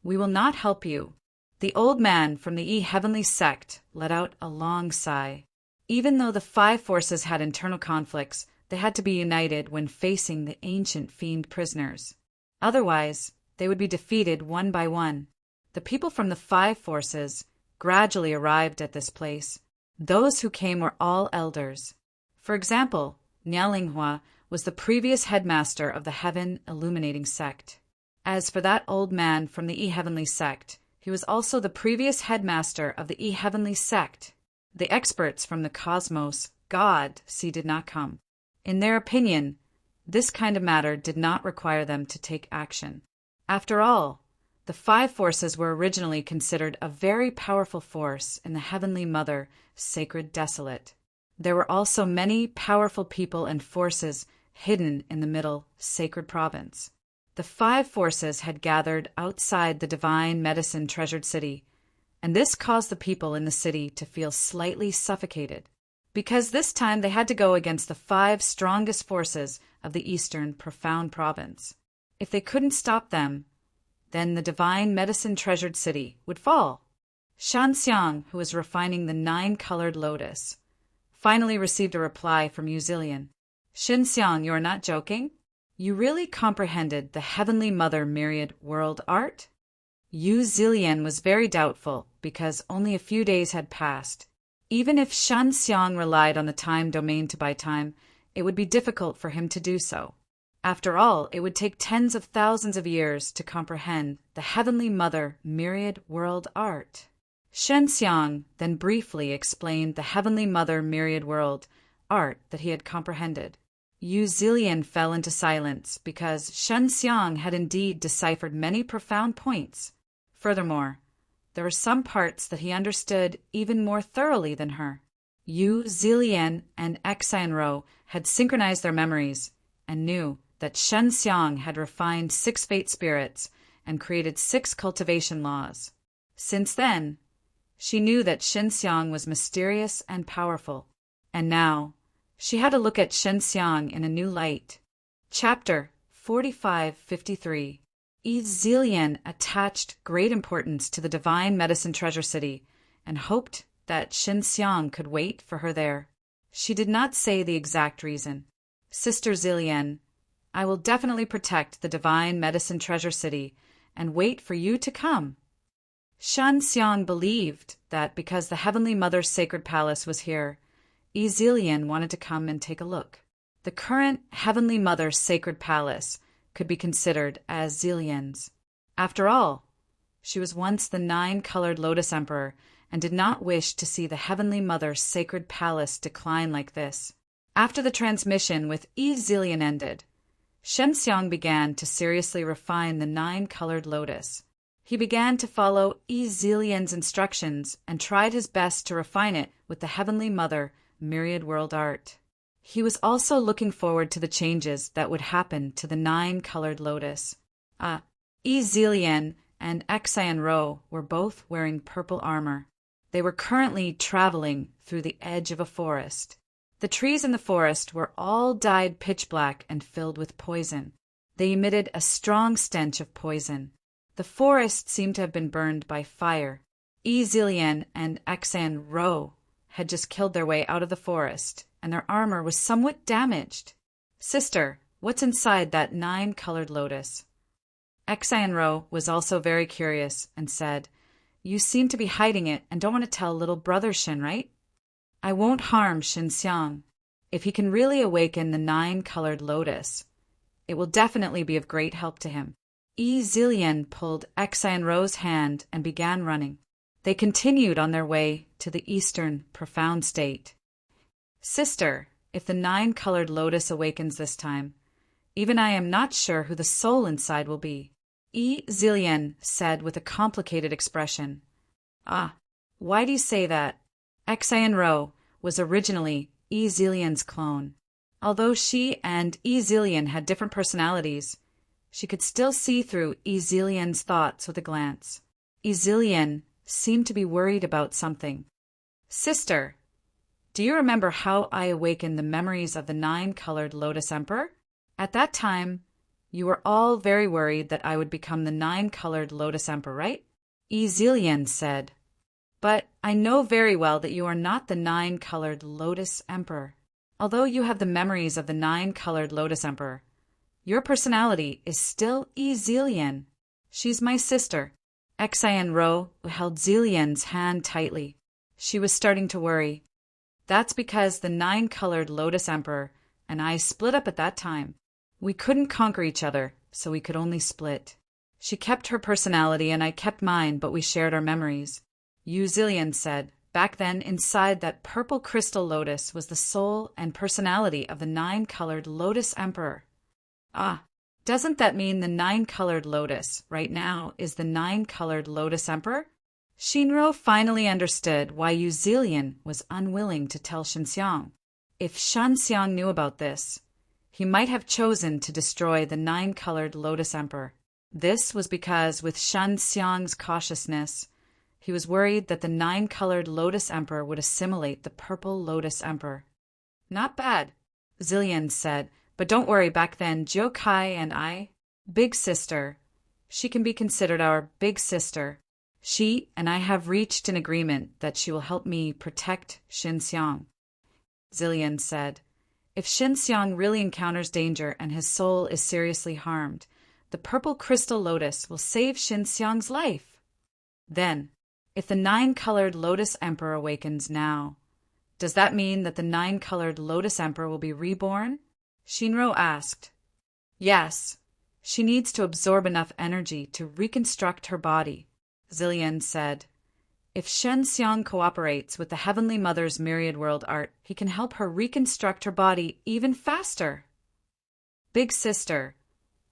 we will not help you. The old man from the heavenly sect let out a long sigh. Even though the 5 forces had internal conflicts, they had to be united when facing the ancient fiend prisoners. Otherwise, they would be defeated one by one. The people from the 5 forces gradually arrived at this place. Those who came were all elders. For example, Nialinghua was the previous headmaster of the Heaven Illuminating Sect. As for that old man from the heavenly sect, he was also the previous headmaster of the heavenly sect. The experts from the cosmos, God, did not come. In their opinion, this kind of matter did not require them to take action. After all, the 5 forces were originally considered a very powerful force in the Heavenly Mother, sacred desolate. There were also many powerful people and forces hidden in the middle, sacred province. The 5 forces had gathered outside the divine medicine treasured city, and this caused the people in the city to feel slightly suffocated, because this time they had to go against the 5 strongest forces of the eastern profound province. If they couldn't stop them, then the divine medicine treasured city would fall. Shanxiang, who was refining the 9-colored lotus, finally received a reply from Yuzilian. Shinxiang, you are not joking? You really comprehended the Heavenly Mother myriad world art? Yuzilian was very doubtful because only a few days had passed. Even if Shanxiang relied on the time domain to buy time, it would be difficult for him to do so. After all, it would take tens of thousands of years to comprehend the Heavenly Mother myriad world art. Shenxiang then briefly explained the Heavenly Mother myriad world art that he had comprehended. Yuzilian fell into silence because Shenxiang had indeed deciphered many profound points. Furthermore, there were some parts that he understood even more thoroughly than her. Yu Zilian and Xianro had synchronized their memories and knew that Shen Xiang had refined 6 fate spirits and created 6 cultivation laws. Since then, she knew that Shen Xiang was mysterious and powerful, and now she had to look at Shen Xiang in a new light. Chapter 4553. Yi Zilian attached great importance to the divine medicine treasure city and hoped that Shen Xiang could wait for her there. She did not say the exact reason. Sister Zilian, I will definitely protect the divine medicine treasure city and wait for you to come. Shen Xiang believed that because the Heavenly Mother's sacred palace was here, Yi Zilian wanted to come and take a look. The current Heavenly Mother's sacred palace could be considered as Zilian's. After all, she was once the 9-colored Lotus Emperor and did not wish to see the Heavenly Mother's sacred palace decline like this. After the transmission with Yi Zilian ended, Shen Xiang began to seriously refine the 9-colored lotus. He began to follow Yi Zilian's instructions and tried his best to refine it with the Heavenly Mother myriad world art. He was also looking forward to the changes that would happen to the 9-colored lotus. Yi Zilian and Xianro were both wearing purple armor. They were currently traveling through the edge of a forest. The trees in the forest were all dyed pitch black and filled with poison. They emitted a strong stench of poison. The forest seemed to have been burned by fire. Yi Zilian and Xianro had just killed their way out of the forest, and their armor was somewhat damaged. Sister, what's inside that 9-colored lotus? Xianro was also very curious and said, You seem to be hiding it and don't want to tell little brother Shen, right? I won't harm Shen Xiang. If he can really awaken the 9-colored lotus, it will definitely be of great help to him. Yi Zilian pulled Xianro's hand and began running. They continued on their way to the eastern profound state. Sister, if the 9-colored lotus awakens this time, even I am not sure who the soul inside will be. Yi Zilian said with a complicated expression. Why do you say that? Xianro was originally Yi Zilian's clone. Although she and Yi Zilian had different personalities, she could still see through Yi Zilian's thoughts with a glance. Yi Zilian seemed to be worried about something. Sister, do you remember how I awakened the memories of the 9-colored Lotus Emperor? At that time, you were all very worried that I would become the 9-colored Lotus Emperor, right? Yi Zilian said. But I know very well that you are not the 9-colored Lotus Emperor. Although you have the memories of the 9-colored Lotus Emperor, your personality is still Yi Zilian. She's my sister. Xianro held Zilian's hand tightly. She was starting to worry. That's because the 9-colored Lotus Emperor and I split up at that time. We couldn't conquer each other, so we could only split. She kept her personality and I kept mine, but we shared our memories. Yu Zilian said, back then inside that purple crystal lotus was the soul and personality of the 9-colored Lotus Emperor. Doesn't that mean the 9-colored lotus right now is the 9-colored Lotus Emperor? Shinro finally understood why Yu Zilian was unwilling to tell Shen Xiang. If Shen Xiang knew about this, he might have chosen to destroy the 9-colored Lotus Emperor. This was because with Shen Xiang's cautiousness, he was worried that the 9-colored Lotus Emperor would assimilate the purple Lotus Emperor. Not bad, Zilian said, but don't worry, back then Jiu Kai and I, big sister, she can be considered our big sister. She and I have reached an agreement that she will help me protect Shen Xiang. Zilian said, if Shen Xiang really encounters danger and his soul is seriously harmed, the purple crystal lotus will save Shen Xiang's life. Then, if the 9-colored Lotus Emperor awakens now, does that mean that the 9-colored Lotus Emperor will be reborn? Shinro asked. Yes, she needs to absorb enough energy to reconstruct her body, Zilian said. If Shen Xiang cooperates with the Heavenly Mother's myriad world art, he can help her reconstruct her body even faster. Big sister,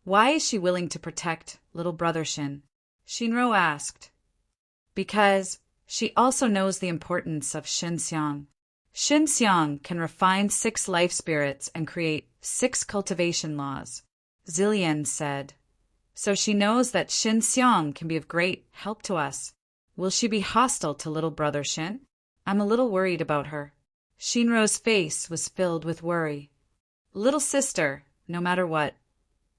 why is she willing to protect little brother Shin? Shinro asked. Because she also knows the importance of Xinxiang. Xinxiang can refine 6 life spirits and create 6 cultivation laws, Zillian said. So she knows that Xinxiang can be of great help to us. Will she be hostile to little brother Xin? I'm a little worried about her. Shinro's face was filled with worry. Little sister, no matter what,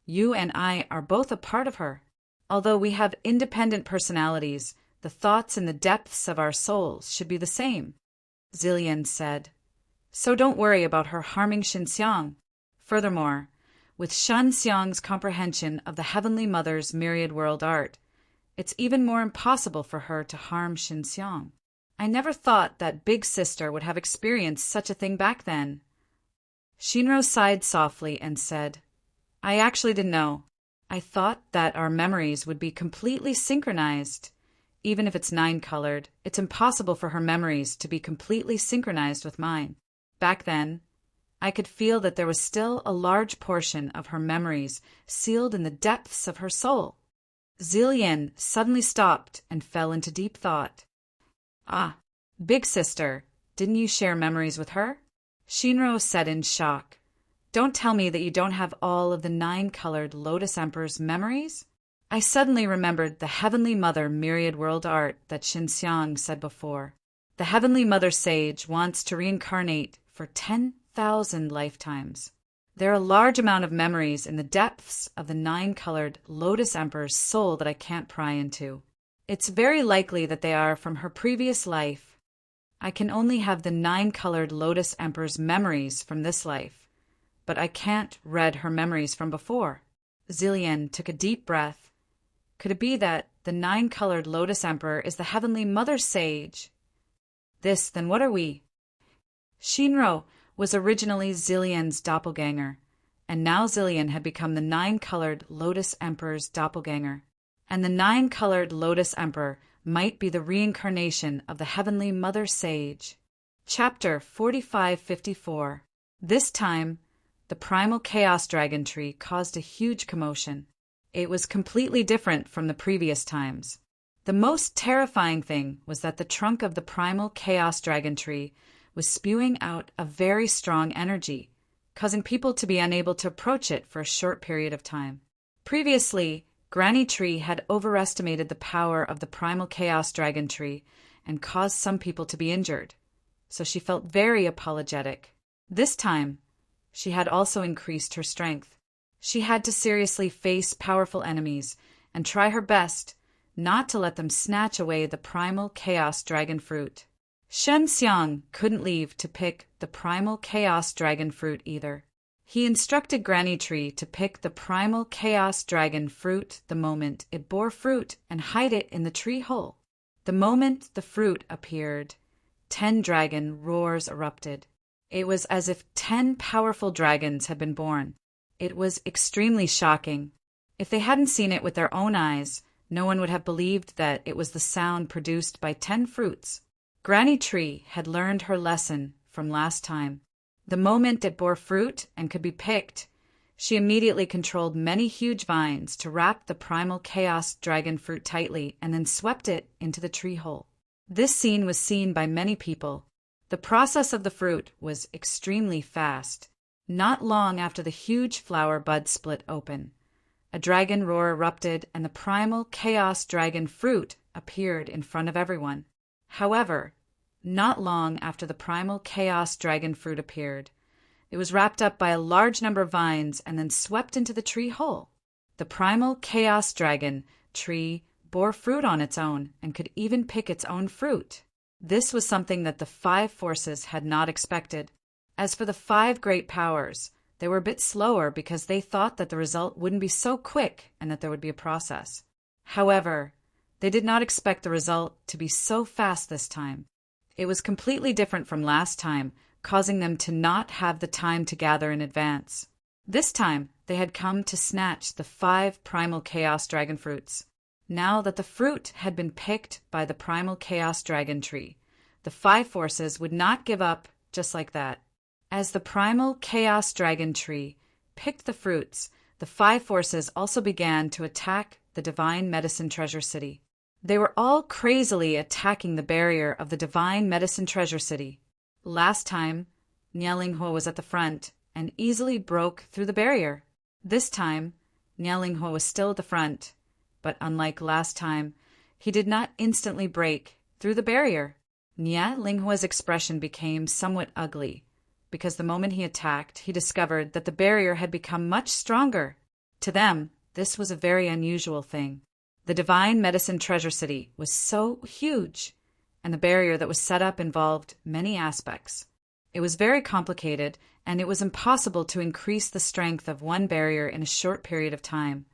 you and I are both a part of her. Although we have independent personalities, the thoughts in the depths of our souls should be the same, Zillian said. So don't worry about her harming Xinxiang. Furthermore, with Shanxiang's comprehension of the Heavenly Mother's myriad world art, it's even more impossible for her to harm Xinxiang. I never thought that Big Sister would have experienced such a thing back then. Shinro sighed softly and said, I actually didn't know. I thought that our memories would be completely synchronized. Even if it's 9-colored, it's impossible for her memories to be completely synchronized with mine. Back then, I could feel that there was still a large portion of her memories sealed in the depths of her soul. Zillian suddenly stopped and fell into deep thought. Ah, Big Sister, didn't you share memories with her? Shinro said in shock. Don't tell me that you don't have all of the 9-colored Lotus Emperor's memories? I suddenly remembered the Heavenly Mother myriad world art that Xinxiang said before. The Heavenly Mother Sage wants to reincarnate for 10,000 lifetimes. There are a large amount of memories in the depths of the 9-colored Lotus Emperor's soul that I can't pry into. It's very likely that they are from her previous life. I can only have the 9-colored Lotus Emperor's memories from this life, but I can't read her memories from before. Zillian took a deep breath. Could it be that the 9-colored Lotus Emperor is the Heavenly Mother Sage? Then what are we? Shinro was originally Zillian's doppelganger, and now Zillian had become the 9-colored Lotus Emperor's doppelganger. And the 9-colored Lotus Emperor might be the reincarnation of the Heavenly Mother Sage. Chapter 4554. This time, the primal chaos dragon tree caused a huge commotion. It was completely different from the previous times. The most terrifying thing was that the trunk of the primal chaos dragon tree was spewing out a very strong energy, causing people to be unable to approach it for a short period of time. Previously, Granny Tree had overestimated the power of the primal chaos dragon tree and caused some people to be injured, so she felt very apologetic. This time, she had also increased her strength. She had to seriously face powerful enemies and try her best not to let them snatch away the primal chaos dragon fruit. Xinxiang couldn't leave to pick the primal chaos dragon fruit either. He instructed Granny Tree to pick the primal chaos dragon fruit the moment it bore fruit and hide it in the tree hole. The moment the fruit appeared, 10 dragon roars erupted. It was as if 10 powerful dragons had been born. It was extremely shocking. If they hadn't seen it with their own eyes, no one would have believed that it was the sound produced by 10 fruits. Granny Tree had learned her lesson from last time. The moment it bore fruit and could be picked, she immediately controlled many huge vines to wrap the primal chaos dragon fruit tightly and then swept it into the tree hole. This scene was seen by many people. The process of the fruit was extremely fast. Not long after the huge flower bud split open, a dragon roar erupted and the primal chaos dragon fruit appeared in front of everyone. However, not long after the primal chaos dragon fruit appeared, it was wrapped up by a large number of vines and then swept into the tree hole. The primal chaos dragon tree bore fruit on its own and could even pick its own fruit. This was something that the 5 forces had not expected. As for the 5 great powers, they were a bit slower because they thought that the result wouldn't be so quick and that there would be a process. However, they did not expect the result to be so fast this time. It was completely different from last time, causing them to not have the time to gather in advance. This time, they had come to snatch the 5 primal chaos dragon fruits. Now that the fruit had been picked by the primal chaos dragon tree, the 5 forces would not give up just like that. As the primal chaos dragon tree picked the fruits, the 5 forces also began to attack the divine medicine treasure city. They were all crazily attacking the barrier of the divine medicine treasure city. Last time, Nialinghua was at the front and easily broke through the barrier. This time, Nialinghua was still at the front, but unlike last time, he did not instantly break through the barrier. Nialinghua's expression became somewhat ugly, because the moment he attacked, he discovered that the barrier had become much stronger. To them, this was a very unusual thing. The divine medicine treasure city was so huge, and the barrier that was set up involved many aspects. It was very complicated, and it was impossible to increase the strength of one barrier in a short period of time,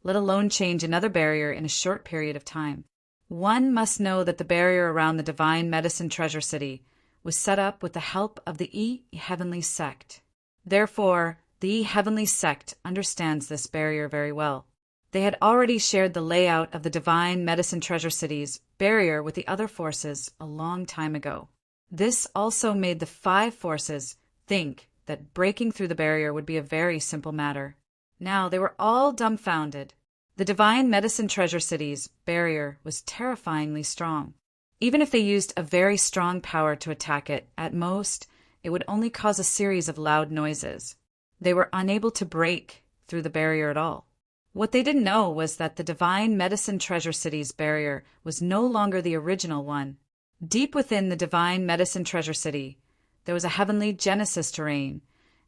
let alone change another barrier in a short period of time. One must know that the barrier around the divine medicine treasure city was set up with the help of the Heavenly sect. Therefore, the Heavenly sect understands this barrier very well. They had already shared the layout of the divine medicine treasure city's barrier with the other forces a long time ago. This also made the 5 forces think that breaking through the barrier would be a very simple matter. Now they were all dumbfounded. The divine medicine treasure city's barrier was terrifyingly strong. Even if they used a very strong power to attack it, at most, it would only cause a series of loud noises. They were unable to break through the barrier at all. What they didn't know was that the divine medicine treasure city's barrier was no longer the original one. Deep within the divine medicine treasure city, there was a heavenly Genesis terrain,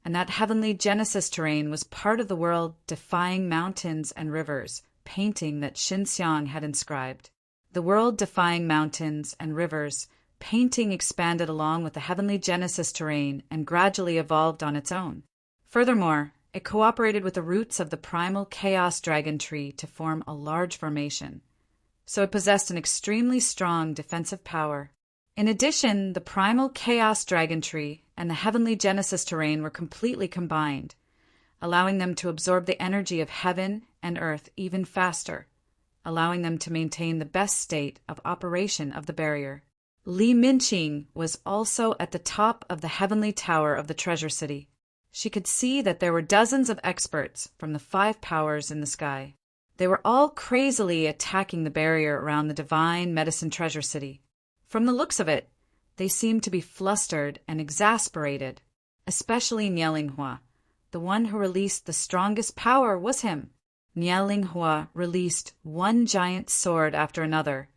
and that heavenly Genesis terrain was part of the world-defying mountains and rivers, painting that Xinxiang had inscribed. The world-defying mountains and rivers painting expanded along with the heavenly Genesis terrain and gradually evolved on its own. Furthermore, it cooperated with the roots of the primal chaos dragon tree to form a large formation, so it possessed an extremely strong defensive power. In addition, the primal chaos dragon tree and the heavenly Genesis terrain were completely combined, allowing them to absorb the energy of heaven and earth even faster, allowing them to maintain the best state of operation of the barrier. Li Minqing was also at the top of the heavenly tower of the treasure city. She could see that there were dozens of experts from the 5 powers in the sky. They were all crazily attacking the barrier around the divine medicine treasure city. From the looks of it, they seemed to be flustered and exasperated, especially Nialinghua. The one who released the strongest power was him. Nialinghua released one giant sword after another,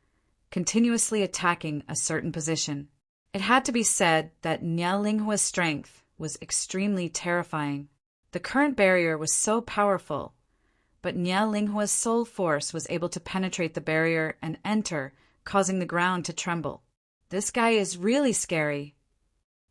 continuously attacking a certain position. It had to be said that Nialinghua's strength was extremely terrifying. The current barrier was so powerful, but Nialinghua's soul force was able to penetrate the barrier and enter, causing the ground to tremble. This guy is really scary,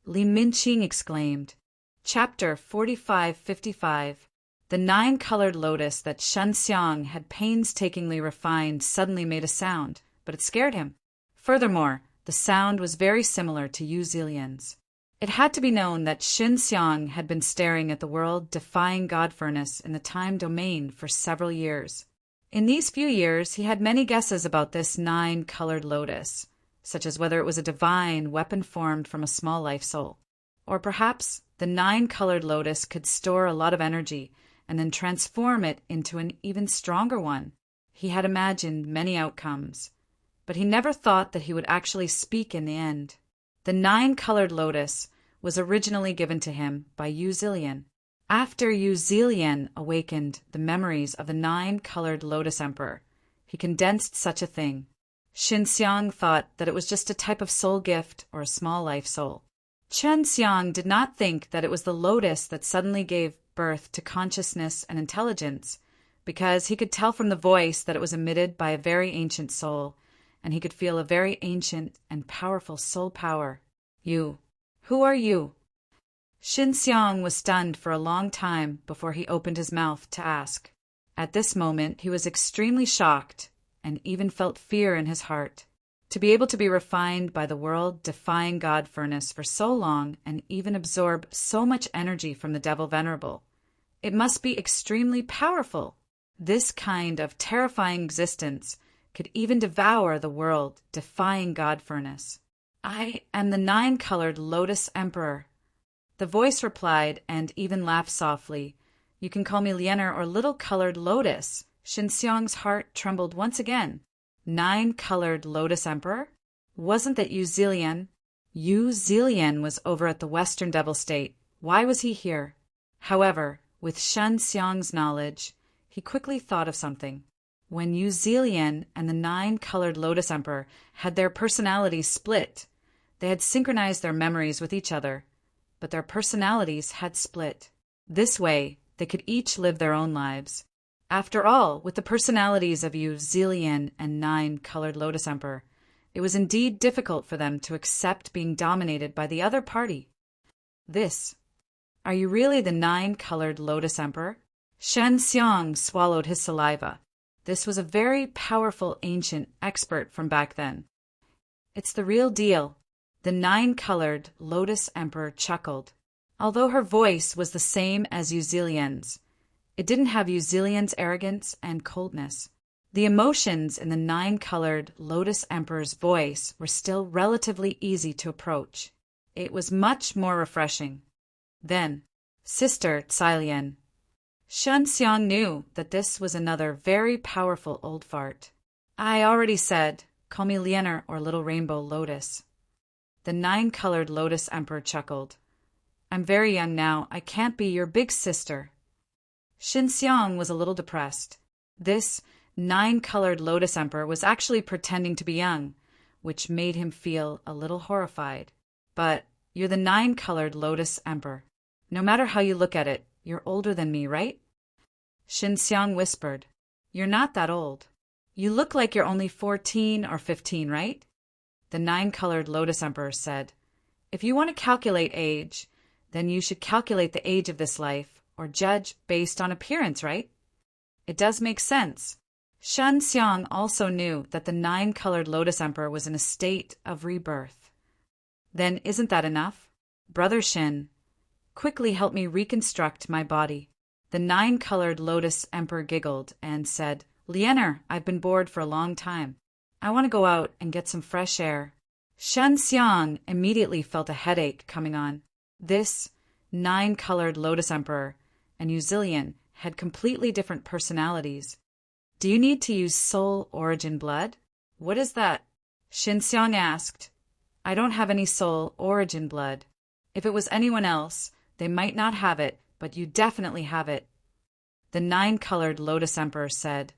Li Minqing exclaimed. Chapter 4555. The 9-colored lotus that Xinxiang had painstakingly refined suddenly made a sound, but it scared him. Furthermore, the sound was very similar to Yu Zilian's. It had to be known that Xinxiang had been staring at the world-defying god furnace in the time domain for several years. In these few years, he had many guesses about this 9-colored lotus, such as whether it was a divine weapon formed from a small life soul. Or perhaps the 9-colored lotus could store a lot of energy and then transform it into an even stronger one. He had imagined many outcomes, but he never thought that he would actually speak in the end. The 9-colored lotus was originally given to him by Yu Zilian. After Yu Zilian awakened the memories of the 9-colored lotus emperor, he condensed such a thing. Xinxiang thought that it was just a type of soul gift or a small life soul. Xinxiang did not think that it was the lotus that suddenly gave birth to consciousness and intelligence, because he could tell from the voice that it was emitted by a very ancient soul, and he could feel a very ancient and powerful soul power. You. Who are you? Xinxiang was stunned for a long time before he opened his mouth to ask. At this moment, he was extremely shocked and even felt fear in his heart. To be able to be refined by the world-defying god furnace for so long and even absorb so much energy from the devil venerable, it must be extremely powerful. This kind of terrifying existence could even devour the world-defying god furnace. I am the 9-colored lotus emperor. The voice replied and even laughed softly. You can call me Liener or little colored lotus. Xinxiang's heart trembled once again. 9-colored Lotus Emperor? Wasn't that Yu Zilian? Yu Zilian was over at the Western Devil State. Why was he here? However, with Shen Xiang's knowledge, he quickly thought of something. When Yu Zilian and the 9-colored Lotus Emperor had their personalities split, they had synchronized their memories with each other, but their personalities had split. This way, they could each live their own lives. After all, with the personalities of Yu Zilian and 9-colored Lotus Emperor, it was indeed difficult for them to accept being dominated by the other party. Are you really the 9-colored Lotus Emperor? Shen Xiang swallowed his saliva. This was a very powerful ancient expert from back then. It's the real deal. The 9-colored Lotus Emperor chuckled. Although her voice was the same as Yu Zilian's, it didn't have Yu Zilian's arrogance and coldness. The emotions in the 9-colored Lotus Emperor's voice were still relatively easy to approach. It was much more refreshing. Then, Sister Cailian. Shen Xiang knew that this was another very powerful old fart. I already said, call me Lianer or Little Rainbow Lotus. The 9-colored Lotus Emperor chuckled. I'm very young now. I can't be your big sister. Shen Xiang was a little depressed. This 9-colored Lotus Emperor was actually pretending to be young, which made him feel a little horrified. But you're the 9-colored Lotus Emperor. No matter how you look at it, you're older than me, right? Shen Xiang whispered. You're not that old. You look like you're only 14 or 15, right? The 9-colored Lotus Emperor said, if you want to calculate age, then you should calculate the age of this life, or judge based on appearance, right? It does make sense. Shen Xiang also knew that the 9-colored Lotus Emperor was in a state of rebirth. Then isn't that enough? Brother Shen, quickly help me reconstruct my body. The 9-colored Lotus Emperor giggled and said, Lianer, I've been bored for a long time. I want to go out and get some fresh air. Shen Xiang immediately felt a headache coming on. This 9-colored Lotus Emperor and Yu Zilian had completely different personalities. Do you need to use soul origin blood? What is that? Shen Xiang asked. I don't have any soul origin blood. If it was anyone else, they might not have it, but you definitely have it. The 9-colored Lotus Emperor said,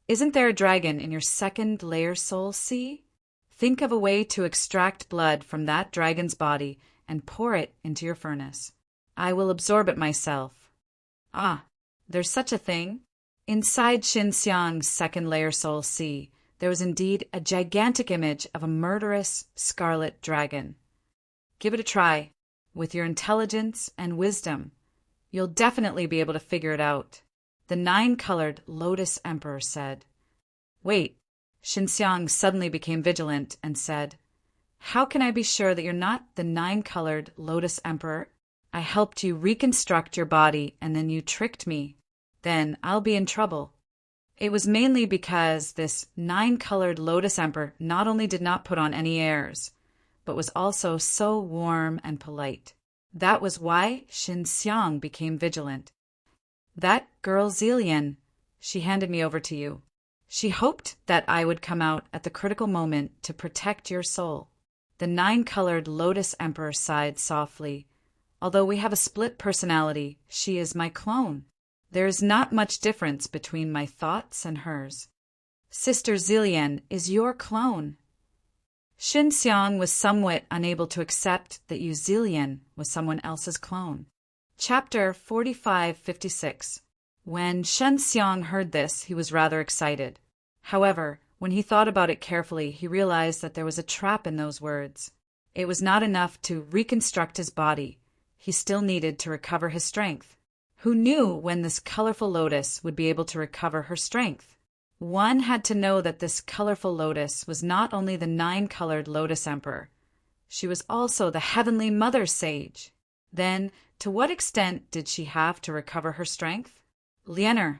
Isn't there a dragon in your second layer soul sea? Think of a way to extract blood from that dragon's body and pour it into your furnace. I will absorb it myself. Ah, there's such a thing? Inside Shen Xiang's second layer soul sea, there was indeed a gigantic image of a murderous scarlet dragon. Give it a try. With your intelligence and wisdom, you'll definitely be able to figure it out. The 9-colored Lotus Emperor said. Wait, Shen Xiang suddenly became vigilant and said, How can I be sure that you're not the 9-colored Lotus Emperor? I helped you reconstruct your body and then you tricked me. Then I'll be in trouble. It was mainly because this 9-colored Lotus Emperor not only did not put on any airs, but was also so warm and polite. That was why Shen Xiang became vigilant. That girl Zilian, she handed me over to you. She hoped that I would come out at the critical moment to protect your soul. The 9-colored Lotus Emperor sighed softly. Although we have a split personality, she is my clone. There is not much difference between my thoughts and hers. Sister Zilian is your clone. Shen Xiang was somewhat unable to accept that Yu Zilian was someone else's clone. Chapter 45-56. When Shen Xiang heard this, he was rather excited. However, when he thought about it carefully, he realized that there was a trap in those words. It was not enough to reconstruct his body. He still needed to recover his strength. Who knew when this colorful lotus would be able to recover her strength? One had to know that this colorful lotus was not only the 9-colored Lotus Emperor. She was also the Heavenly Mother Sage. Then, to what extent did she have to recover her strength? Lianer,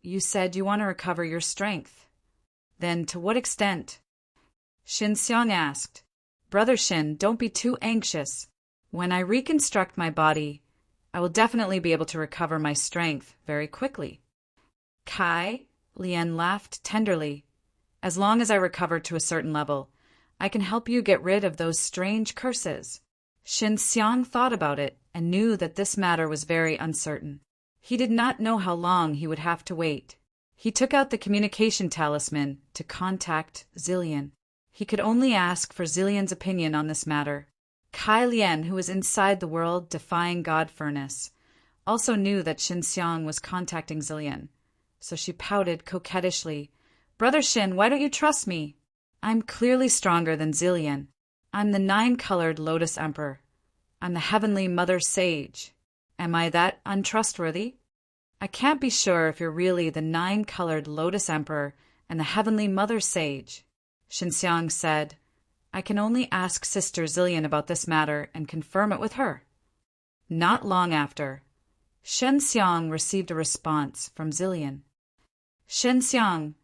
you said you want to recover your strength. Then, to what extent? Shen Xiang asked. Brother Shen, don't be too anxious. When I reconstruct my body, I will definitely be able to recover my strength very quickly. Kai? Lian laughed tenderly. As long as I recover to a certain level, I can help you get rid of those strange curses. Shin Xiang thought about it and knew that this matter was very uncertain. He did not know how long he would have to wait. He took out the communication talisman to contact Zillion. He could only ask for Zillion's opinion on this matter. Kai Lian, who was inside the world defying God furnace, also knew that Shin Xiang was contacting Zillion, so she pouted coquettishly. "Brother Shin, why don't you trust me? I'm clearly stronger than Zillion. I'm the 9-colored Lotus Emperor. I'm the Heavenly Mother Sage. Am I that untrustworthy? I can't be sure if you're really the 9-colored Lotus Emperor and the Heavenly Mother Sage." Shin Xiang said, "I can only ask Sister Zillion about this matter and confirm it with her." Not long after, Shen Xiang received a response from Zillion. "Shen Xiang,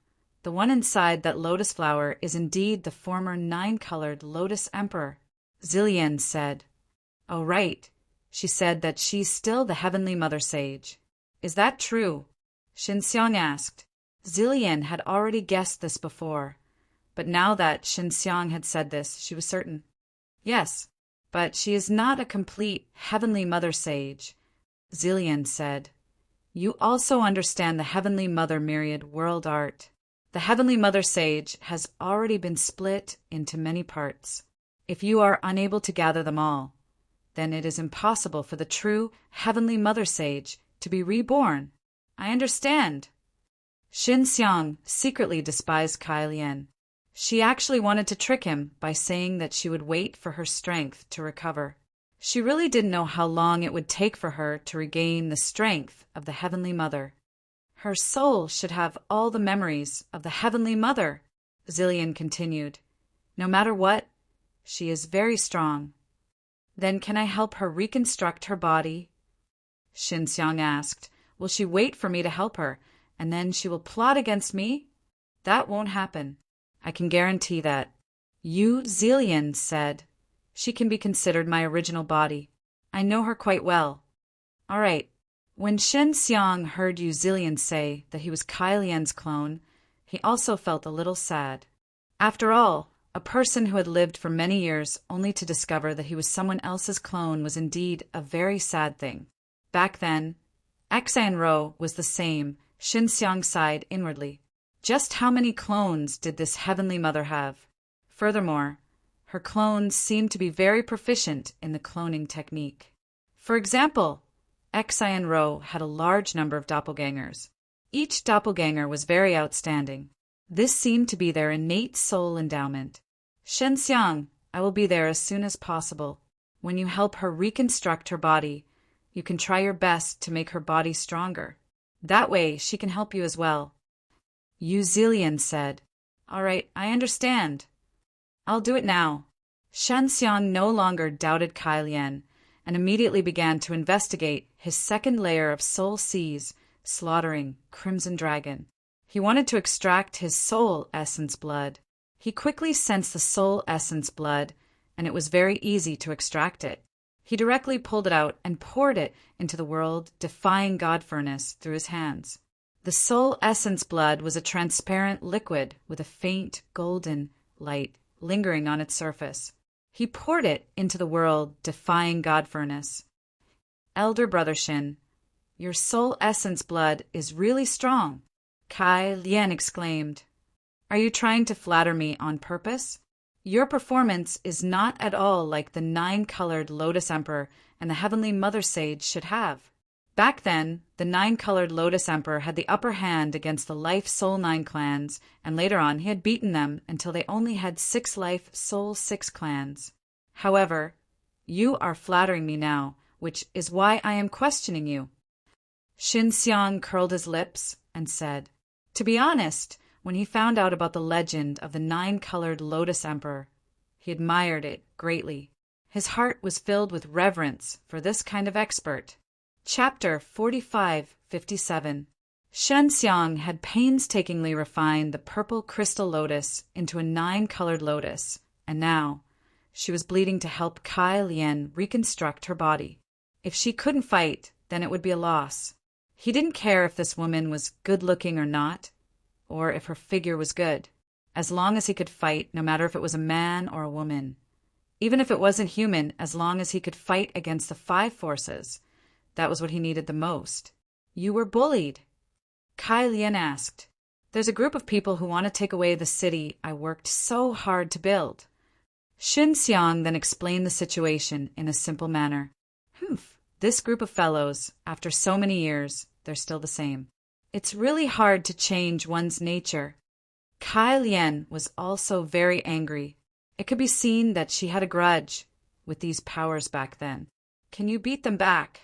the one inside that lotus flower is indeed the former 9-colored Lotus Emperor," Zillion said. "Oh, right. She said that she's still the Heavenly Mother Sage. Is that true?" Shin Xiang asked. Zillion had already guessed this before, but now that Shin Xiang had said this, she was certain. "Yes, but she is not a complete Heavenly Mother Sage," Zillion said. "You also understand the Heavenly Mother Myriad world art. The Heavenly Mother Sage has already been split into many parts. If you are unable to gather them all, then it is impossible for the true Heavenly Mother Sage to be reborn." "I understand." Shin Xiang secretly despised Kai Lian. She actually wanted to trick him by saying that she would wait for her strength to recover. She really didn't know how long it would take for her to regain the strength of the Heavenly Mother. "Her soul should have all the memories of the Heavenly Mother," Zillion continued. "No matter what, she is very strong." "Then can I help her reconstruct her body?" Shin Xiang asked. "Will she wait for me to help her, and then she will plot against me?" "That won't happen. I can guarantee that." "You, Zillion, said she can be considered my original body. I know her quite well." "All right." When Shin Xiang heard Yu Zillion say that he was Kai Lian's clone, he also felt a little sad. After all, a person who had lived for many years only to discover that he was someone else's clone was indeed a very sad thing. Back then, Xanro was the same, Shin Xiang sighed inwardly. Just how many clones did this Heavenly Mother have? Furthermore, her clones seemed to be very proficient in the cloning technique. For example, Xanro had a large number of doppelgangers. Each doppelganger was very outstanding. This seemed to be their innate soul endowment. "Shen Xiang, I will be there as soon as possible. When you help her reconstruct her body, you can try your best to make her body stronger. That way she can help you as well." Yu Zillion said, "All right, I understand. I'll do it now." Shen Xiang no longer doubted Kai Lian and immediately began to investigate his second layer of soul seas, slaughtering Crimson Dragon. He wanted to extract his soul essence blood. He quickly sensed the soul essence blood, and it was very easy to extract it. He directly pulled it out and poured it into the world defying God furnace through his hands. The soul essence blood was a transparent liquid with a faint golden light lingering on its surface. He poured it into the world defying God furnace. "Elder Brother Shin, your soul essence blood is really strong," Kai Lian exclaimed. "Are you trying to flatter me on purpose? Your performance is not at all like the 9-colored Lotus Emperor and the Heavenly Mother Sage should have." Back then, the 9-colored Lotus Emperor had the upper hand against the Life Soul 9 clans, and later on he had beaten them until they only had 6 Life Soul 6 clans. However, you are flattering me now, which is why I am questioning you. Shin Xiang curled his lips and said, "To be honest, when he found out about the legend of the 9-colored Lotus Emperor, he admired it greatly. His heart was filled with reverence for this kind of expert." Chapter 45-57. Shen Xiang had painstakingly refined the purple crystal lotus into a 9-colored lotus, and now she was bleeding to help Kai Lian reconstruct her body. If she couldn't fight, then it would be a loss. He didn't care if this woman was good-looking or not, or if her figure was good. as long as he could fight, no matter if it was a man or a woman. Even if it wasn't human, as long as he could fight against the five forces. That was what he needed the most. You were bullied. Kai Lian asked. There's a group of people who want to take away the city I worked so hard to build. Xin Xiang then explained the situation in a simple manner. Humph, this group of fellows, after so many years, they're still the same. It's really hard to change one's nature. Kai Lian was also very angry. It could be seen that she had a grudge with these powers back then. Can you beat them back?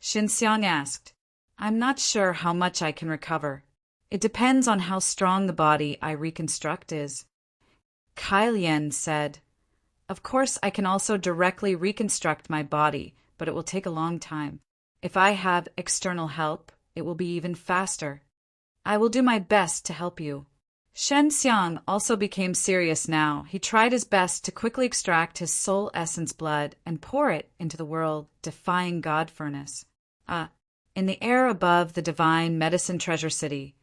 Xin Xiang asked. I'm not sure how much I can recover. It depends on how strong the body I reconstruct is. Kai Lian said, Of course I can also directly reconstruct my body, but it will take a long time. If I have external help, it will be even faster. I will do my best to help you. Shen Xiang also became serious now. He tried his best to quickly extract his soul essence blood and pour it into the world-defying God furnace. In the air above the divine medicine treasure city,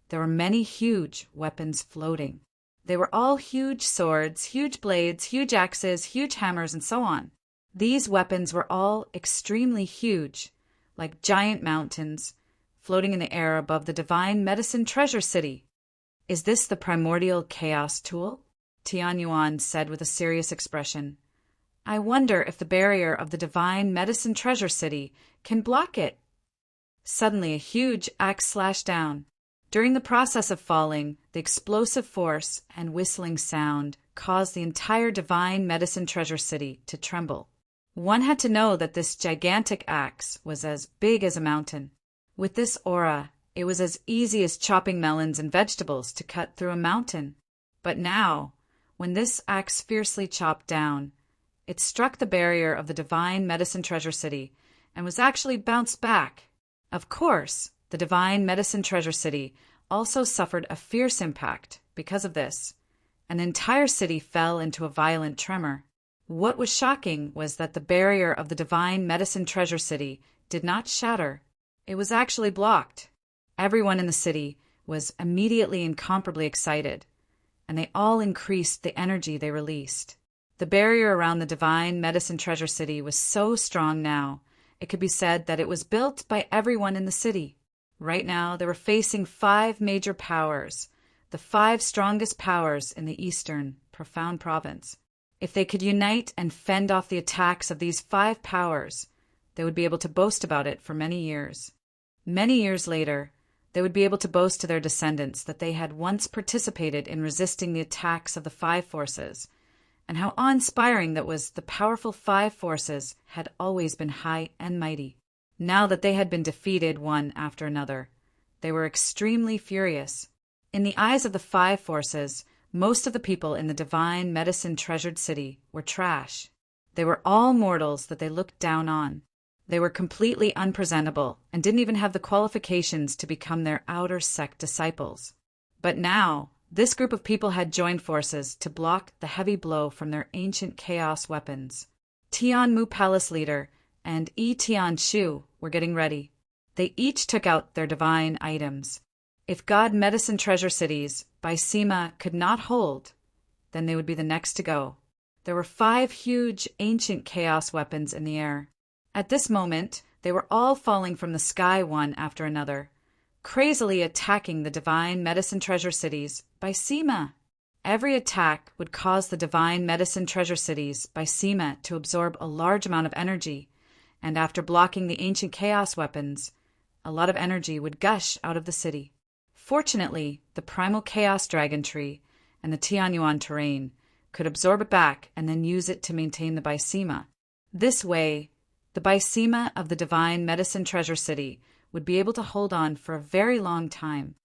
there were many huge weapons floating. They were all huge swords, huge blades, huge axes, huge hammers, and so on. These weapons were all extremely huge, like giant mountains, floating in the air above the divine medicine treasure city. Is this the primordial chaos tool? Tian Yuan said with a serious expression. I wonder if the barrier of the divine medicine treasure city can block it. Suddenly a huge axe slashed down. During the process of falling, the explosive force and whistling sound caused the entire divine medicine treasure city to tremble. One had to know that this gigantic axe was as big as a mountain. With this aura, it was as easy as chopping melons and vegetables to cut through a mountain. But now, when this axe fiercely chopped down, it struck the barrier of the divine medicine treasure city and was actually bounced back. Of course, the divine medicine treasure city also suffered a fierce impact because of this. An entire city fell into a violent tremor. What was shocking was that the barrier of the divine medicine treasure city did not shatter. It was actually blocked. Everyone in the city was immediately incomparably excited, and they all increased the energy they released. The barrier around the divine medicine treasure city was so strong now, it could be said that it was built by everyone in the city. Right now, they were facing 5 major powers, the 5 strongest powers in the eastern, profound province. If they could unite and fend off the attacks of these 5 powers, they would be able to boast about it for many years. Many years later, they would be able to boast to their descendants that they had once participated in resisting the attacks of the 5 forces, and how awe-inspiring that was. The powerful 5 forces had always been high and mighty. Now that they had been defeated one after another, they were extremely furious. In the eyes of the 5 forces, most of the people in the divine medicine treasured city were trash. They were all mortals that they looked down on. They were completely unpresentable and didn't even have the qualifications to become their outer sect disciples. But now, this group of people had joined forces to block the heavy blow from their ancient chaos weapons. Tianmu Palace leader and Yi Tianshu were getting ready. They each took out their divine items. If God medicine treasure cities by Sima could not hold, then they would be the next to go. There were 5 huge ancient chaos weapons in the air. At this moment, they were all falling from the sky one after another, crazily attacking the divine medicine treasure cities by Sima. Every attack would cause the divine medicine treasure cities by Sima to absorb a large amount of energy, and after blocking the ancient chaos weapons, a lot of energy would gush out of the city. Fortunately, the primal chaos dragon tree and the Tianyuan terrain could absorb it back and then use it to maintain the Baisima. This way, the Baisima of the divine medicine treasure city would be able to hold on for a very long time.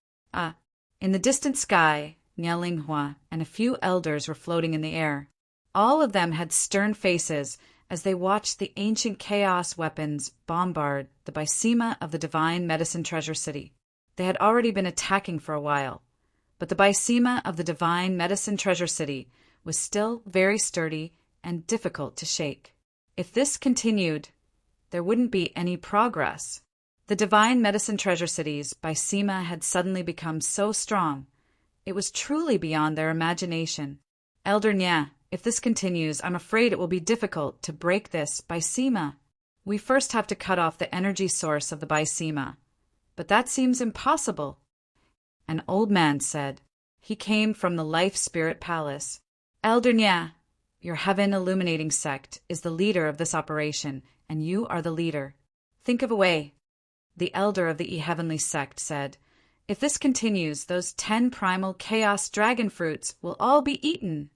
In the distant sky, Nialinghua and a few elders were floating in the air. All of them had stern faces as they watched the ancient chaos weapons bombard the Baisima of the divine medicine treasure city. They had already been attacking for a while, but the Baisima of the divine medicine treasure city was still very sturdy and difficult to shake. If this continued, there wouldn't be any progress. The divine medicine treasure cities by Sima had suddenly become so strong It was truly beyond their imagination. Elder Nya, if this continues, I'm afraid it will be difficult to break this Bysema. We first have to cut off the energy source of the Bysema. But that seems impossible. An old man said. He came from the Life Spirit Palace. Elder Nya, your heaven illuminating sect is the leader of this operation, and you are the leader. Think of a way. The elder of the heavenly sect said, if this continues, those 10 primal chaos dragon fruits will all be eaten.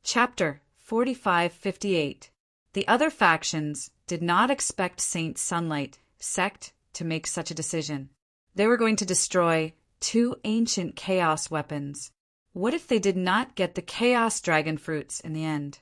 Chapter 4558. The other factions did not expect Saint Sunlight sect to make such a decision. They were going to destroy 2 ancient chaos weapons. What if they did not get the chaos dragon fruits in the end?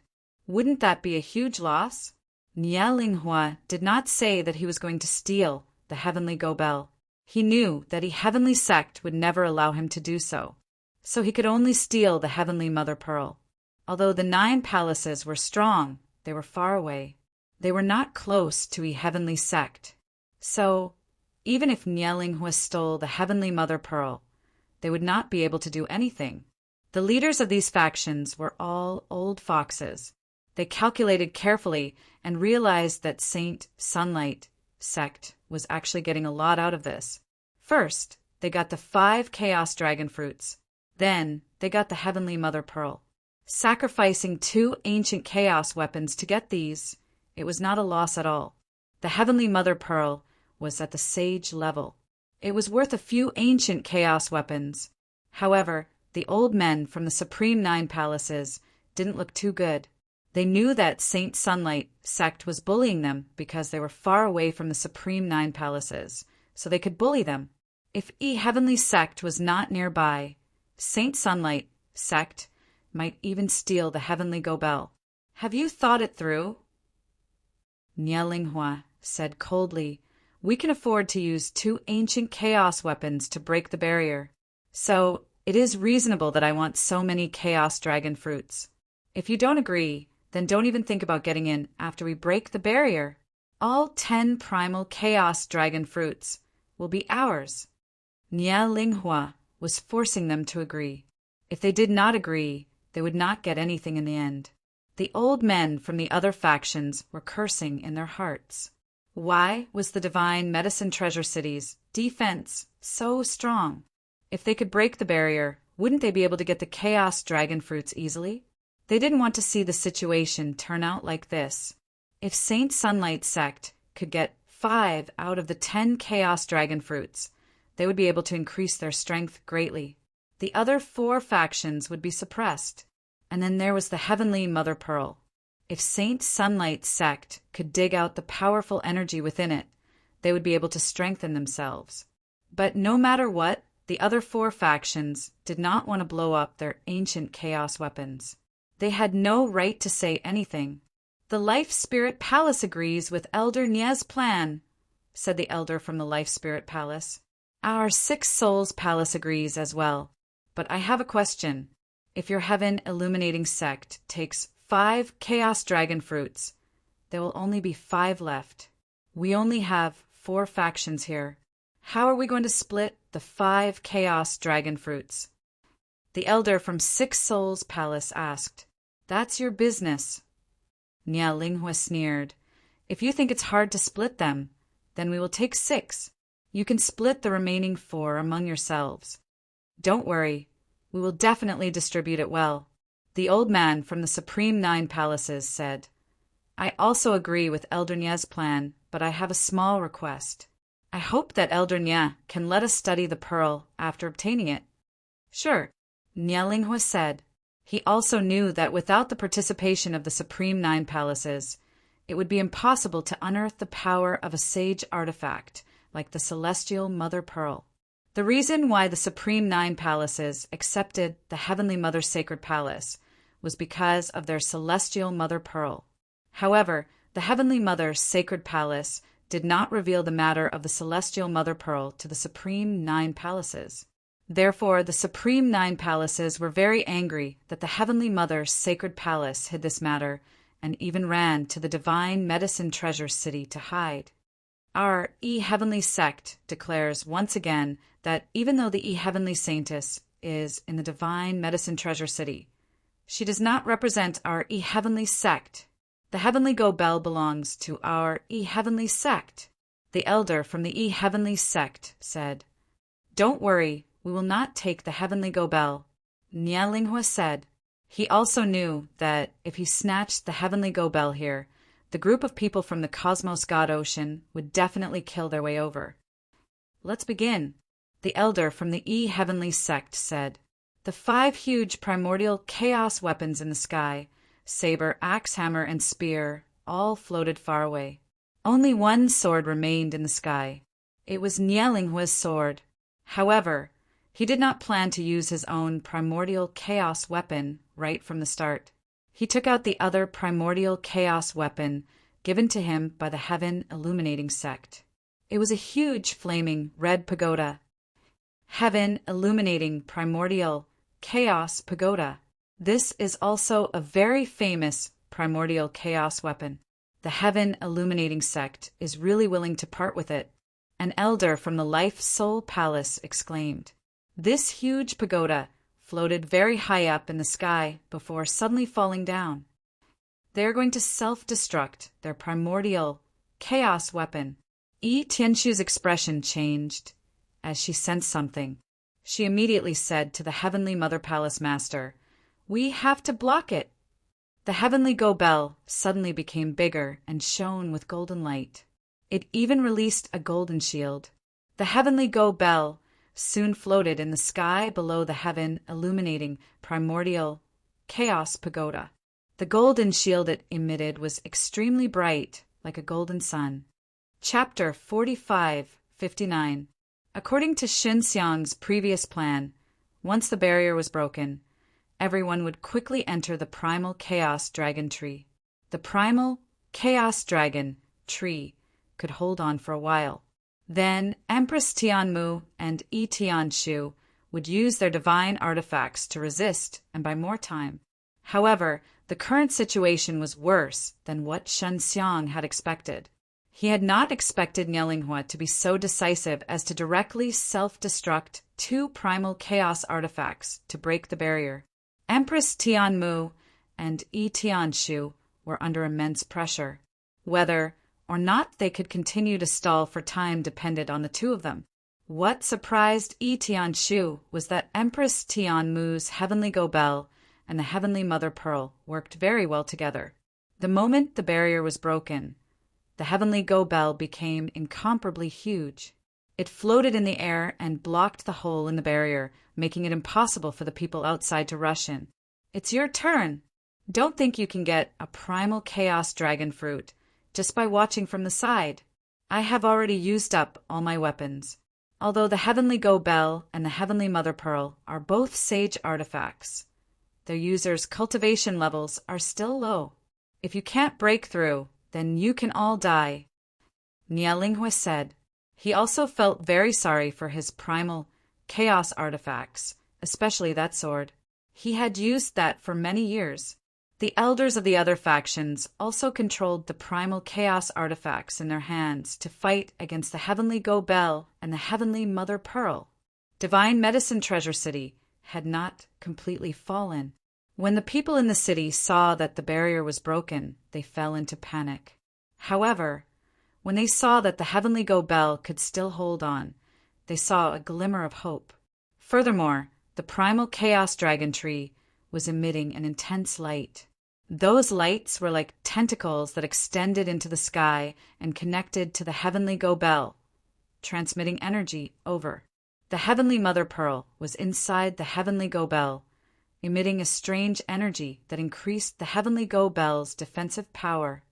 Wouldn't that be a huge loss? Nya Linghua did not say that he was going to steal the heavenly Gobel. He knew that a heavenly sect would never allow him to do so. So he could only steal the heavenly mother pearl. Although the 9 palaces were strong, they were far away. They were not close to a heavenly sect. So, even if Nya Linghua stole the heavenly mother pearl, they would not be able to do anything. The leaders of these factions were all old foxes. They calculated carefully and realized that Saint Sunlight sect was actually getting a lot out of this. First, they got the 5 chaos dragon fruits. Then, they got the heavenly mother pearl. Sacrificing 2 ancient chaos weapons to get these, it was not a loss at all. The heavenly mother pearl was at the sage level. It was worth a few ancient chaos weapons. However, the old men from the Supreme 9 palaces didn't look too good. They knew that Saint Sunlight sect was bullying them because they were far away from the Supreme 9 palaces, so they could bully them. If heavenly sect was not nearby, Saint Sunlight sect might even steal the heavenly Gobel. Have you thought it through? Nya Linghua said coldly, we can afford to use 2 ancient chaos weapons to break the barrier. So, it is reasonable that I want so many chaos dragon fruits. If you don't agree, then don't even think about getting in after we break the barrier. All 10 primal chaos dragon fruits will be ours. Nya Linghua was forcing them to agree. If they did not agree, they would not get anything in the end. The old men from the other factions were cursing in their hearts. Why was the divine medicine treasure city's defense so strong? If they could break the barrier, wouldn't they be able to get the chaos dragon fruits easily? They didn't want to see the situation turn out like this. If Saint Sunlight sect could get 5 out of the 10 chaos dragon fruits, they would be able to increase their strength greatly. The other 4 factions would be suppressed. And then there was the heavenly mother pearl. If Saint Sunlight sect could dig out the powerful energy within it, they would be able to strengthen themselves. But no matter what, the other 4 factions did not want to blow up their ancient chaos weapons. They had no right to say anything. The Life Spirit Palace agrees with Elder Nya's plan, said the elder from the Life Spirit Palace. Our 6 Souls Palace agrees as well. But I have a question. If your heaven illuminating sect takes 5 chaos dragon fruits, there will only be 5 left. We only have 4 factions here. How are we going to split the 5 chaos dragon fruits? The elder from 6 Souls Palace asked. That's your business. Nya Linghua sneered. If you think it's hard to split them, then we will take 6. You can split the remaining 4 among yourselves. Don't worry, we will definitely distribute it well. The old man from the Supreme 9 palaces said. I also agree with Elder Nya's plan, but I have a small request. I hope that Elder Nya can let us study the pearl after obtaining it. Sure, Nya Linghua said. He also knew that without the participation of the Supreme 9 palaces, it would be impossible to unearth the power of a sage artifact like the Celestial Mother Pearl. The reason why the Supreme 9 palaces accepted the Heavenly Mother Sacred Palace was because of their Celestial Mother Pearl. However, the Heavenly Mother Sacred Palace did not reveal the matter of the Celestial Mother Pearl to the Supreme 9 palaces. Therefore, the Supreme 9 palaces were very angry that the Heavenly Mother Sacred Palace hid this matter and even ran to the Divine Medicine Treasure City to hide. Our Heavenly sect declares once again that even though the Heavenly Saintess is in the Divine Medicine Treasure City. She does not represent our heavenly sect. The Heavenly Go Bell belongs to our heavenly sect. The elder from the heavenly sect said, "Don't worry, we will not take the Heavenly Go Bell," Nialinghua said. He also knew that if he snatched the Heavenly Go Bell here, the group of people from the Cosmos God Ocean would definitely kill their way over. "Let's begin," the elder from the heavenly sect said. The 5 huge primordial chaos weapons in the sky, saber, axe, hammer, and spear, all floated far away. Only one sword remained in the sky. It was Nielinghua's sword. However, he did not plan to use his own primordial chaos weapon right from the start. He took out the other primordial chaos weapon given to him by the Heaven Illuminating Sect. It was a huge flaming red pagoda. Heaven Illuminating Primordial Chaos Pagoda. This is also a very famous primordial chaos weapon. The Heaven Illuminating Sect is really willing to part with it. An elder from the Life Soul Palace exclaimed. This huge pagoda floated very high up in the sky before suddenly falling down. They are going to self-destruct their primordial chaos weapon. Yi Tianshu's expression changed as she sensed something. She immediately said to the Heavenly Mother Palace Master, "We have to block it." The Heavenly Go Bell suddenly became bigger and shone with golden light. It even released a golden shield. The Heavenly Go Bell soon floated in the sky below the Heaven Illuminating Primordial Chaos Pagoda. The golden shield it emitted was extremely bright, like a golden sun. Chapter 45:59. According to Xin Xiang's previous plan, once the barrier was broken, everyone would quickly enter the Primal Chaos Dragon Tree. The Primal Chaos Dragon Tree could hold on for a while. Then Empress Tianmu and Yi Tianshu would use their divine artifacts to resist and buy more time. However, the current situation was worse than what Shen Xiang had expected. He had not expected Nialinghua to be so decisive as to directly self-destruct 2 primal chaos artifacts to break the barrier. Empress Tianmu and Yi Tianshu were under immense pressure. Whether or not they could continue to stall for time depended on the 2 of them. What surprised Yi Tianshu was that Empress Tianmu's Heavenly Go Bell and the Heavenly Mother Pearl worked very well together. The moment the barrier was broken, the Heavenly Go Bell became incomparably huge. It floated in the air and blocked the hole in the barrier, making it impossible for the people outside to rush in. "It's your turn. Don't think you can get a primal chaos dragon fruit just by watching from the side. I have already used up all my weapons." Although the Heavenly Go Bell and the Heavenly Mother Pearl are both sage artifacts, their users' cultivation levels are still low. If you can't break through, then you can all die, Nialinghua said. He also felt very sorry for his primal chaos artifacts, especially that sword. He had used that for many years. The elders of the other factions also controlled the primal chaos artifacts in their hands to fight against the Heavenly Go Bell and the Heavenly Mother Pearl. Divine Medicine Treasure City had not completely fallen. When the people in the city saw that the barrier was broken, they fell into panic. However, when they saw that the Heavenly Go Bell could still hold on, they saw a glimmer of hope. Furthermore, the Primal Chaos Dragon Tree was emitting an intense light. Those lights were like tentacles that extended into the sky and connected to the Heavenly Go Bell, transmitting energy over. The Heavenly Mother Pearl was inside the Heavenly Go Bell, emitting a strange energy that increased the Heavenly Go Bell's defensive power.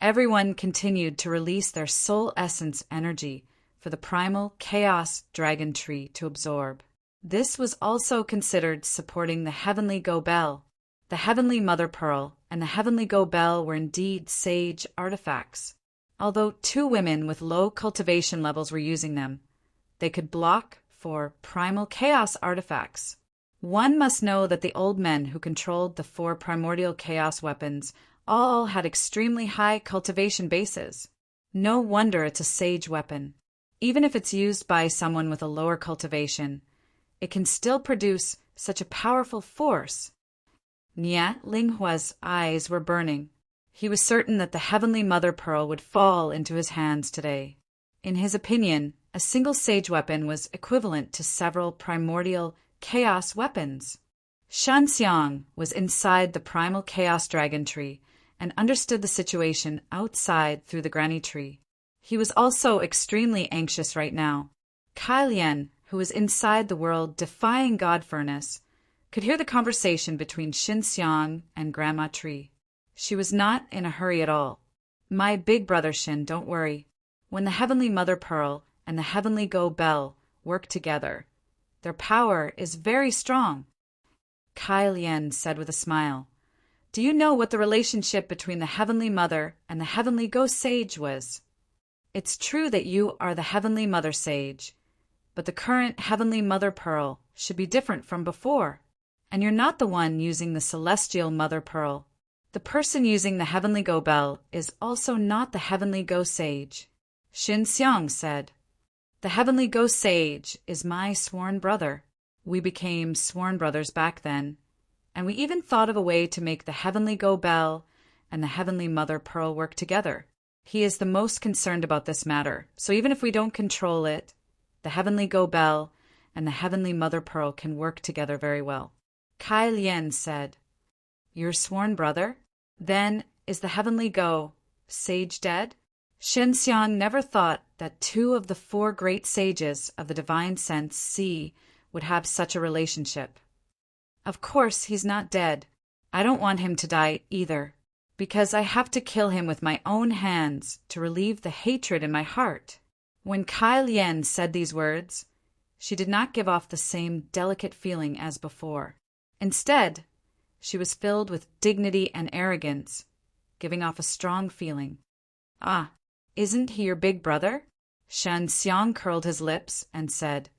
Everyone continued to release their soul essence energy for the Primal Chaos Dragon Tree to absorb. This was also considered supporting the Heavenly Go Bell. The Heavenly Mother Pearl and the Heavenly Go Bell were indeed sage artifacts. Although 2 women with low cultivation levels were using them, they could block for primal chaos artifacts. One must know that the old men who controlled the 4 primordial chaos weapons all had extremely high cultivation bases. No wonder it's a sage weapon. Even if it's used by someone with a lower cultivation, it can still produce such a powerful force. Niet Linghua's eyes were burning. He was certain that the heavenly mother pearl would fall into his hands today. In his opinion, a single sage weapon was equivalent to several primordial chaos weapons. Shanxiang was inside the primal chaos dragon tree and understood the situation outside through the granny tree. He was also extremely anxious right now. Kai Lian, who was inside the world defying God furnace, could hear the conversation between Xinxiang and Grandma Tree. She was not in a hurry at all. My big brother Xin, don't worry. When the Heavenly Mother Pearl and the Heavenly Go Bell work together, their power is very strong. Kai Lian said with a smile, "Do you know what the relationship between the Heavenly Mother and the Heavenly Go Sage was? It's true that you are the Heavenly Mother Sage, but the current Heavenly Mother Pearl should be different from before, and you're not the one using the Celestial Mother Pearl. The person using the Heavenly Go Bell is also not the Heavenly Go Sage." Xin Xiang said, "The Heavenly Go Sage is my sworn brother. We became sworn brothers back then, and we even thought of a way to make the Heavenly Go Bell and the Heavenly Mother Pearl work together. He is the most concerned about this matter, so even if we don't control it, the Heavenly Go Bell and the Heavenly Mother Pearl can work together very well." Kai Lian said, "Your sworn brother? Then is the Heavenly Go Sage dead?" Xin Xiang never thought that two of the four great sages of the divine sense C would have such a relationship. "Of course he's not dead. I don't want him to die either, because I have to kill him with my own hands to relieve the hatred in my heart." When Kai Lian said these words, she did not give off the same delicate feeling as before. Instead, she was filled with dignity and arrogance, giving off a strong feeling. "Ah, isn't he your big brother?" Shan Xiang curled his lips and said,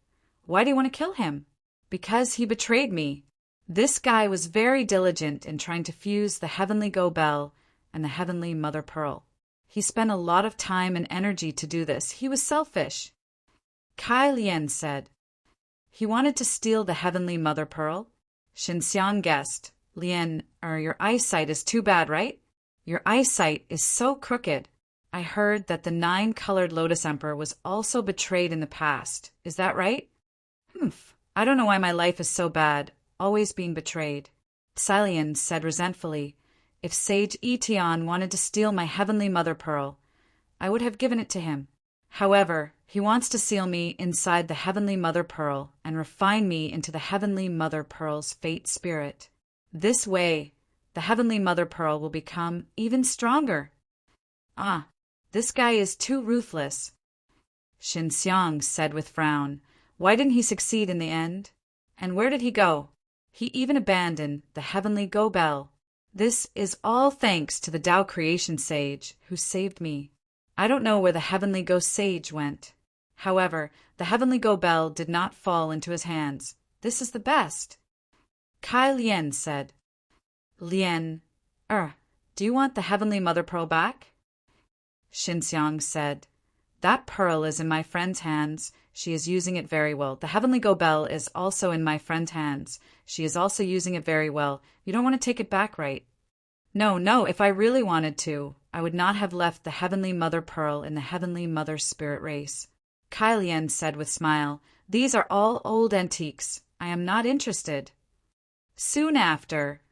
"Why do you want to kill him?" "Because he betrayed me. This guy was very diligent in trying to fuse the Heavenly Go Bell and the Heavenly Mother Pearl. He spent a lot of time and energy to do this. He was selfish." Kai Lian said, "He wanted to steal the Heavenly Mother Pearl?" Xinxiang guessed. "Lian, your eyesight is too bad, right? Your eyesight is so crooked. I heard that the 9-colored Lotus Emperor was also betrayed in the past. Is that right?" "Humph. I don't know why my life is so bad, always being betrayed." Xilian said resentfully, "If Sage Etian wanted to steal my Heavenly Mother Pearl, I would have given it to him. However, he wants to seal me inside the Heavenly Mother Pearl and refine me into the Heavenly Mother Pearl's fate spirit. This way, the Heavenly Mother Pearl will become even stronger." "Ah, this guy is too ruthless." Xinxiang said with frown, "Why didn't he succeed in the end? And where did he go? He even abandoned the Heavenly Go Bell. This is all thanks to the Tao Creation Sage who saved me. I don't know where the Heavenly Go Sage went. However, the Heavenly Go Bell did not fall into his hands. This is the best." Kai Lian said, "Lian, do you want the Heavenly Mother Pearl back?" Xinxiang said, "That pearl is in my friend's hands. She is using it very well. The Heavenly Go Bell is also in my friend's hands. She is also using it very well. You don't want to take it back, right?" No, if I really wanted to, I would not have left the Heavenly Mother Pearl in the Heavenly Mother Spirit race." Kai Lian said with smile, "These are all old antiques. I am not interested." Soon after,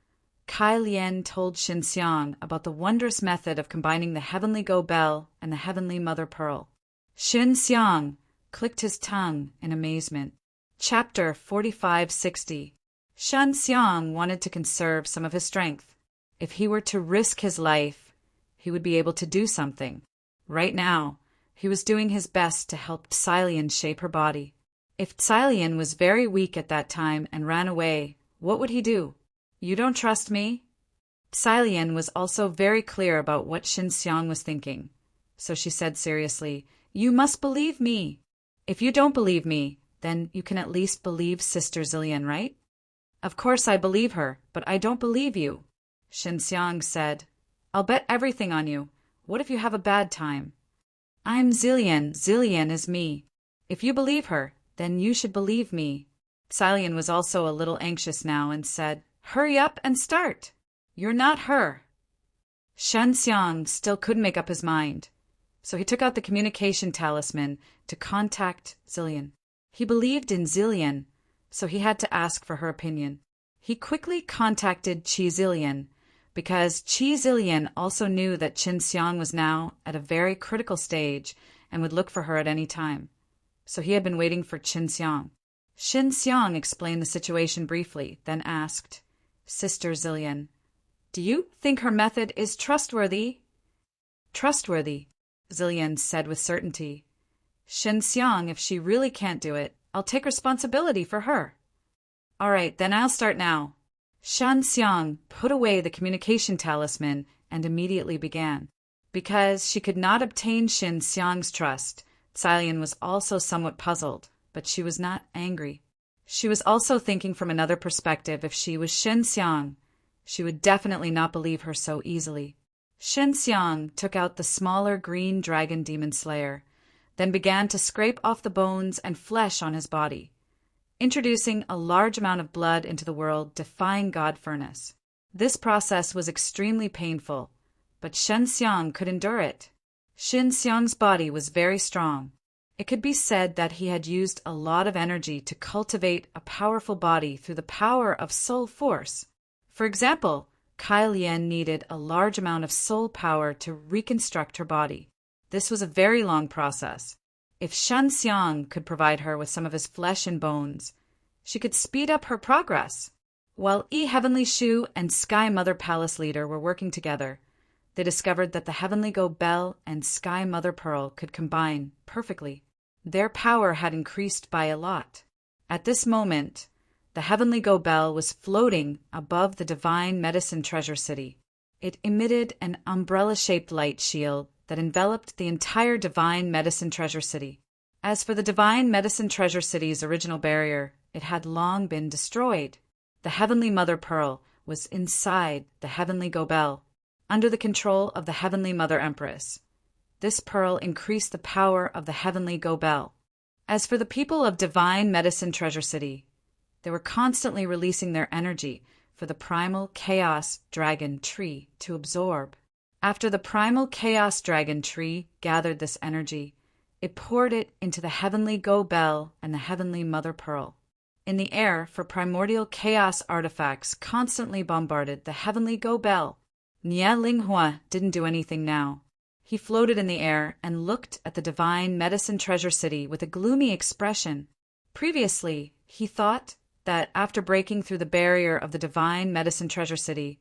Kai Lian told Xinxiang about the wondrous method of combining the Heavenly Go Bell and the Heavenly Mother Pearl. Xinxiang clicked his tongue in amazement. Chapter 4560. Xinxiang wanted to conserve some of his strength. If he were to risk his life, he would be able to do something. Right now, he was doing his best to help Xilian shape her body. If Xilian was very weak at that time and ran away, what would he do? "You don't trust me?" Xilian was also very clear about what Xinxiang was thinking. So she said seriously, "You must believe me. If you don't believe me, then you can at least believe Sister Zillian, right?" "Of course I believe her, but I don't believe you." Xinxiang said, "I'll bet everything on you. What if you have a bad time?" "I'm Zillian. Zillian is me. If you believe her, then you should believe me." Salian was also a little anxious now and said, "Hurry up and start. You're not her." Shen Xiang still couldn't make up his mind, so he took out the communication talisman to contact Zillion. He believed in Zillion, so he had to ask for her opinion. He quickly contacted Qi Zillion, because Qi Zillion also knew that Qin Xiang was now at a very critical stage and would look for her at any time. So he had been waiting for Qin Xiang. Qin Xiang explained the situation briefly, then asked, "Sister Zillion, do you think her method is trustworthy?" "Trustworthy," Zillion said with certainty. "Qin Xiang, if she really can't do it, I'll take responsibility for her." "All right, then I'll start now." Shan Xiang put away the communication talisman and immediately began. Because she could not obtain Qin Xiang's trust, Salian was also somewhat puzzled, but she was not angry. She was also thinking from another perspective. If she was Qin Xiang, she would definitely not believe her so easily. Qin Xiang took out the smaller green dragon demon slayer, then began to scrape off the bones and flesh on his body, introducing a large amount of blood into the world-defying god furnace. This process was extremely painful, but Shen Xiang could endure it. Qin Xiang's body was very strong. It could be said that he had used a lot of energy to cultivate a powerful body through the power of soul force. For example, Kai Lian needed a large amount of soul power to reconstruct her body. This was a very long process. If Shen Xiang could provide her with some of his flesh and bones, she could speed up her progress. While Yi Heavenly Shu and Sky Mother Palace Leader were working together, they discovered that the Heavenly Go Bell and Sky Mother Pearl could combine perfectly. Their power had increased by a lot. At this moment, the Heavenly Go Bell was floating above the Divine Medicine Treasure City. It emitted an umbrella-shaped light shield that enveloped the entire Divine Medicine Treasure City. As for the Divine Medicine Treasure City's original barrier, it had long been destroyed. The Heavenly Mother Pearl was inside the Heavenly Go Bell, under the control of the Heavenly Mother Empress. This pearl increased the power of the Heavenly Go Bell. As for the people of Divine Medicine Treasure City, they were constantly releasing their energy for the Primal Chaos Dragon Tree to absorb. After the Primal Chaos Dragon Tree gathered this energy, it poured it into the Heavenly Go Bell and the Heavenly Mother Pearl. In the air, for primordial chaos artifacts constantly bombarded the Heavenly Go Bell. Nie Linghua didn't do anything now. He floated in the air and looked at the Divine Medicine Treasure City with a gloomy expression. Previously, he thought that after breaking through the barrier of the Divine Medicine Treasure City,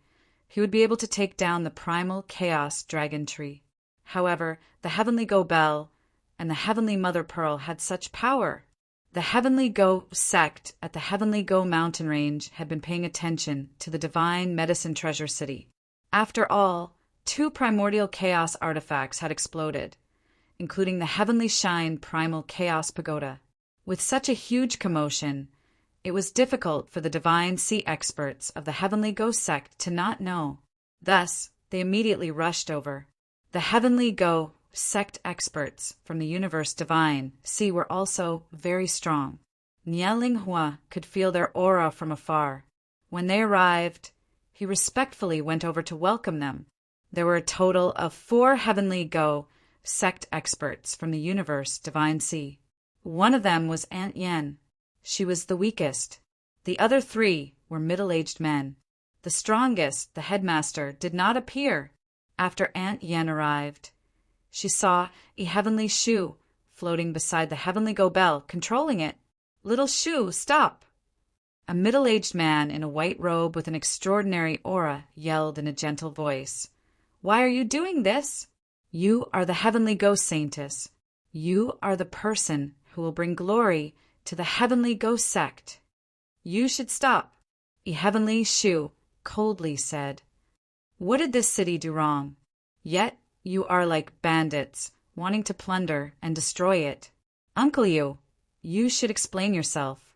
he would be able to take down the Primal Chaos Dragon Tree. However, the Heavenly Go Bell and the Heavenly Mother Pearl had such power. The Heavenly Go sect at the Heavenly Go mountain range had been paying attention to the Divine Medicine Treasure City. After all, 2 primordial chaos artifacts had exploded, including the Heavenly Shine Primal Chaos Pagoda. With such a huge commotion, it was difficult for the Divine Sea experts of the Heavenly Go sect to not know. Thus, they immediately rushed over. The Heavenly Go sect experts from the Universe Divine Sea were also very strong. Nie Linghua could feel their aura from afar. When they arrived, he respectfully went over to welcome them. There were a total of 4 Heavenly Go sect experts from the Universe Divine Sea. One of them was Aunt Yen. She was the weakest. The other 3 were middle-aged men. The strongest, the headmaster, did not appear. After Aunt Yen arrived, she saw a Heavenly Shu floating beside the Heavenly Go Bell, controlling it. "Little Shu, stop!" A middle-aged man in a white robe with an extraordinary aura yelled in a gentle voice. "Why are you doing this? You are the Heavenly Go Saintess. You are the person who will bring glory to the Heavenly Go sect. You should stop," a Heavenly Shu coldly said. "What did this city do wrong? Yet you are like bandits, wanting to plunder and destroy it. Uncle you should explain yourself."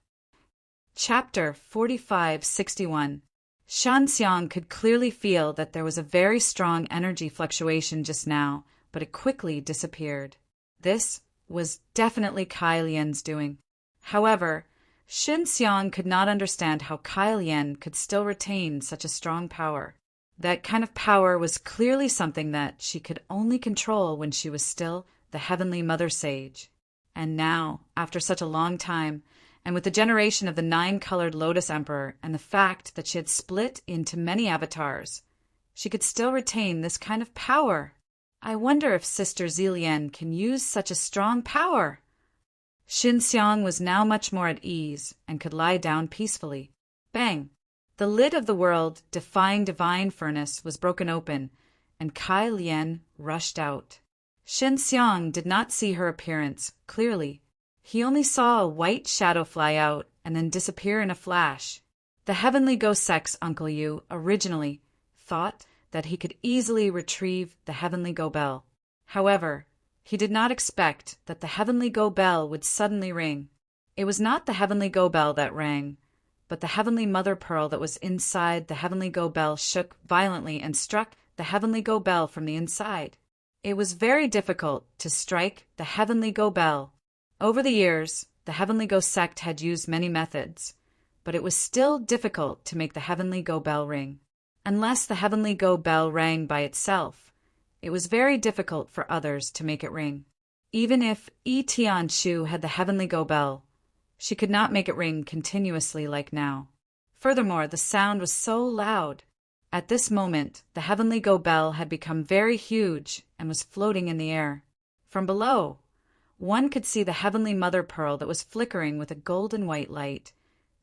Chapter 4561. Shan Xiang could clearly feel that there was a very strong energy fluctuation just now, but it quickly disappeared. This was definitely Kai Lian's doing. However, Xin Xiang could not understand how Kai Lian could still retain such a strong power. That kind of power was clearly something that she could only control when she was still the Heavenly Mother Sage. And now, after such a long time, and with the generation of the 9-colored Lotus Emperor and the fact that she had split into many avatars, she could still retain this kind of power. I wonder if Sister Zilian can use such a strong power. Xin Xiang was now much more at ease and could lie down peacefully. Bang! The lid of the world, defying divine furnace, was broken open, and Kai Lian rushed out. Xin Xiang did not see her appearance clearly. He only saw a white shadow fly out and then disappear in a flash. The Heavenly Ghost Sex Uncle Yu originally thought that he could easily retrieve the Heavenly Go Bell. However, he did not expect that the Heavenly Go Bell would suddenly ring. It was not the Heavenly Go Bell that rang, but the Heavenly Mother Pearl that was inside the Heavenly Go Bell shook violently and struck the Heavenly Go Bell from the inside. It was very difficult to strike the Heavenly Go Bell. Over the years, the Heavenly Go sect had used many methods, but it was still difficult to make the Heavenly Go Bell ring. Unless the Heavenly Go Bell rang by itself, it was very difficult for others to make it ring. Even if Yi Tianshu had the Heavenly Go Bell, she could not make it ring continuously like now. Furthermore, the sound was so loud. At this moment, the Heavenly Go Bell had become very huge and was floating in the air. From below, one could see the Heavenly Mother Pearl that was flickering with a golden white light,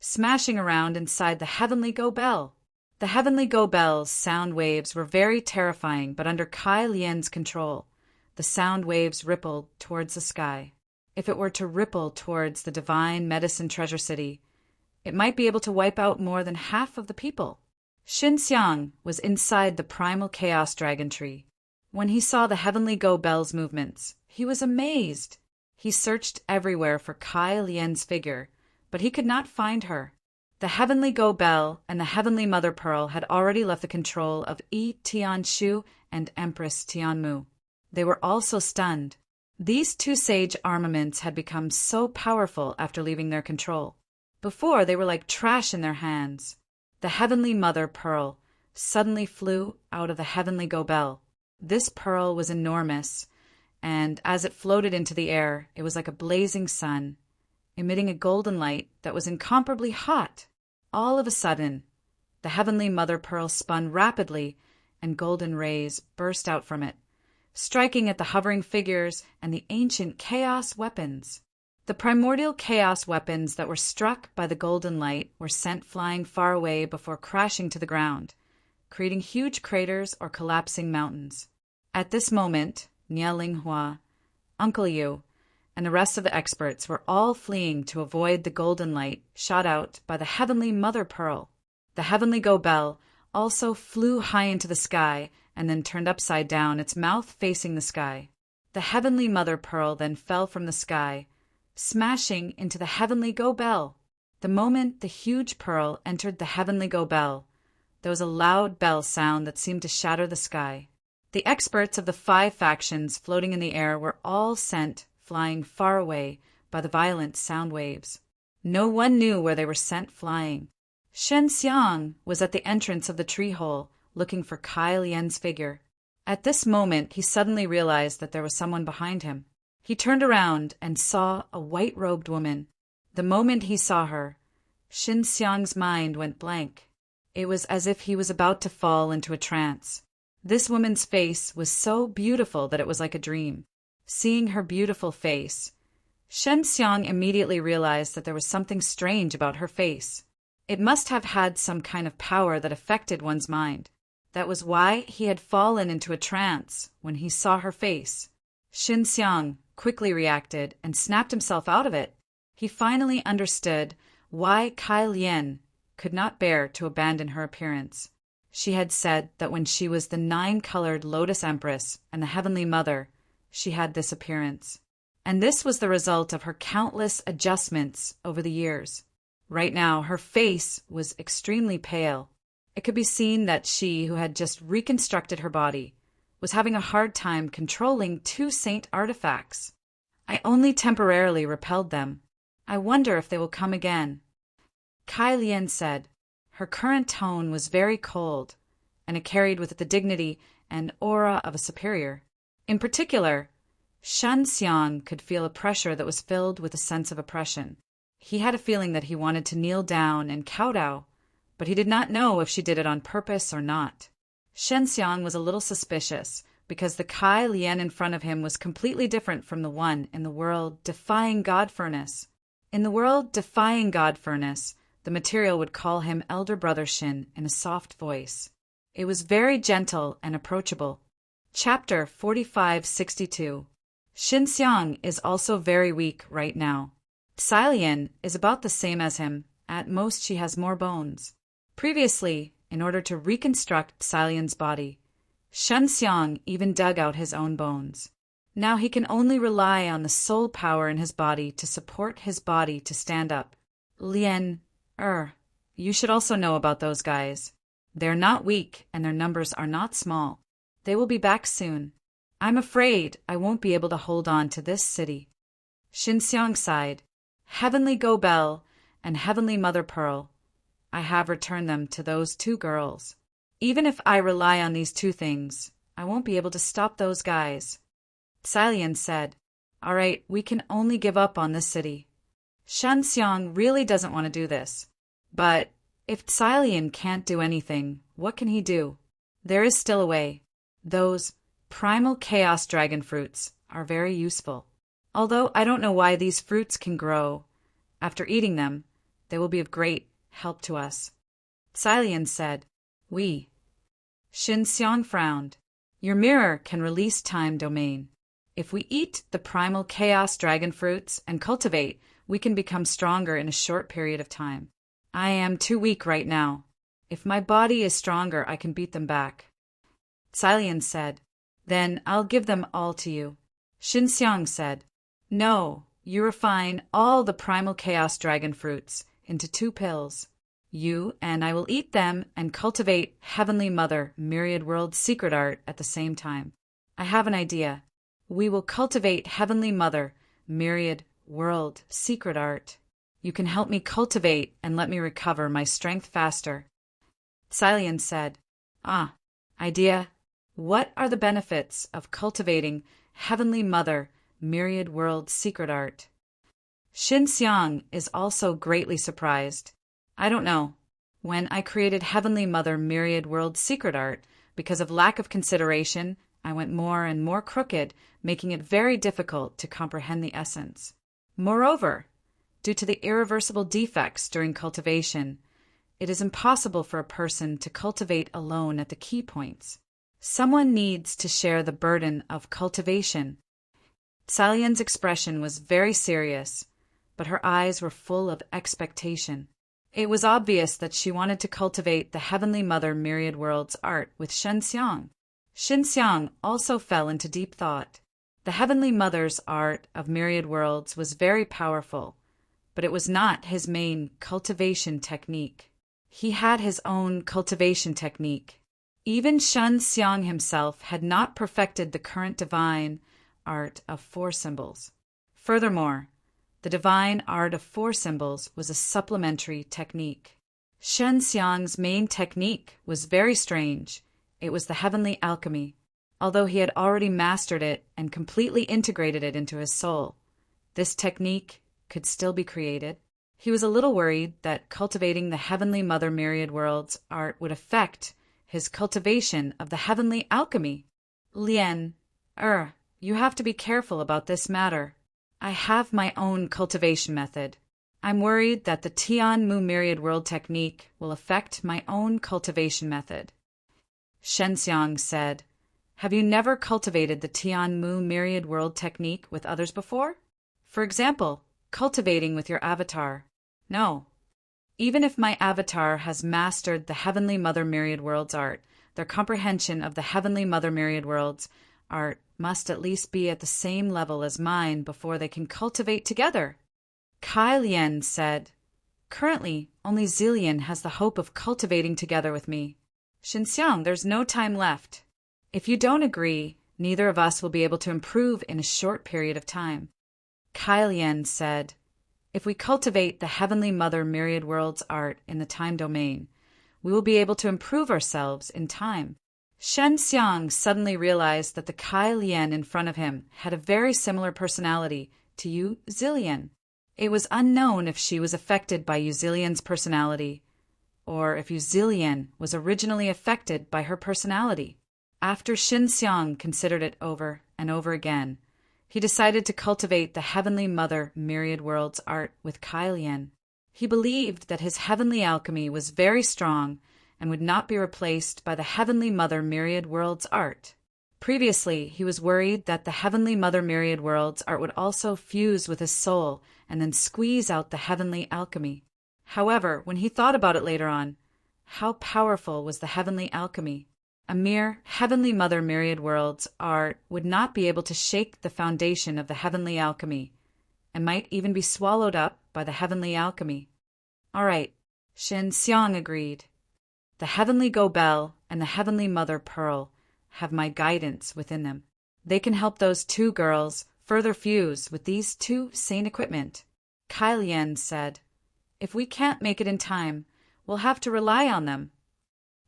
smashing around inside the Heavenly Go Bell. The Heavenly Go Bell's sound waves were very terrifying, but under Kai Lian's control, the sound waves rippled towards the sky. If it were to ripple towards the divine medicine treasure city, it might be able to wipe out more than half of the people. Xin Xiang was inside the primal chaos dragon tree. When he saw the Heavenly Go Bell's movements, he was amazed. He searched everywhere for Kai Lian's figure, but he could not find her. The Heavenly Go Bell and the Heavenly Mother Pearl had already left the control of Yi Tianshu and Empress Tianmu. They were also stunned. These two sage armaments had become so powerful after leaving their control. Before, they were like trash in their hands. The Heavenly Mother Pearl suddenly flew out of the Heavenly Go Bell. This pearl was enormous, and as it floated into the air, it was like a blazing sun, emitting a golden light that was incomparably hot. All of a sudden, the Heavenly Mother Pearl spun rapidly, and golden rays burst out from it, striking at the hovering figures and the ancient chaos weapons. The primordial chaos weapons that were struck by the golden light were sent flying far away before crashing to the ground, creating huge craters or collapsing mountains. At this moment, Nie Linghua, Uncle Yu, and the rest of the experts were all fleeing to avoid the golden light shot out by the Heavenly Mother Pearl. The Heavenly Go Bell also flew high into the sky and then turned upside down, its mouth facing the sky. The Heavenly Mother Pearl then fell from the sky, smashing into the Heavenly Go Bell. The moment the huge pearl entered the Heavenly Go Bell, there was a loud bell sound that seemed to shatter the sky. The experts of the 5 factions floating in the air were all sent flying far away by the violent sound waves. No one knew where they were sent flying. Shen Xiang was at the entrance of the tree hole, looking for Kai Lian's figure. At this moment, he suddenly realized that there was someone behind him. He turned around and saw a white-robed woman. The moment he saw her, Xin Xiang's mind went blank. It was as if he was about to fall into a trance. This woman's face was so beautiful that it was like a dream. Seeing her beautiful face, Shen Xiang immediately realized that there was something strange about her face. It must have had some kind of power that affected one's mind. That was why he had fallen into a trance when he saw her face. Xin Xiang quickly reacted and snapped himself out of it. He finally understood why Kai Lian could not bear to abandon her appearance. She had said that when she was the 9-colored Lotus Empress and the Heavenly Mother, she had this appearance. And this was the result of her countless adjustments over the years. Right now, her face was extremely pale. It could be seen that she, who had just reconstructed her body, was having a hard time controlling 2 saint artifacts. I only temporarily repelled them. I wonder if they will come again. Kai Lian said. Her current tone was very cold, and it carried with it the dignity and aura of a superior. In particular, Shen Xiang could feel a pressure that was filled with a sense of oppression. He had a feeling that he wanted to kneel down and kowtow, but he did not know if she did it on purpose or not. Shen Xiang was a little suspicious, because the Kai Lian in front of him was completely different from the one in the world-defying God furnace. In the world-defying God furnace, the material would call him Elder Brother Shin in a soft voice. It was very gentle and approachable. Chapter 4562. Shin Xiang is also very weak right now. Lian is about the same as him. At most she has more bones. Previously, in order to reconstruct Lian's body, Shen Xiang even dug out his own bones. Now he can only rely on the soul power in his body to support his body to stand up. Lian, you should also know about those guys. They're not weak, and their numbers are not small. They will be back soon. I'm afraid I won't be able to hold on to this city. Shin Xiang sighed. Heavenly Go Bell and Heavenly Mother Pearl. I have returned them to those two girls. Even if I rely on these two things, I won't be able to stop those guys. Lian said, All right, we can only give up on this city. Shen Xiang really doesn't want to do this. But if Lian can't do anything, what can he do? There is still a way. Those primal chaos dragon fruits are very useful. Although I don't know why these fruits can grow. After eating them, they will be of great help to us. Lian said, We. Shin Xiang frowned. Your mirror can release time domain. If we eat the primal chaos dragon fruits and cultivate, we can become stronger in a short period of time. I am too weak right now. If my body is stronger, I can beat them back. Lian said, Then I'll give them all to you. Shin Xiang said, No, you refine all the primal chaos dragon fruits into 2 pills. You and I will eat them and cultivate Heavenly Mother Myriad World Secret Art at the same time. I have an idea. We will cultivate Heavenly Mother Myriad World Secret Art. You can help me cultivate and let me recover my strength faster. Lian said, Idea. What are the benefits of cultivating Heavenly Mother Myriad World Secret Art? Shin Xiang is also greatly surprised. I don't know. When I created Heavenly Mother Myriad World Secret Art, because of lack of consideration, I went more and more crooked, making it very difficult to comprehend the essence. Moreover, due to the irreversible defects during cultivation, it is impossible for a person to cultivate alone at the key points. Someone needs to share the burden of cultivation. Lian's expression was very serious, but her eyes were full of expectation. It was obvious that she wanted to cultivate the Heavenly Mother Myriad Worlds art with Shen Xiang. Shin Xiang also fell into deep thought. The Heavenly Mother's art of Myriad Worlds was very powerful, but it was not his main cultivation technique. He had his own cultivation technique. Even Shen Xiang himself had not perfected the current divine art of 4 symbols. Furthermore, the divine art of 4 symbols was a supplementary technique. Shen Xiang's main technique was very strange. It was the heavenly alchemy. Although he had already mastered it and completely integrated it into his soul, this technique could still be created. He was a little worried that cultivating the Heavenly Mother Myriad Worlds art would affect his cultivation of the heavenly alchemy. Lian, you have to be careful about this matter. I have my own cultivation method. I'm worried that the Tian Mu Myriad World technique will affect my own cultivation method. Shen Xiang said, Have you never cultivated the Tian Mu Myriad World technique with others before? For example, cultivating with your avatar. No. Even if my avatar has mastered the Heavenly Mother Myriad Worlds art, their comprehension of the Heavenly Mother Myriad Worlds art must at least be at the same level as mine before they can cultivate together. Kai Lian said, Currently, only Zillion has the hope of cultivating together with me. Shin Xiang, there's no time left. If you don't agree, neither of us will be able to improve in a short period of time. Kai Lian said, If we cultivate the Heavenly Mother Myriad Worlds art in the time domain, we will be able to improve ourselves in time. Shen Xiang suddenly realized that the Kai Lian in front of him had a very similar personality to Yu Zilian. It was unknown if she was affected by Yu Zilian's personality, or if Yu Zilian was originally affected by her personality. After Shen Xiang considered it over and over again, he decided to cultivate the Heavenly Mother Myriad Worlds art with Kai Lian. He believed that his heavenly alchemy was very strong and would not be replaced by the Heavenly Mother Myriad Worlds art. Previously, he was worried that the Heavenly Mother Myriad Worlds art would also fuse with his soul and then squeeze out the heavenly alchemy. However, when he thought about it later on, how powerful was the heavenly alchemy? A mere Heavenly Mother Myriad Worlds art would not be able to shake the foundation of the heavenly alchemy, and might even be swallowed up by the heavenly alchemy. All right, Shen Xiang agreed. The Heavenly Go Bell and the Heavenly Mother Pearl have my guidance within them. They can help those two girls further fuse with these two sane equipment. Kai Lian said, if we can't make it in time, we'll have to rely on them.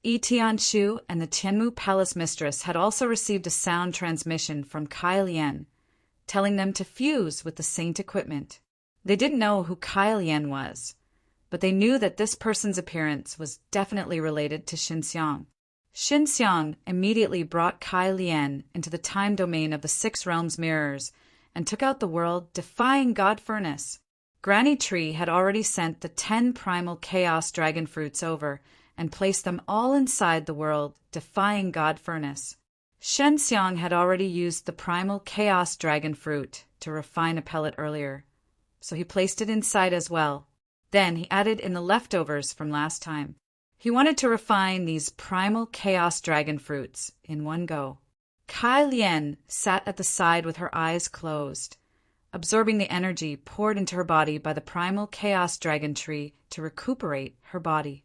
Yi Tianshu and the Tianmu Palace Mistress had also received a sound transmission from Kai Lian, telling them to fuse with the saint equipment. They didn't know who Kai Lian was, but they knew that this person's appearance was definitely related to Shen Xiang. Shen Xiang immediately brought Kai Lian into the time domain of the Six Realms mirrors and took out the world-defying God Furnace. Granny Tree had already sent the 10 primal chaos dragon fruits over and placed them all inside the world-defying God Furnace. Shen Xiang had already used the primal chaos dragon fruit to refine a pellet earlier, so he placed it inside as well. Then he added in the leftovers from last time. He wanted to refine these primal chaos dragon fruits in one go. Kai Lian sat at the side with her eyes closed, absorbing the energy poured into her body by the primal chaos dragon tree to recuperate her body.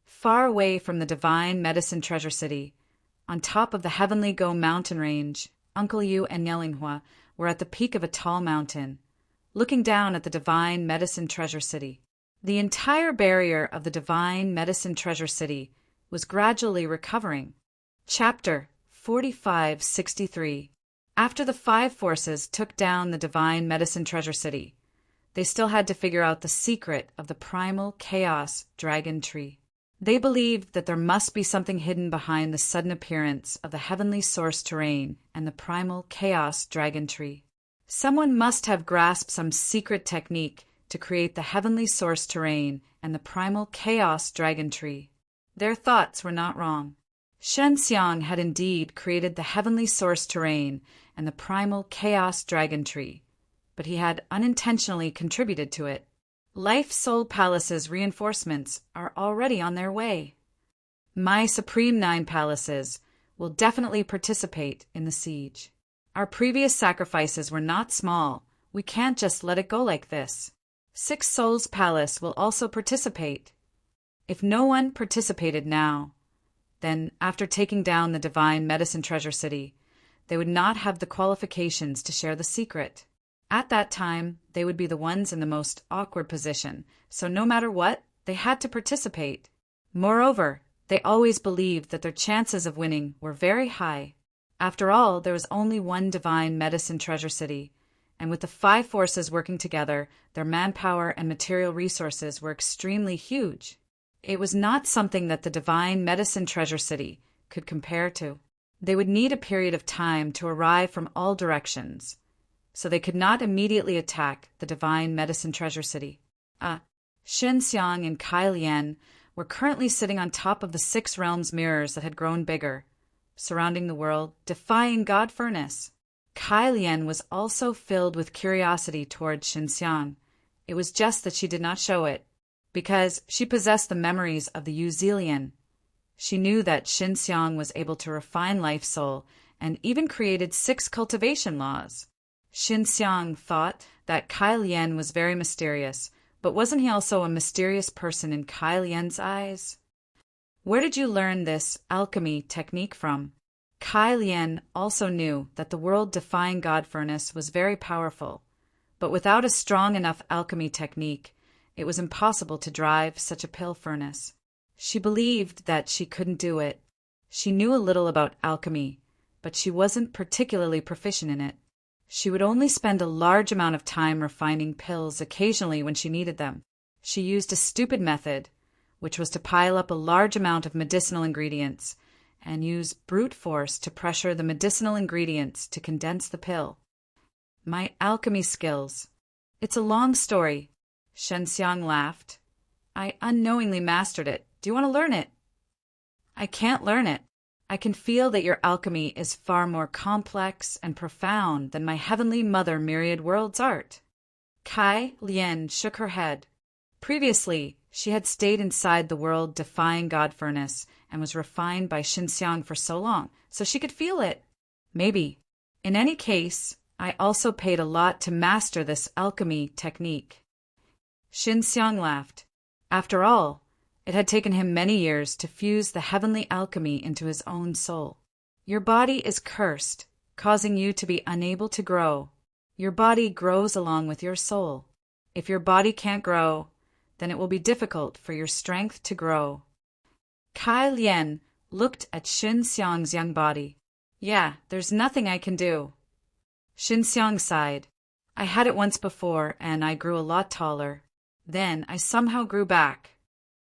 Far away from the divine medicine treasure city, on top of the Heavenly Go mountain range, Uncle Yu and Yelinghua were at the peak of a tall mountain, looking down at the divine medicine treasure city. The entire barrier of the divine medicine treasure city was gradually recovering. Chapter 4563. After the 5 forces took down the divine medicine treasure city, they still had to figure out the secret of the primal chaos dragon tree. They believed that there must be something hidden behind the sudden appearance of the heavenly source terrain and the primal chaos dragon tree. Someone must have grasped some secret technique to create the heavenly source terrain and the primal chaos dragon tree. Their thoughts were not wrong. Shen Xiang had indeed created the heavenly source terrain and the primal chaos dragon tree, but he had unintentionally contributed to it. Life Soul Palace's reinforcements are already on their way. My Supreme 9 Palaces will definitely participate in the siege. Our previous sacrifices were not small. We can't just let it go like this. 6 Souls Palace will also participate. If no one participated now, then after taking down the divine medicine treasure city, they would not have the qualifications to share the secret. At that time, they would be the ones in the most awkward position, so no matter what, they had to participate. Moreover, they always believed that their chances of winning were very high. After all, there was only one divine medicine treasure city, and with the 5 forces working together, their manpower and material resources were extremely huge. It was not something that the divine medicine treasure city could compare to. They would need a period of time to arrive from all directions, so they could not immediately attack the divine medicine treasure city. Shen Xiang and Kai Lian were currently sitting on top of the 6 realms mirrors that had grown bigger, surrounding the world, defying God Furnace. Kai Lian was also filled with curiosity towards Shen Xiang. It was just that she did not show it, because she possessed the memories of the Yu Zilian. She knew that Shen Xiang was able to refine life soul and even created 6 cultivation laws. Shen Xiang thought that Kai Lian was very mysterious, but wasn't he also a mysterious person in Kai Lian's eyes? Where did you learn this alchemy technique from? Kai Lian also knew that the world-defying God Furnace was very powerful, But without a strong enough alchemy technique, it was impossible to drive such a pill furnace. She believed that she couldn't do it. She knew a little about alchemy, but she wasn't particularly proficient in it. She would only spend a large amount of time refining pills occasionally when she needed them. She used a stupid method, which was to pile up a large amount of medicinal ingredients and use brute force to pressure the medicinal ingredients to condense the pill. My alchemy skills. It's a long story. Shenxiang laughed. I unknowingly mastered it. Do you want to learn it? I can't learn it. I can feel that your alchemy is far more complex and profound than my heavenly mother myriad worlds art. Kai Lian shook her head. Previously, she had stayed inside the world-defying God furnace and was refined by Xinxiang for so long, so she could feel it. Maybe. In any case, I also paid a lot to master this alchemy technique. Xinxiang laughed. After all, it had taken him many years to fuse the heavenly alchemy into his own soul. Your body is cursed, causing you to be unable to grow. Your body grows along with your soul. If your body can't grow, then it will be difficult for your strength to grow. Kai Lian looked at Xinxiang's young body. Yeah, there's nothing I can do. Xinxiang sighed. I had it once before, and I grew a lot taller. Then I somehow grew back.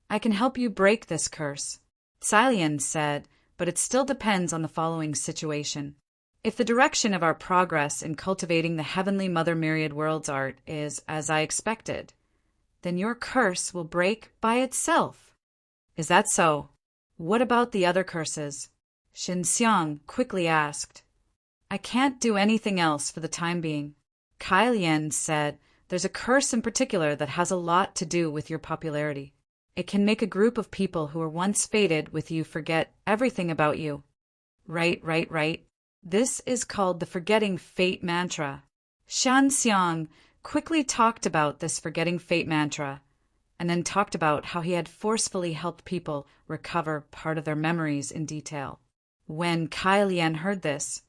I can help you break this curse, Cai said, but it still depends on the following situation. If the direction of our progress in cultivating the heavenly Mother Myriad Worlds art is as I expected, then your curse will break by itself. Is that so? What about the other curses? Xinxiang quickly asked. I can't do anything else for the time being. Kai Lian said, there's a curse in particular that has a lot to do with your popularity. It can make a group of people who were once fated with you forget everything about you. Right. This is called the Forgetting Fate Mantra. Shanxiang quickly talked about this Forgetting Fate Mantra, and then talked about how he had forcefully helped people recover part of their memories in detail. When Kai Lian heard this,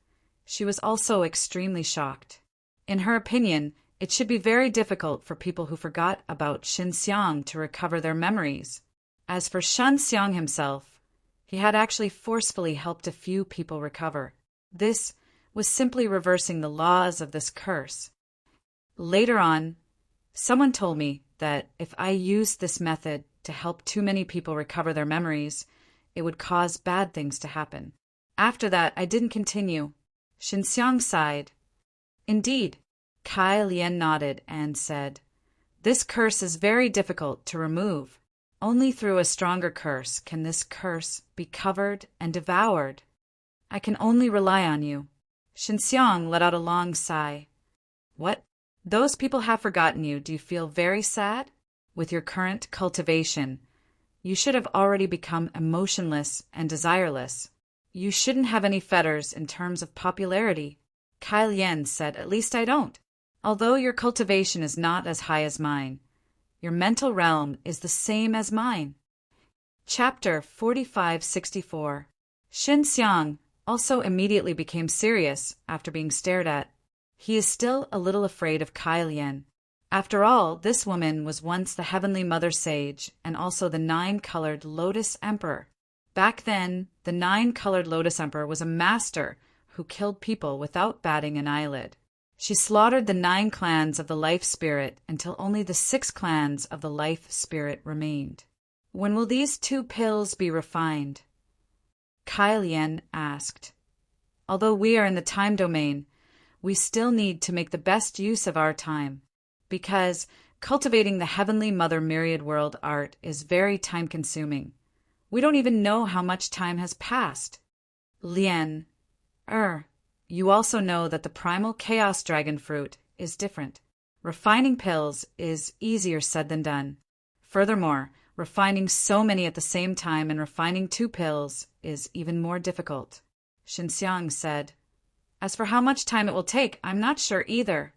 she was also extremely shocked. In her opinion, it should be very difficult for people who forgot about Xinxiang to recover their memories. As for Shanxiang himself, he had actually forcefully helped a few people recover. This was simply reversing the laws of this curse. Later on, someone told me that if I used this method to help too many people recover their memories, it would cause bad things to happen. After that, I didn't continue. Xinxiang sighed. Indeed. Kai Lian nodded and said, this curse is very difficult to remove. Only through a stronger curse can this curse be covered and devoured. I can only rely on you. Xinxiang let out a long sigh. What? Those people have forgotten you. Do you feel very sad? With your current cultivation, you should have already become emotionless and desireless. You shouldn't have any fetters in terms of popularity. Kai Lian said, at least I don't. Although your cultivation is not as high as mine, your mental realm is the same as mine. Chapter 4564. Xinxiang also immediately became serious after being stared at. He is still a little afraid of Kai Lian. After all, this woman was once the Heavenly Mother Sage and also the 9-colored Lotus Emperor. Back then, the 9-colored Lotus Emperor was a master who killed people without batting an eyelid. She slaughtered the 9 clans of the Life Spirit until only the 6 clans of the Life Spirit remained. When will these 2 pills be refined? Kai Lian asked. Although we are in the time domain, we still need to make the best use of our time, because cultivating the Heavenly Mother Myriad World art is very time-consuming. We don't even know how much time has passed. Lian, you also know that the primal chaos dragon fruit is different. Refining pills is easier said than done. Furthermore, refining so many at the same time and refining 2 pills is even more difficult. Xinxiang said, as for how much time it will take, I'm not sure either.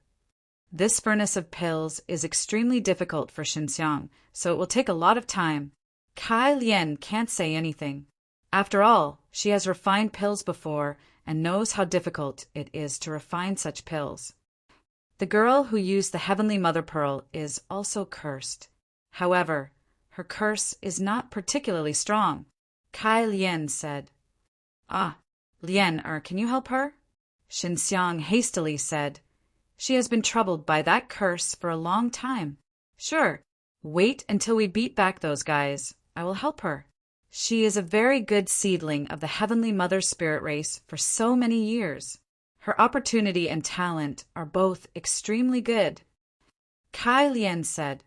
This furnace of pills is extremely difficult for Xinxiang, so it will take a lot of time. Kai Lian can't say anything. After all, she has refined pills before and knows how difficult it is to refine such pills. The girl who used the Heavenly Mother Pearl is also cursed. However, her curse is not particularly strong. Kai Lian said. Ah, Lian, can you help her? Xinxiang hastily said. She has been troubled by that curse for a long time. Sure, wait until we beat back those guys. I will help her. She is a very good seedling of the Heavenly Mother spirit race for so many years. Her opportunity and talent are both extremely good. Kai Lian said.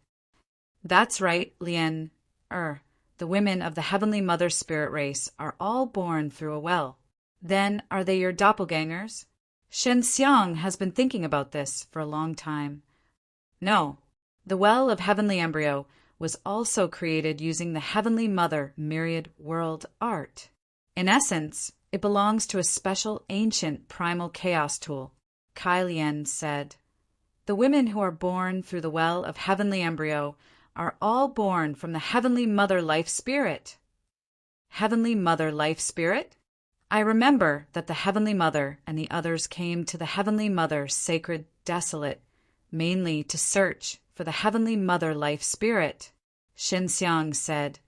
That's right, Lian. The women of the Heavenly Mother spirit race are all born through a well. Then are they your doppelgangers? Xinxiang has been thinking about this for a long time. No, the well of heavenly embryo was also created using the Heavenly Mother myriad world art. In essence, it belongs to a special ancient primal chaos tool. Kai Lian said. The women who are born through the well of heavenly embryo are all born from the Heavenly Mother Life Spirit. Heavenly Mother Life Spirit? I remember that the Heavenly Mother and the others came to the Heavenly Mother Sacred Desolate, mainly to search for the Heavenly Mother Life Spirit. Xinxiang said,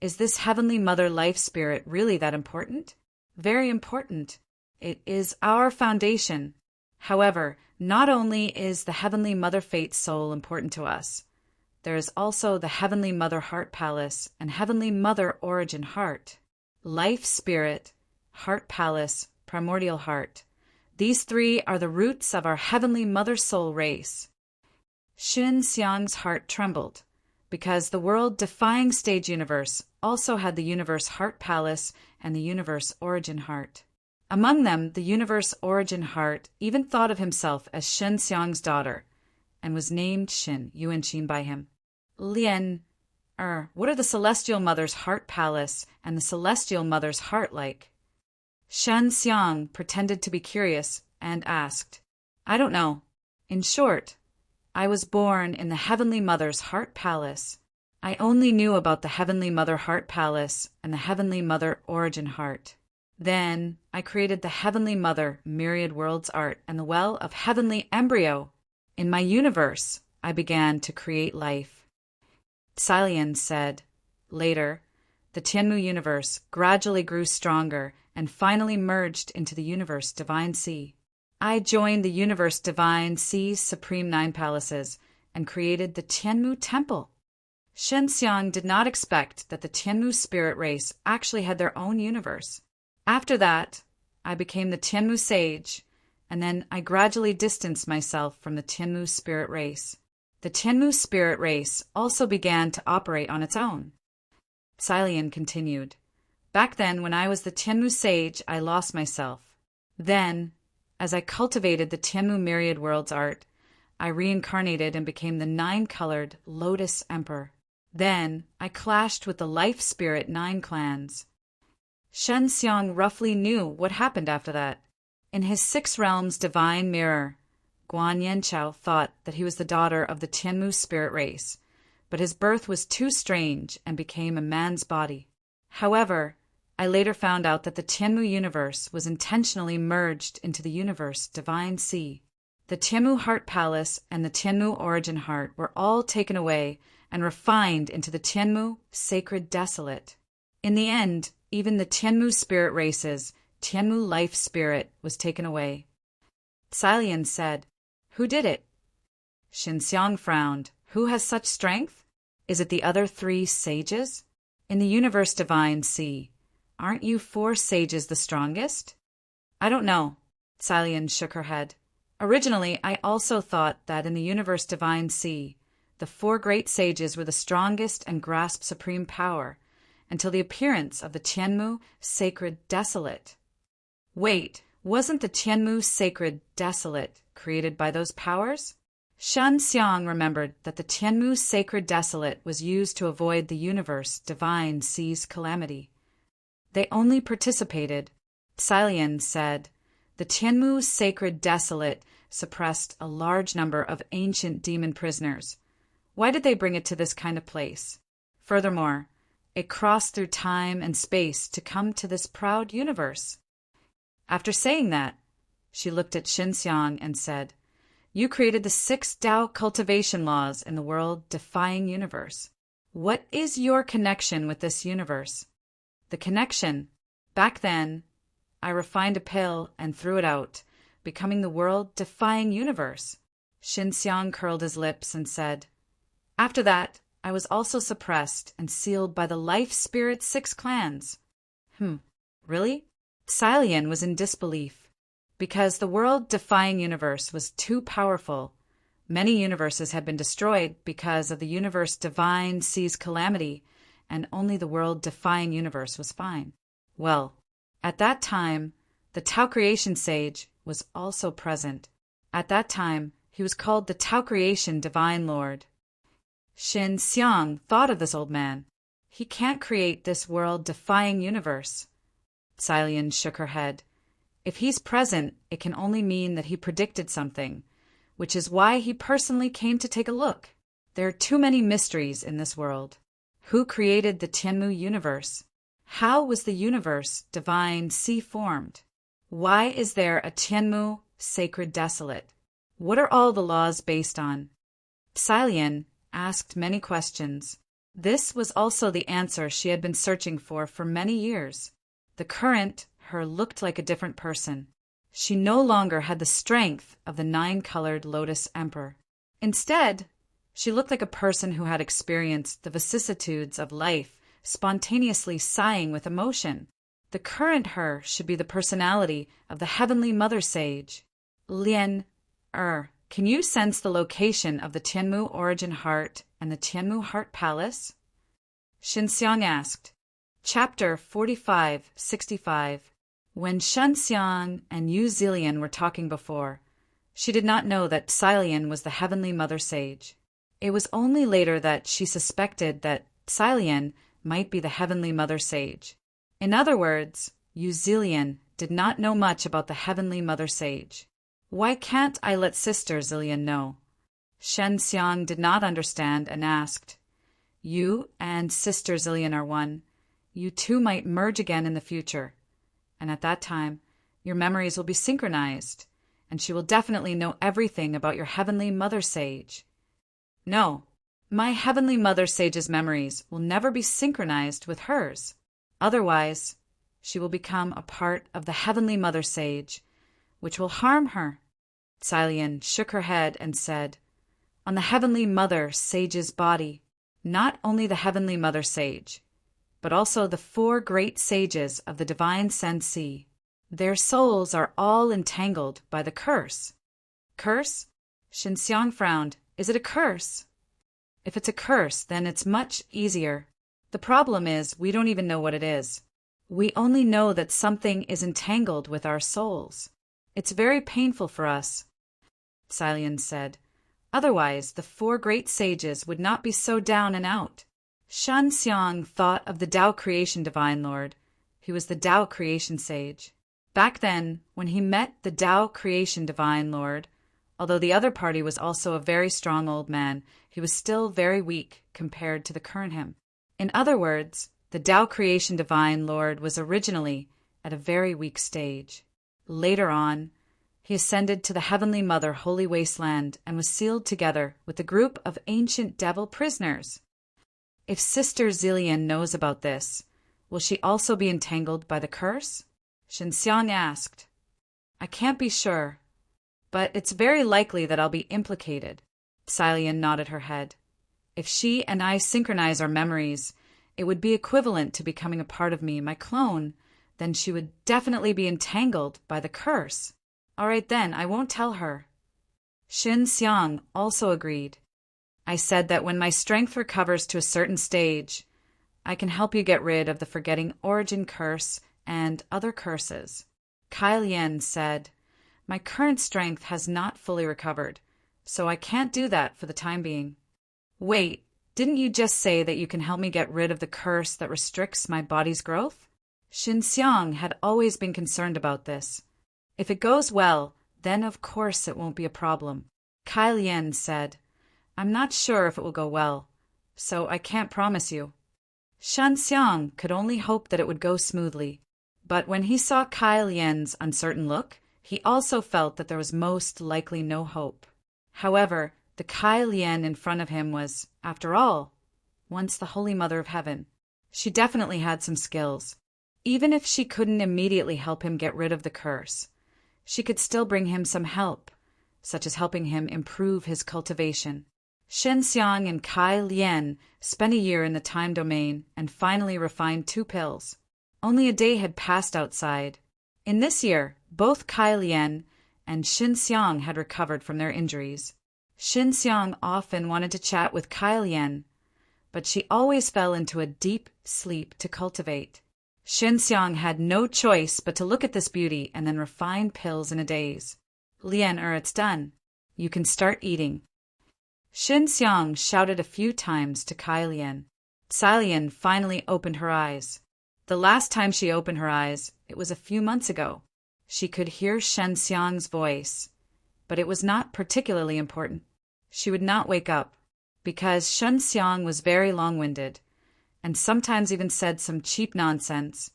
Is this Heavenly Mother Life Spirit really that important? Very important. It is our foundation. However, not only is the Heavenly Mother Fate Soul important to us, there is also the Heavenly Mother Heart Palace and Heavenly Mother Origin Heart. Life Spirit, Heart Palace, Primordial Heart. These three are the roots of our Heavenly Mother Soul race. Xinxiang's heart trembled, because the world-defying stage universe also had the Universe Heart Palace and the Universe Origin Heart. Among them, the Universe Origin Heart even thought of himself as Xinxiang's daughter, and was named Xin Yuanqin by him. Lian, what are the Celestial Mother's Heart Palace and the Celestial Mother's Heart like? Xinxiang pretended to be curious and asked, I don't know. In short, I was born in the Heavenly Mother's Heart Palace. I only knew about the Heavenly Mother Heart Palace and the Heavenly Mother Origin Heart. Then I created the Heavenly Mother Myriad Worlds Art and the Well of Heavenly Embryo. In my universe, I began to create life. Xilian said. Later, the Tianmu universe gradually grew stronger and finally merged into the Universe Divine Sea. I joined the Universe Divine Sea's Supreme Nine Palaces and created the Tianmu Temple. Xinxiang did not expect that the Tianmu spirit race actually had their own universe. After that, I became the Tianmu Sage, and then I gradually distanced myself from the Tianmu spirit race. The Tianmu spirit race also began to operate on its own. Xilian continued. Back then, when I was the Tianmu Sage, I lost myself. Then, as I cultivated the Tianmu Myriad Worlds art, I reincarnated and became the nine-colored Lotus Emperor. Then, I clashed with the Life Spirit Nine Clans. Xinxiang roughly knew what happened after that. In his Six Realms Divine Mirror, Guan Yanchao thought that he was the daughter of the Tianmu spirit race, but his birth was too strange and became a man's body. However, I later found out that the Tianmu universe was intentionally merged into the Universe Divine Sea. The Tianmu Heart Palace and the Tianmu Origin Heart were all taken away and refined into the Tianmu Sacred Desolate. In the end, even the Tianmu spirit race's Tianmu Life Spirit was taken away. Xilian said, Who did it? Xinxiang frowned. Who has such strength? Is it the other three sages? In the Universe Divine Sea, aren't you four sages the strongest? I don't know. Xilian shook her head. Originally, I also thought that in the Universe Divine Sea, the four great sages were the strongest and grasped supreme power, until the appearance of the Tianmu Sacred Desolate. Wait, wasn't the Tianmu Sacred Desolate created by those powers? Xinxiang remembered that the Tianmu Sacred Desolate was used to avoid the Universe Divine Sea's calamity. They only participated. Xilian said, the Tianmu Sacred Desolate suppressed a large number of ancient demon prisoners. Why did they bring it to this kind of place? Furthermore, it crossed through time and space to come to this proud universe. After saying that, she looked at Xinxiang and said, You created the 6 Tao cultivation laws in the world-defying universe. What is your connection with this universe? The connection. Back then, I refined a pill and threw it out, becoming the world-defying universe. Xinxiang curled his lips and said, After that, I was also suppressed and sealed by the life spirit 6 clans. Really? Silian was in disbelief. Because the world-defying universe was too powerful. Many universes had been destroyed because of the universe divine sees calamity, and only the world-defying universe was fine. Well, at that time, the Tao Creation Sage was also present. At that time, he was called the Tao Creation Divine Lord. Xinxiang thought of this old man. He can't create this world-defying universe. Silian shook her head. If he's present, it can only mean that he predicted something, which is why he personally came to take a look. There are too many mysteries in this world. Who created the Tianmu universe? How was the universe divine sea formed? Why is there a Tianmu sacred desolate? What are all the laws based on? Silian asked many questions. This was also the answer she had been searching for many years. The current her looked like a different person. She no longer had the strength of the 9-colored Lotus Emperor. Instead, she looked like a person who had experienced the vicissitudes of life, spontaneously sighing with emotion. The current her should be the personality of the Heavenly Mother Sage. Lien, can you sense the location of the Tianmu Origin Heart and the Tianmu Heart Palace? Xinxiang asked. Chapter 45-65. When Xinxiang and Yu Zilian were talking before, she did not know that Silian was the Heavenly Mother Sage. It was only later that she suspected that Silian might be the Heavenly Mother Sage. In other words, Yu Zilian did not know much about the Heavenly Mother Sage. Why can't I let Sister Zilian know? Xinxiang did not understand and asked, You and Sister Zilian are one. You two might merge again in the future. And at that time, your memories will be synchronized, and she will definitely know everything about your Heavenly Mother Sage. No, my Heavenly Mother Sage's memories will never be synchronized with hers. Otherwise, she will become a part of the Heavenly Mother Sage, which will harm her. Silian shook her head and said, On the Heavenly Mother Sage's body, not only the Heavenly Mother Sage, but also the 4 great sages of the divine Sensi. Their souls are all entangled by the curse. Curse? Xinxiang frowned. Is it a curse? If it's a curse, then it's much easier. The problem is we don't even know what it is. We only know that something is entangled with our souls. It's very painful for us. Silian said. Otherwise, the 4 great sages would not be so down and out. Xinxiang thought of the Tao Creation Divine Lord. He was the Tao Creation Sage. Back then, when he met the Tao Creation Divine Lord, although the other party was also a very strong old man, he was still very weak compared to the current him. In other words, the Tao Creation Divine Lord was originally at a very weak stage. Later on, he ascended to the Heavenly Mother Holy Wasteland and was sealed together with a group of ancient devil prisoners. If Sister Zilian knows about this, will she also be entangled by the curse? Xinxiang asked. I can't be sure, but it's very likely that I'll be implicated. Silian nodded her head. If she and I synchronize our memories, it would be equivalent to becoming a part of me, my clone. Then she would definitely be entangled by the curse. All right then, I won't tell her. Xinxiang also agreed. I said that when my strength recovers to a certain stage, I can help you get rid of the forgetting origin curse and other curses. Kai Lian said, My current strength has not fully recovered, so I can't do that for the time being. Wait, didn't you just say that you can help me get rid of the curse that restricts my body's growth? Xinxiang had always been concerned about this. If it goes well, then of course it won't be a problem. Kai Lian said, I'm not sure if it will go well, so I can't promise you. Xinxiang could only hope that it would go smoothly, but when he saw Kai Lian's uncertain look, he also felt that there was most likely no hope. However, the Kai Lian in front of him was, after all, once the Holy Mother of Heaven. She definitely had some skills. Even if she couldn't immediately help him get rid of the curse, she could still bring him some help, such as helping him improve his cultivation. Shen Xiang and Kai Lian spent a year in the time domain and finally refined 2 pills. Only a day had passed outside. In this year, both Kai Lian and Shen Xiang had recovered from their injuries. Shen Xiang often wanted to chat with Kai Lian, but she always fell into a deep sleep to cultivate. Shen Xiang had no choice but to look at this beauty and then refine pills in a daze. Lian, it's done. You can start eating. Shen Xiang shouted a few times to Kai Lian. Tsai Lian finally opened her eyes. The last time she opened her eyes, it was a few months ago. She could hear Shen Xiang's voice, but it was not particularly important. She would not wake up, because Shen Xiang was very long-winded, and sometimes even said some cheap nonsense.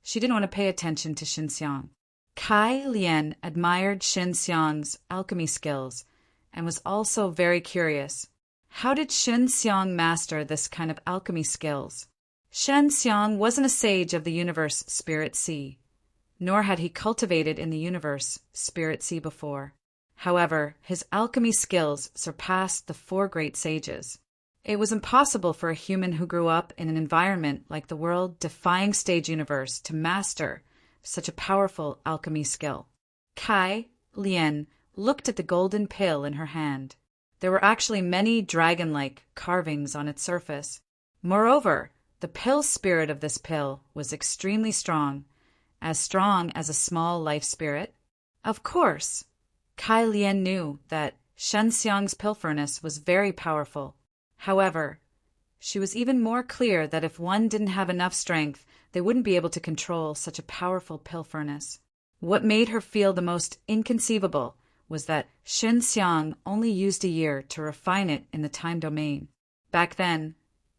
She didn't want to pay attention to Shen Xiang. Kai Lian admired Shen Xiang's alchemy skills and was also very curious. How did Shen Xiang master this kind of alchemy skills? Shen Xiang wasn't a sage of the universe Spirit Sea, nor had he cultivated in the universe Spirit Sea before. However, his alchemy skills surpassed the 4 great sages. It was impossible for a human who grew up in an environment like the world-defying stage universe to master such a powerful alchemy skill. Kai Lian looked at the golden pill in her hand. There were actually many dragon-like carvings on its surface. Moreover, the pill spirit of this pill was extremely strong as a small life spirit. Of course, Kai Lian knew that Shen Xiang's pill furnace was very powerful. However, she was even more clear that if one didn't have enough strength, they wouldn't be able to control such a powerful pill furnace. What made her feel the most inconceivable was that Shen Xiang only used a year to refine it in the time domain. Back then,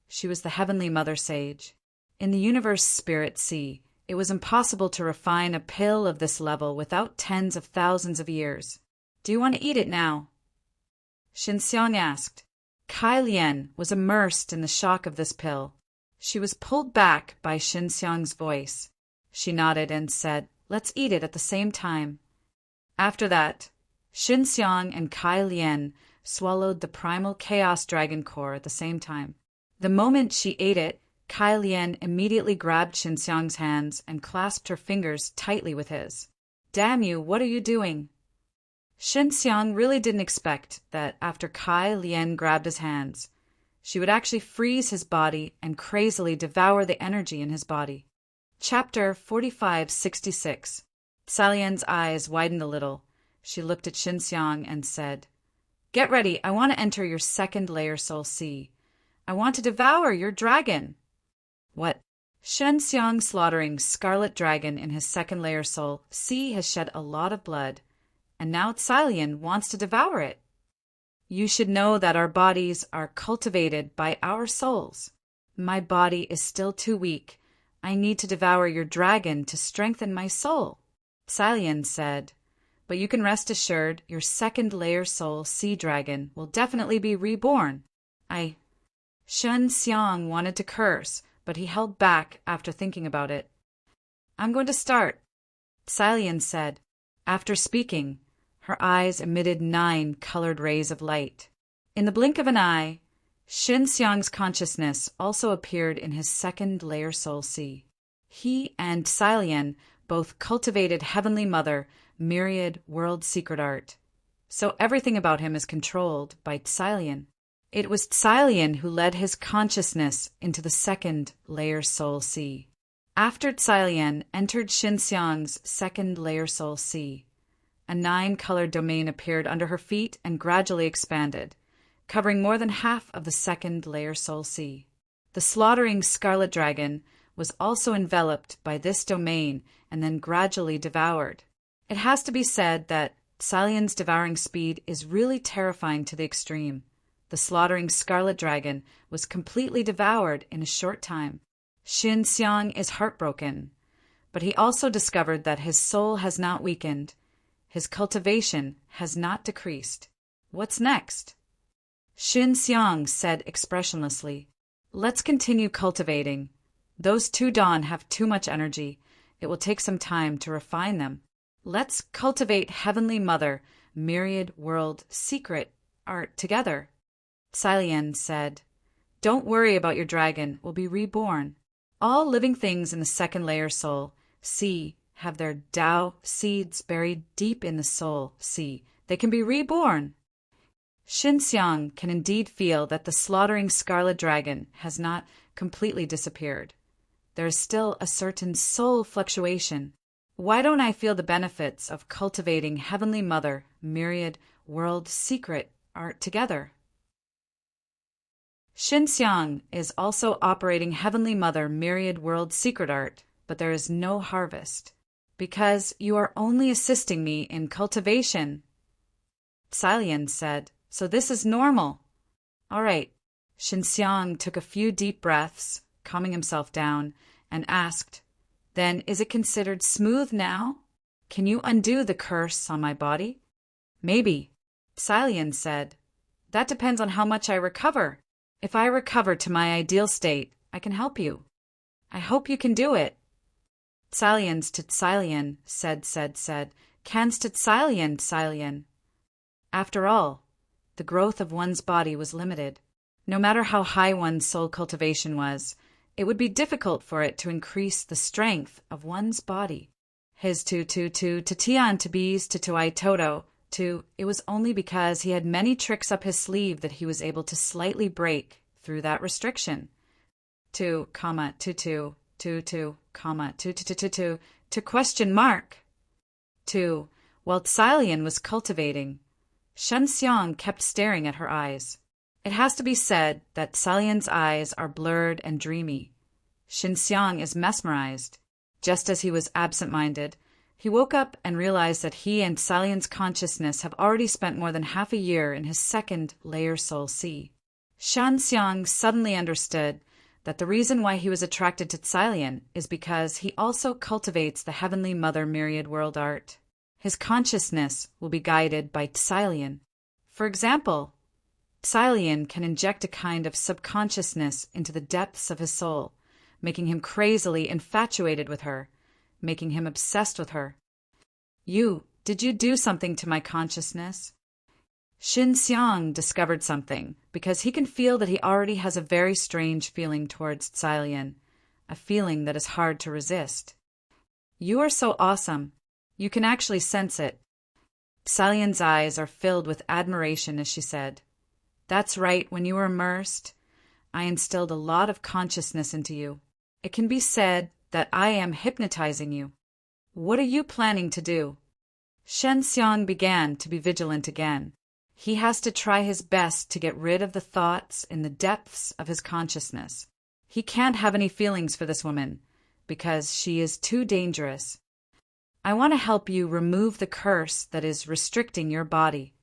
she was the Heavenly Mother Sage. In the universe Spirit Sea, it was impossible to refine a pill of this level without tens of thousands of years. Do you want to eat it now? Shen Xiang asked. Kai Lian was immersed in the shock of this pill. She was pulled back by Shen Xiang's voice. She nodded and said, "Let's eat it at the same time." After that, Shen Xiang and Kai Lian swallowed the primal chaos dragon core at the same time. The moment she ate it, Kai Lian immediately grabbed Shen Xiang's hands and clasped her fingers tightly with his. "Damn you, what are you doing?" Shen Xiang really didn't expect that after Kai Lian grabbed his hands, she would actually freeze his body and crazily devour the energy in his body. Chapter 4566. Tsai Lian's eyes widened a little. She looked at Shen Xiang and said, "Get ready, I want to enter your 2nd layer soul sea. I want to devour your dragon." What? Shen Xiang slaughtering Scarlet Dragon in his 2nd layer soul sea has shed a lot of blood, and now Tsai Lian wants to devour it. You should know that our bodies are cultivated by our souls. My body is still too weak. I need to devour your dragon to strengthen my soul. Tsai Lian said, "But you can rest assured your 2nd layer soul sea dragon will definitely be reborn." Shen Xiang wanted to curse, but he held back after thinking about it. "I'm going to start," Tsai Lian said. After speaking, her eyes emitted 9 colored rays of light. In the blink of an eye, Shen Xiang's consciousness also appeared in his 2nd layer soul sea. He and Tsai Lian both cultivated Heavenly Mother myriad world secret art, so everything about him is controlled by Tsai Lian. It was Tsai Lian who led his consciousness into the 2nd layer soul sea. After Tsai Lian entered Shen Xiang's 2nd layer soul sea, a 9-colored domain appeared under her feet and gradually expanded, covering more than half of the 2nd layer soul sea. The slaughtering Scarlet Dragon was also enveloped by this domain and then gradually devoured. It has to be said that Tsai Lian's devouring speed is really terrifying to the extreme. The slaughtering Scarlet Dragon was completely devoured in a short time. Shen Xiang is heartbroken, but he also discovered that his soul has not weakened. His cultivation has not decreased. What's next? Xin Xiang said expressionlessly. Let's continue cultivating. Those two Dawn have too much energy. It will take some time to refine them. Let's cultivate Heavenly Mother, Myriad World, Secret Art together. Xilian said, Don't worry about your dragon, will be reborn. All living things in the second layer soul, see, have their Tao seeds buried deep in the soul, see, they can be reborn. Xin Xiang can indeed feel that the slaughtering scarlet dragon has not completely disappeared. There is still a certain soul fluctuation. Why don't I feel the benefits of cultivating Heavenly Mother, Myriad World, Secret Art together? Xin Xiang is also operating Heavenly Mother, Myriad World, Secret Art, but there is no harvest. Because you are only assisting me in cultivation. Xilian said, So this is normal. All right. Xin Xiang took a few deep breaths, calming himself down, and asked, Then is it considered smooth now? Can you undo the curse on my body? Maybe. Xilian said, That depends on how much I recover. If I recover to my ideal state, I can help you. I hope you can do it. Xilian's to Xilian said, Can's to Xilian. After all, the growth of one's body was limited. No matter how high one's soul cultivation was, it would be difficult for it to increase the strength of one's body. His to Tian to bees to I Toto to it was only because he had many tricks up his sleeve that he was able to slightly break through that restriction. To question mark. To while Xilian was cultivating, Shen Xiang kept staring at her eyes. It has to be said that Xilian's eyes are blurred and dreamy. Xin Xiang is mesmerized. Just as he was absent-minded, he woke up and realized that he and Xilian's consciousness have already spent more than half a year in his second layer soul sea. Shan Xiang suddenly understood that the reason why he was attracted to Xilian is because he also cultivates the Heavenly Mother Myriad World Art. His consciousness will be guided by Xilian. For example, Xilian can inject a kind of subconsciousness into the depths of his soul, making him crazily infatuated with her, making him obsessed with her. Did you do something to my consciousness? Xin Xiang discovered something, because he can feel that he already has a very strange feeling towards Xilian, a feeling that is hard to resist. You are so awesome. You can actually sense it. Xilian's eyes are filled with admiration as she said, That's right, when you were immersed, I instilled a lot of consciousness into you. It can be said that I am hypnotizing you. What are you planning to do? Shen Xiang began to be vigilant again. He has to try his best to get rid of the thoughts in the depths of his consciousness. He can't have any feelings for this woman, because she is too dangerous. I want to help you remove the curse that is restricting your body.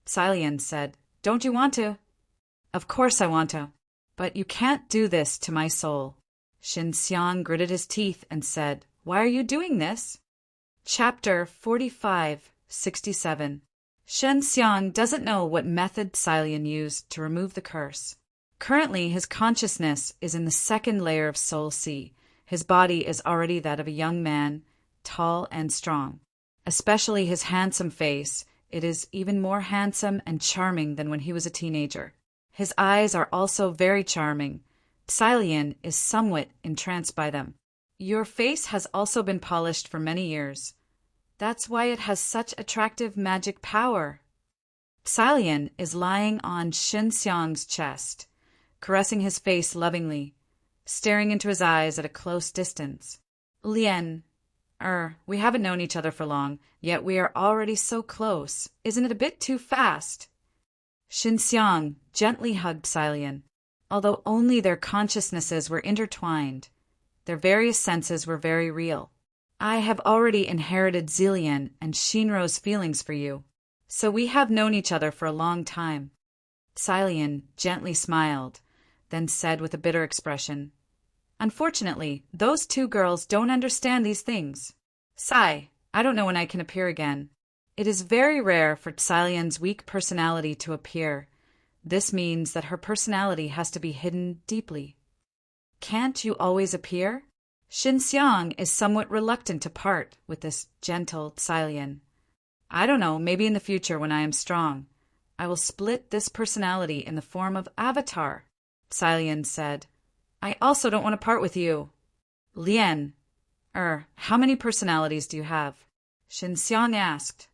Xilian said, Don't you want to? Of course I want to. But you can't do this to my soul. Xin Xiang gritted his teeth and said, Why are you doing this? Chapter 45:67. Shen Xiang doesn't know what method Xilian used to remove the curse. Currently, his consciousness is in the second layer of Soul Sea. His body is already that of a young man, tall and strong. Especially his handsome face, it is even more handsome and charming than when he was a teenager. His eyes are also very charming. Xilian is somewhat entranced by them. Your face has also been polished for many years. That's why it has such attractive magic power. Xilian is lying on Xin Xiang's chest, caressing his face lovingly, staring into his eyes at a close distance. Lien, we haven't known each other for long, yet we are already so close. Isn't it a bit too fast? Xin Xiang gently hugged Xilian. Although only their consciousnesses were intertwined, their various senses were very real. I have already inherited Xilian and Shinro's feelings for you, so we have known each other for a long time. Xilian gently smiled, then said with a bitter expression, Unfortunately, those two girls don't understand these things. Sigh, I don't know when I can appear again. It is very rare for Tsalian's weak personality to appear. This means that her personality has to be hidden deeply. Can't you always appear? Xinxiang is somewhat reluctant to part with this gentle Tsalian. I don't know, maybe in the future when I am strong. I will split this personality in the form of avatar, Tsalian said. I also don't want to part with you. Lien, how many personalities do you have? Xinxiang asked.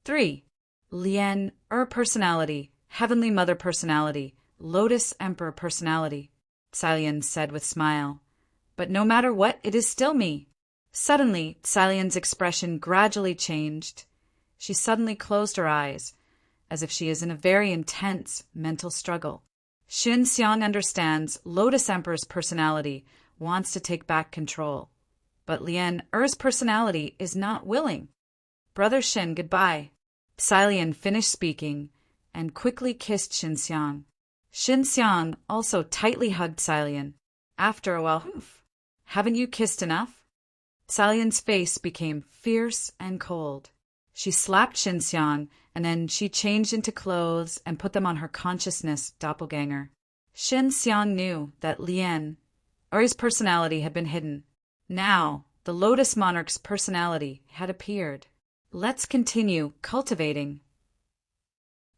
3. Lien, personality, Heavenly Mother personality, Lotus Emperor personality, Tsalian said with smile. But no matter what, it is still me. Suddenly, Tsalian's expression gradually changed. She suddenly closed her eyes, as if she is in a very intense mental struggle. Xinxiang understands Lotus Emperor's personality wants to take back control. But Lien Er's personality is not willing. Brother Xin, goodbye. Tsalian finished speaking and quickly kissed Xinxiang. Xinxiang also tightly hugged Tsalian. After a while, haven't you kissed enough? Tsalian's face became fierce and cold. She slapped Xinxiang, and then she changed into clothes and put them on her consciousness doppelganger. Xinxiang knew that Lien Er's personality had been hidden. Now, the Lotus Monarch's personality had appeared. Let's continue cultivating.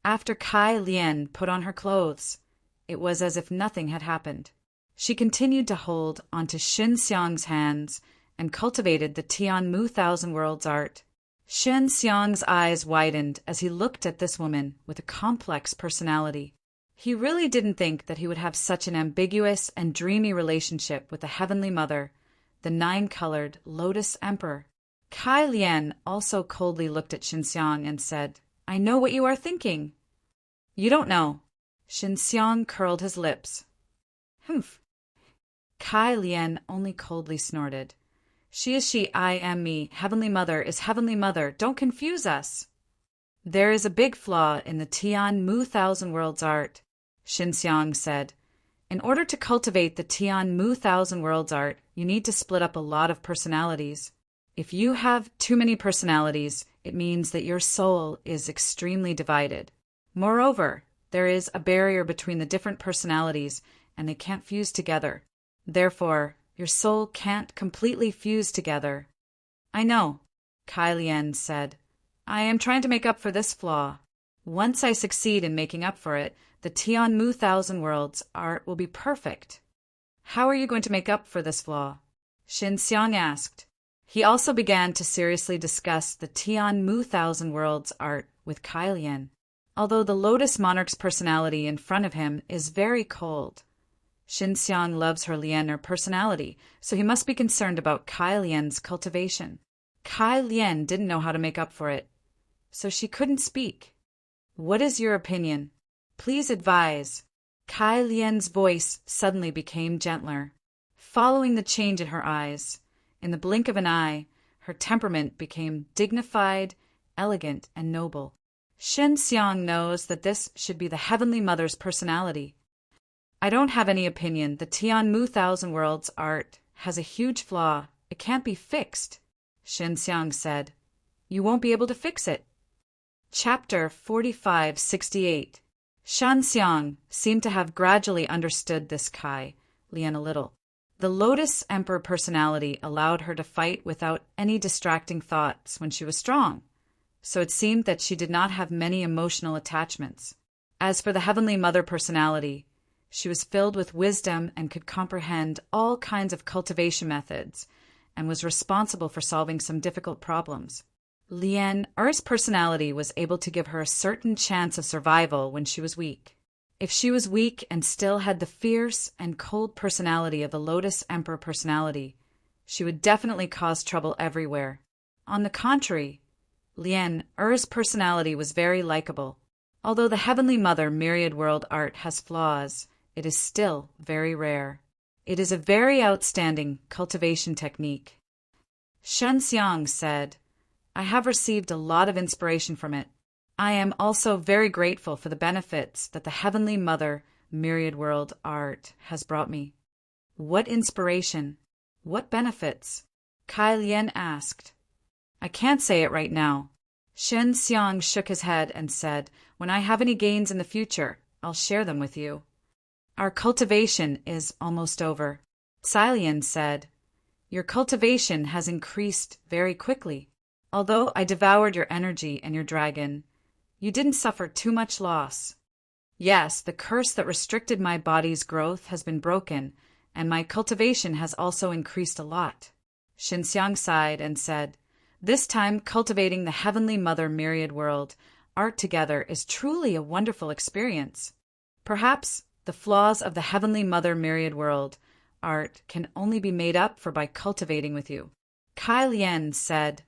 After Kai Lien put on her clothes, it was as if nothing had happened. She continued to hold onto Xinxiang's hands and cultivated the Tianmu Thousand Worlds art. Xinxiang's eyes widened as he looked at this woman with a complex personality. He really didn't think that he would have such an ambiguous and dreamy relationship with the Heavenly Mother, the nine-colored Lotus Emperor. Kai Lien also coldly looked at Xinxiang and said, I know what you are thinking. You don't know. Xinxiang curled his lips. Humph. Kai Lien only coldly snorted. She is she, I am me. Heavenly Mother is Heavenly Mother. Don't confuse us. There is a big flaw in the Tianmu Thousand Worlds art, Xinxiang said. In order to cultivate the Tianmu Thousand Worlds art, you need to split up a lot of personalities. If you have too many personalities, it means that your soul is extremely divided. Moreover, there is a barrier between the different personalities, and they can't fuse together. Therefore, your soul can't completely fuse together. I know, Kai Lien said. I am trying to make up for this flaw. Once I succeed in making up for it, the Tianmu Thousand Worlds art will be perfect. How are you going to make up for this flaw? Xinxiang asked. He also began to seriously discuss the Tianmu Thousand Worlds art with Kai Lien, although the Lotus Monarch's personality in front of him is very cold. Xinxiang loves her Lien personality, so he must be concerned about Kai Lien's cultivation. Kai Lien didn't know how to make up for it, so she couldn't speak. What is your opinion? Please advise. Kai Lien's voice suddenly became gentler, following the change in her eyes. In the blink of an eye, her temperament became dignified, elegant, and noble. Xinxiang knows that this should be the Heavenly Mother's personality. I don't have any opinion. The Tianmu Thousand Worlds art has a huge flaw. It can't be fixed, Xinxiang said. You won't be able to fix it. Chapter 4568. Xinxiang seemed to have gradually understood this Kai Lien a little. The Lotus Emperor personality allowed her to fight without any distracting thoughts when she was strong, so it seemed that she did not have many emotional attachments. As for the Heavenly Mother personality, she was filled with wisdom and could comprehend all kinds of cultivation methods and was responsible for solving some difficult problems. Lien Er's personality was able to give her a certain chance of survival when she was weak. If she was weak and still had the fierce and cold personality of the Lotus Emperor personality, she would definitely cause trouble everywhere. On the contrary, Lien Er's personality was very likable. Although the Heavenly Mother Myriad World art has flaws, it is still very rare. It is a very outstanding cultivation technique. Xinxiang said, I have received a lot of inspiration from it. I am also very grateful for the benefits that the Heavenly Mother Myriad World art has brought me. What inspiration? What benefits? Kai Lien asked. I can't say it right now. Shen Xiang shook his head and said, "When I have any gains in the future, I'll share them with you. Our cultivation is almost over." Silian said, "Your cultivation has increased very quickly. Although I devoured your energy and your dragon, you didn't suffer too much loss. Yes, the curse that restricted my body's growth has been broken, and my cultivation has also increased a lot." Xinxiang sighed and said, "This time cultivating the Heavenly Mother Myriad World art together is truly a wonderful experience. Perhaps the flaws of the Heavenly Mother Myriad World art can only be made up for by cultivating with you." Kai Lian said,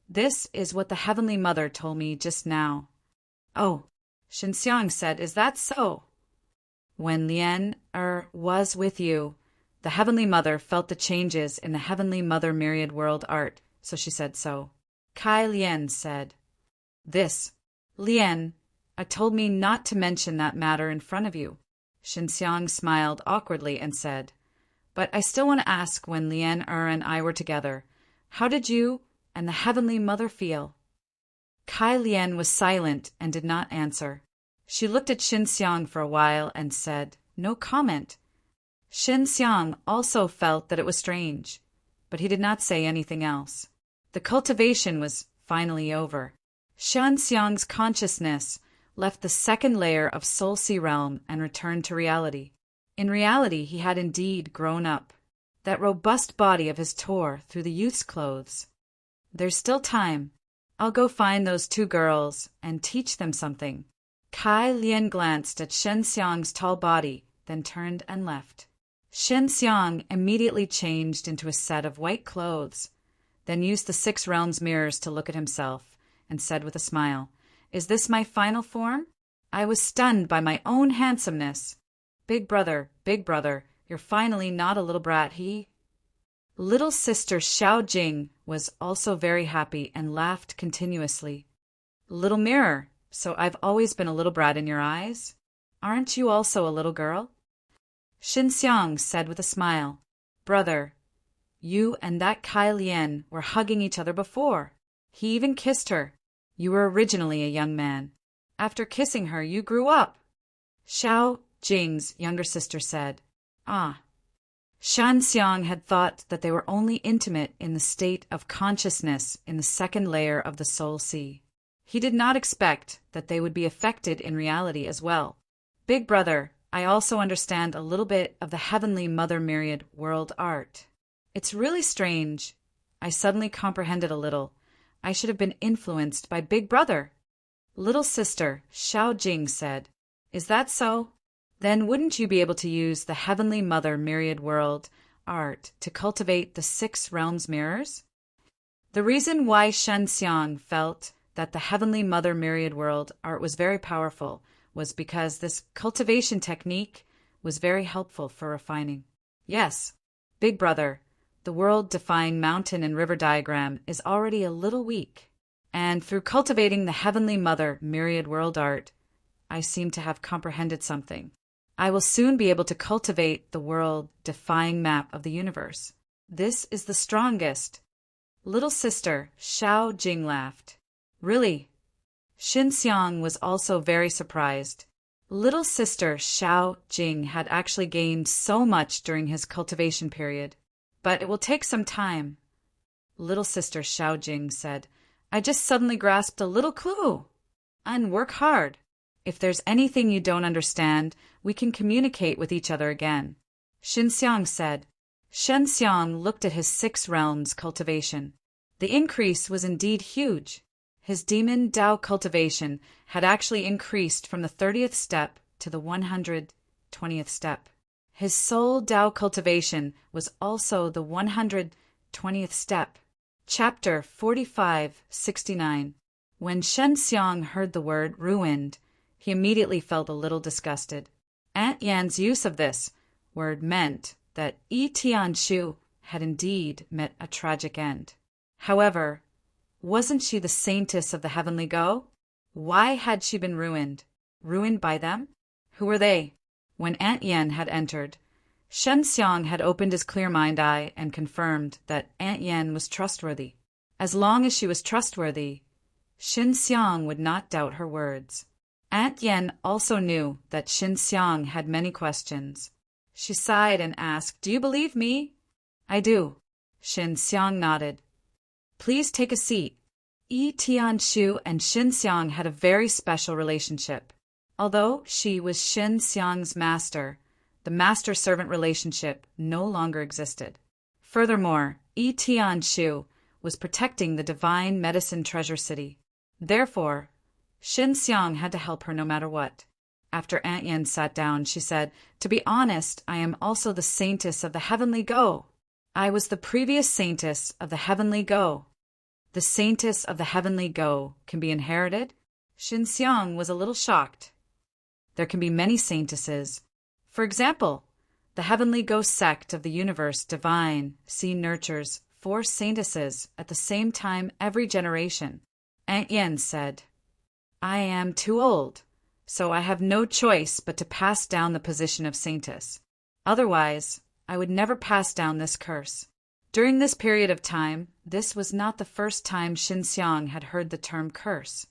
"This is what the Heavenly Mother told me just now." "Oh," Xinxiang said, "is that so?" "When Lian was with you, the Heavenly Mother felt the changes in the Heavenly Mother Myriad World art, so she said so." Kai Lian said, "This, Lian, told me not to mention that matter in front of you." Xinxiang smiled awkwardly and said, "But I still want to ask, when Lian and I were together, how did you and the Heavenly Mother feel?" Kai Lian was silent and did not answer. She looked at Xinxiang for a while and said, "No comment." Xinxiang also felt that it was strange, but he did not say anything else. The cultivation was finally over. Xinxiang's consciousness left the second layer of Soul Sea realm and returned to reality. In reality, he had indeed grown up. That robust body of his tore through the youth's clothes. "There's still time. I'll go find those two girls and teach them something." Kai Lian glanced at Xinxiang's tall body, then turned and left. Xinxiang immediately changed into a set of white clothes, then used the 6 realms mirrors to look at himself, and said with a smile, "Is this my final form? I was stunned by my own handsomeness. Big brother, you're finally not a little brat, Little sister Xiao Jing was also very happy and laughed continuously. "Little mirror, so I've always been a little brat in your eyes? Aren't you also a little girl?" Xinxiang said with a smile, "Brother, you and that Kai Lian were hugging each other before. He even kissed her. You were originally a young man. After kissing her, you grew up." Xiao Jing's younger sister said, "Ah." Xinxiang had thought that they were only intimate in the state of consciousness in the second layer of the Soul Sea. He did not expect that they would be affected in reality as well. "Big brother, I also understand a little bit of the Heavenly Mother Myriad World art. It's really strange. I suddenly comprehended a little. I should have been influenced by Big Brother." Little sister Xiao Jing said, "Is that so? Then wouldn't you be able to use the Heavenly Mother Myriad World art to cultivate the 6 realms mirrors?" The reason why Xinxiang felt that the Heavenly Mother Myriad World art was very powerful was because this cultivation technique was very helpful for refining. "Yes, Big Brother, the world-defying mountain and river diagram is already a little weak, and through cultivating the Heavenly Mother Myriad World art, I seem to have comprehended something. I will soon be able to cultivate the world-defying map of the universe. This is the strongest." Little sister Xiao Jing laughed. "Really?" Xinxiang was also very surprised. Little sister Xiao Jing had actually gained so much during his cultivation period. "But it will take some time." Little sister Xiao Jing said, "I just suddenly grasped a little clue. And work hard. If there's anything you don't understand, we can communicate with each other again." Xinxiang said. Xinxiang looked at his 6 realms cultivation. The increase was indeed huge. His demon Dao cultivation had actually increased from the 30th step to the 120th step. His soul Dao cultivation was also the 120th step. Chapter 4569. When Xinxiang heard the word ruined, he immediately felt a little disgusted. Aunt Yan's use of this word meant that Yi Tianshu had indeed met a tragic end. However, wasn't she the saintess of the heavenly Go? Why had she been ruined? Ruined by them? Who were they? When Aunt Yan had entered, Xinxiang had opened his clear mind eye and confirmed that Aunt Yan was trustworthy. As long as she was trustworthy, Xin Xiang would not doubt her words. Aunt Yen also knew that Xin Xiang had many questions. She sighed and asked, "Do you believe me?" "I do." Xin Xiang nodded. "Please take a seat." Yi Tianshu and Xin Xiang had a very special relationship. Although she was Xin Xiang's master, the master-servant relationship no longer existed. Furthermore, Yi Tianshu was protecting the divine medicine treasure city. Therefore, Xin Xiang had to help her no matter what. After Aunt Yen sat down, she said, "To be honest, I am also the saintess of the heavenly Go. I was the previous saintess of the heavenly Go." The saintess of the heavenly Go can be inherited? Xin Xiang was a little shocked. There can be many saintesses. For example, the heavenly Go sect of the universe divine nurtures 4 saintesses at the same time every generation. Aunt Yen said, "I am too old, so I have no choice but to pass down the position of saintess. Otherwise, I would never pass down this curse." During this period of time, this was not the first time Xin Xiang had heard the term curse.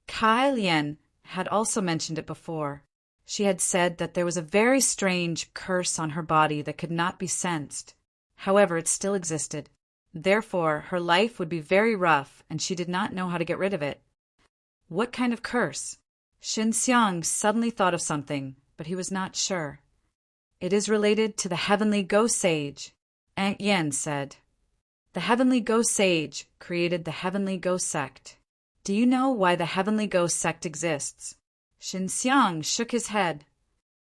Kai Lian had also mentioned it before. She had said that there was a very strange curse on her body that could not be sensed. However, it still existed. Therefore, her life would be very rough, and she did not know how to get rid of it. What kind of curse? Xin Xiang suddenly thought of something, but he was not sure. "It is related to the heavenly Go sage," Aunt Yen said. "The heavenly Go sage created the heavenly Go sect. Do you know why the heavenly Go sect exists?" Xin Xiang shook his head.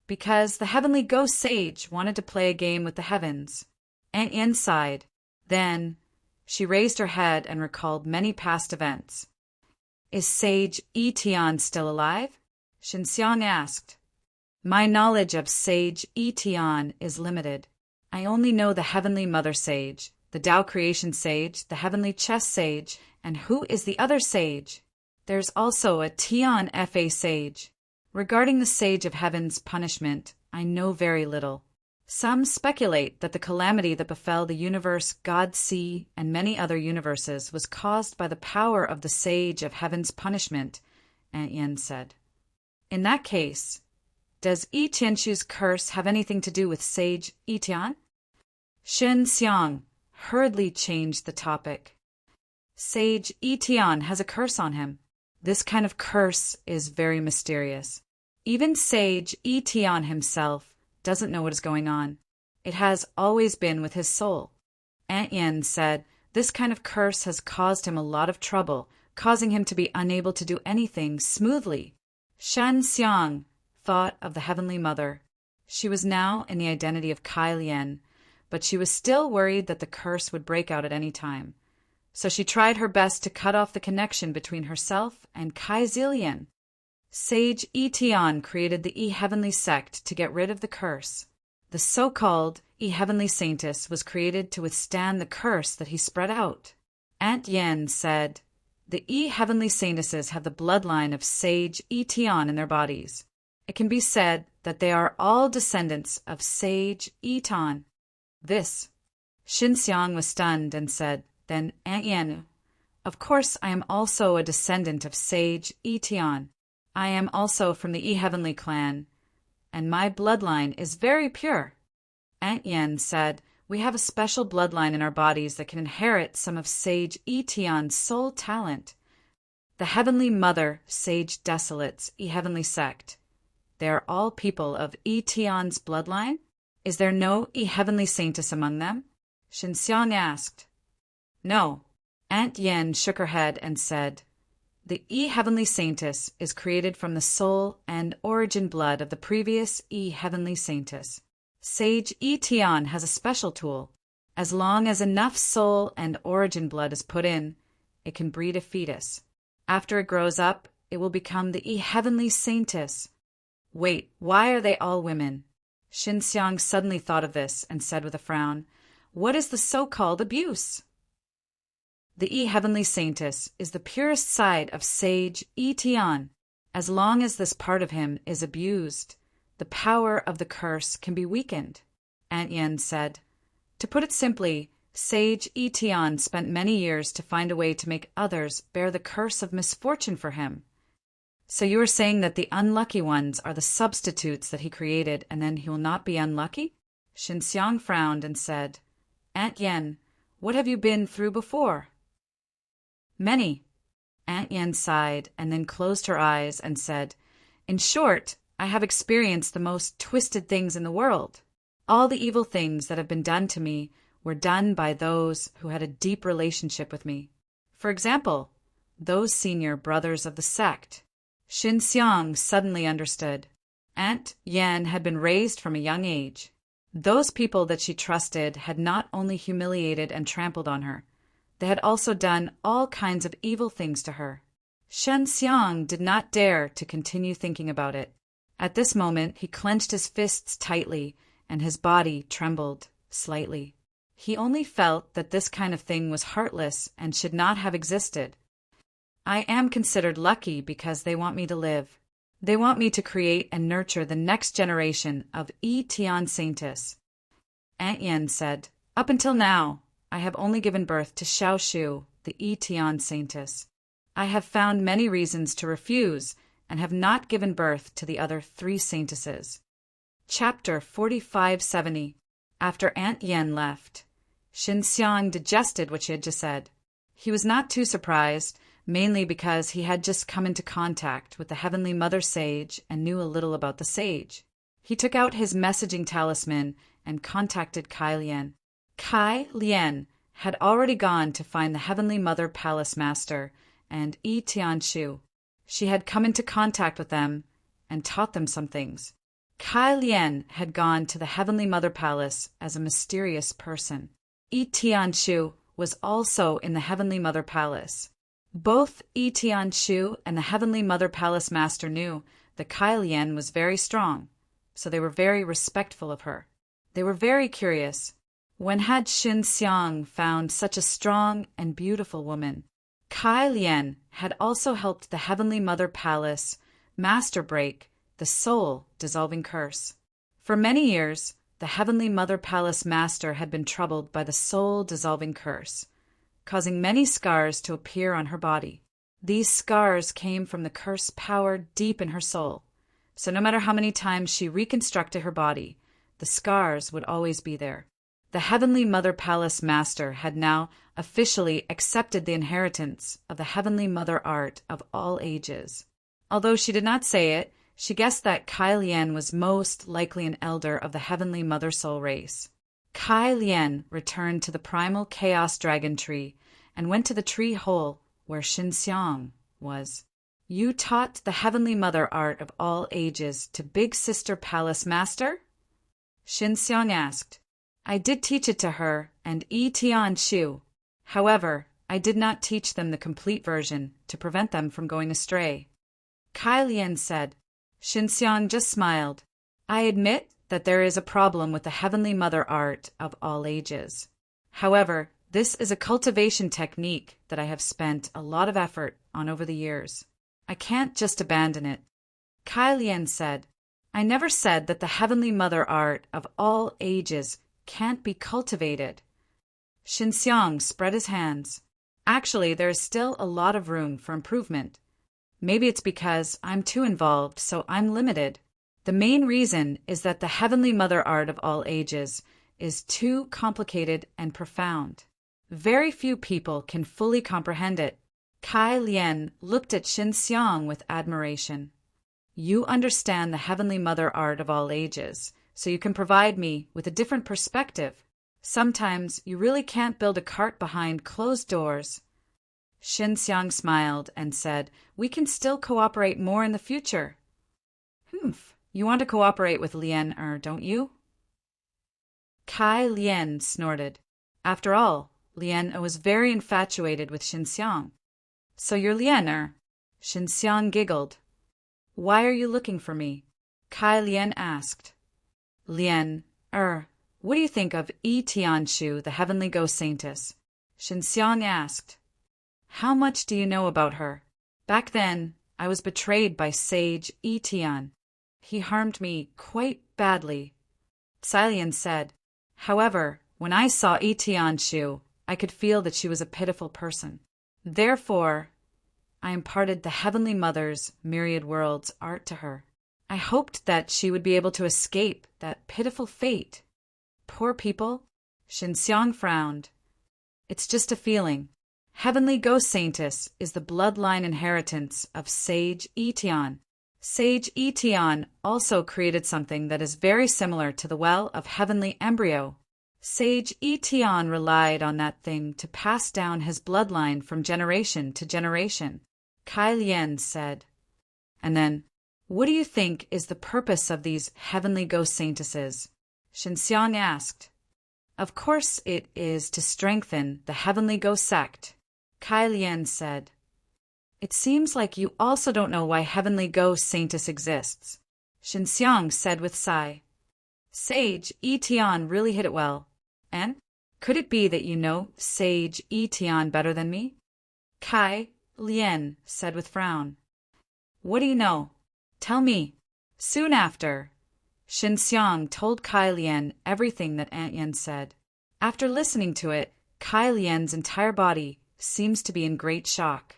"Because the heavenly Go sage wanted to play a game with the heavens." Aunt Yen sighed. Then she raised her head and recalled many past events. "Is Sage Yi Tian still alive?" Xin Xiang asked. "My knowledge of Sage Yi Tian is limited. I only know the Heavenly Mother Sage, the Tao Creation Sage, the Heavenly Chess Sage, and who is the other sage? There's also a Tian Fa Sage. Regarding the Sage of Heaven's punishment, I know very little. Some speculate that the calamity that befell the universe God Sea and many other universes was caused by the power of the Sage of Heaven's punishment," Aunt Yen said. "In that case, does Yi Tianshu's curse have anything to do with Sage Yi Tian?" Xin Xiang hurriedly changed the topic. "Sage Yi Tian has a curse on him. This kind of curse is very mysterious. Even Sage Yi Tian himself doesn't know what is going on. It has always been with his soul." Aunt Yen said, "This kind of curse has caused him a lot of trouble, causing him to be unable to do anything smoothly." Shan Xiang thought of the Heavenly Mother. She was now in the identity of Kai Lian, but she was still worried that the curse would break out at any time. So she tried her best to cut off the connection between herself and Kai Zilian. Sage Yi Tian created the Yi Heavenly sect to get rid of the curse. The so-called Yi Heavenly Saintess was created to withstand the curse that he spread out. Aunt Yen said, "The Yi Heavenly Saintesses have the bloodline of Sage Yi Tian in their bodies. It can be said that they are all descendants of Sage Yi Tian." This. Xin Xiang was stunned and said, "Then, Aunt Yen, of course I am also a descendant of Sage Yi Tian. I am also from the Yi Heavenly clan, and my bloodline is very pure." Aunt Yen said, "We have a special bloodline in our bodies that can inherit some of Sage Yi Tian's soul talent. The Heavenly Mother Sage Desolate's Yi Heavenly sect. They are all people of Yi Tian's bloodline? Is there no Yi Heavenly Saintess among them?" Xin Xiang asked. "No." Aunt Yen shook her head and said, "The Yi Heavenly Saintess is created from the soul and origin blood of the previous Yi Heavenly Saintess. Sage Yi Tian has a special tool. As long as enough soul and origin blood is put in, it can breed a fetus. After it grows up, it will become the Yi Heavenly Saintess." "Wait, why are they all women?" Xin Xiang suddenly thought of this and said with a frown, "What is the so-called abuse?" "The Yi Heavenly Saintess is the purest side of Sage Yi Tian. As long as this part of him is abused, the power of the curse can be weakened," Aunt Yen said. "To put it simply, Sage Etian spent many years to find a way to make others bear the curse of misfortune for him. So you are saying that the unlucky ones are the substitutes that he created, and then he will not be unlucky? Xinxiang frowned and said, Aunt Yen, what have you been through before? Many. Aunt Yen sighed and then closed her eyes and said, In short, I have experienced the most twisted things in the world. All the evil things that have been done to me were done by those who had a deep relationship with me. For example, those senior brothers of the sect. Xinxiang suddenly understood. Aunt Yen had been raised from a young age. Those people that she trusted had not only humiliated and trampled on her, they had also done all kinds of evil things to her. Xinxiang did not dare to continue thinking about it. At this moment, he clenched his fists tightly, and his body trembled slightly. He only felt that this kind of thing was heartless and should not have existed. I am considered lucky because they want me to live. They want me to create and nurture the next generation of Etian Saintess. Aunt Yen said, Up until now, I have only given birth to Xiaoshu, the Etian Saintess. I have found many reasons to refuse and have not given birth to the other 3 saintesses. Chapter 4570. After Aunt Yen left, Xinxiang digested what she had just said. He was not too surprised, mainly because he had just come into contact with the Heavenly Mother Sage and knew a little about the sage. He took out his messaging talisman and contacted Kai Lian. Kai Lian had already gone to find the Heavenly Mother Palace Master and Yi Tianshu. She had come into contact with them and taught them some things. Kai Lian had gone to the Heavenly Mother Palace as a mysterious person. Yi Tianshu was also in the Heavenly Mother Palace. Both Yi Tianshu and the Heavenly Mother Palace Master knew that Kai Lian was very strong, so they were very respectful of her. They were very curious. When had Xinxiang found such a strong and beautiful woman? Kai Lian had also helped the Heavenly Mother Palace Master break the soul-dissolving curse. For many years, the Heavenly Mother Palace Master had been troubled by the soul-dissolving curse, causing many scars to appear on her body. These scars came from the curse power deep in her soul, so no matter how many times she reconstructed her body, the scars would always be there. The Heavenly Mother Palace Master had now officially accepted the inheritance of the Heavenly Mother art of all ages. Although she did not say it, she guessed that Kai Lian was most likely an elder of the Heavenly Mother Soul race. Kai Lian returned to the primal chaos dragon tree and went to the tree hole where Xinxiang was. You taught the Heavenly Mother art of all ages to Big Sister Palace Master? Xinxiang asked. I did teach it to her and Yi Tianshu. However, I did not teach them the complete version to prevent them from going astray. Kai Lian said. Xinxiang just smiled. I admit that there is a problem with the Heavenly Mother art of all ages. However, this is a cultivation technique that I have spent a lot of effort on over the years. I can't just abandon it. Kai Lian said, I never said that the Heavenly Mother art of all ages can't be cultivated. Xinxiang spread his hands. Actually, there is still a lot of room for improvement. Maybe it's because I'm too involved, so I'm limited. The main reason is that the Heavenly Mother art of all ages is too complicated and profound. Very few people can fully comprehend it. Kai Lian looked at Xinxiang with admiration. You understand the Heavenly Mother art of all ages, so you can provide me with a different perspective. Sometimes you really can't build a cart behind closed doors. Xinxiang smiled and said, We can still cooperate more in the future. You want to cooperate with Lian, don't you? Kai Lian snorted. After all, Lian was very infatuated with Xinxiang. So you're Lian, Xinxiang giggled. Why are you looking for me? Kai Lian asked. Lian, what do you think of Yi Tianshu, the Heavenly Ghost Saintess? Xinxiang asked. How much do you know about her? Back then, I was betrayed by Sage Yi Tian. He harmed me quite badly. Lian said. However, When I saw Itianshu, I could feel that she was a pitiful person. Therefore, I imparted the Heavenly Mother's myriad worlds art to her. I hoped that she would be able to escape that pitiful fate. Poor people. Shinxiang frowned. It's just a feeling. Heavenly Ghost Saintess is the bloodline inheritance of Sage Etian. Sage Etian also created something that is very similar to the Well of Heavenly Embryo. Sage Etian relied on that thing to pass down his bloodline from generation to generation, Kai Lian said. And then, what do you think is the purpose of these Heavenly Ghost Saintesses? Shinxiang asked. Of course it is to strengthen the Heavenly Ghost Sect, Kai Lian said. It seems like you also don't know why Heavenly Ghost Saintess exists, Shinxiang said with sigh. Sage Etian really hit it well. And could it be that you know Sage Etian better than me? Kai Lian said with frown. What do you know? Tell me. Soon after, Shinxiang told Kai Lian everything that Aunt Yen said. After listening to it, Kai Lian's entire body seems to be in great shock.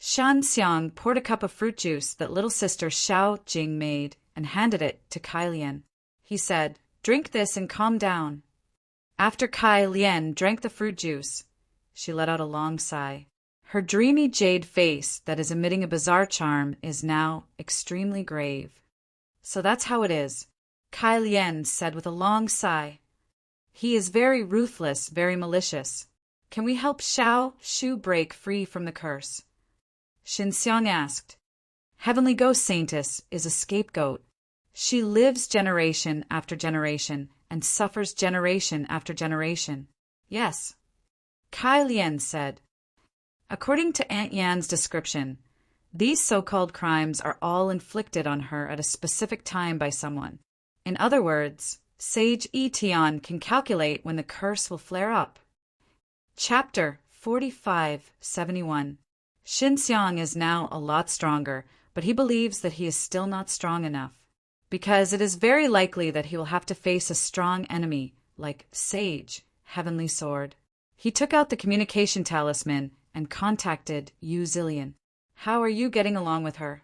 Shanxiang poured a cup of fruit juice that little sister Xiao Jing made and handed it to Kai Lian. He said, Drink this and calm down. After Kai Lian drank the fruit juice, she let out a long sigh. Her dreamy jade face that is emitting a bizarre charm is now extremely grave. So that's how it is, Kai Lian said with a long sigh. He is very ruthless, very malicious. Can we help Xiao Shu break free from the curse? Shinxiang asked. Heavenly Ghost Saintess is a scapegoat. She lives generation after generation and suffers generation after generation. Yes, Kai Lian said. According to Aunt Yan's description, these so-called crimes are all inflicted on her at a specific time by someone. In other words, Sage Etian can calculate when the curse will flare up. Chapter 4571. Shinxiang is now a lot stronger, but he believes that he is still not strong enough, because it is very likely that he will have to face a strong enemy, like Sage, Heavenly Sword. He took out the communication talisman and contacted Yu Zillion. How are you getting along with her?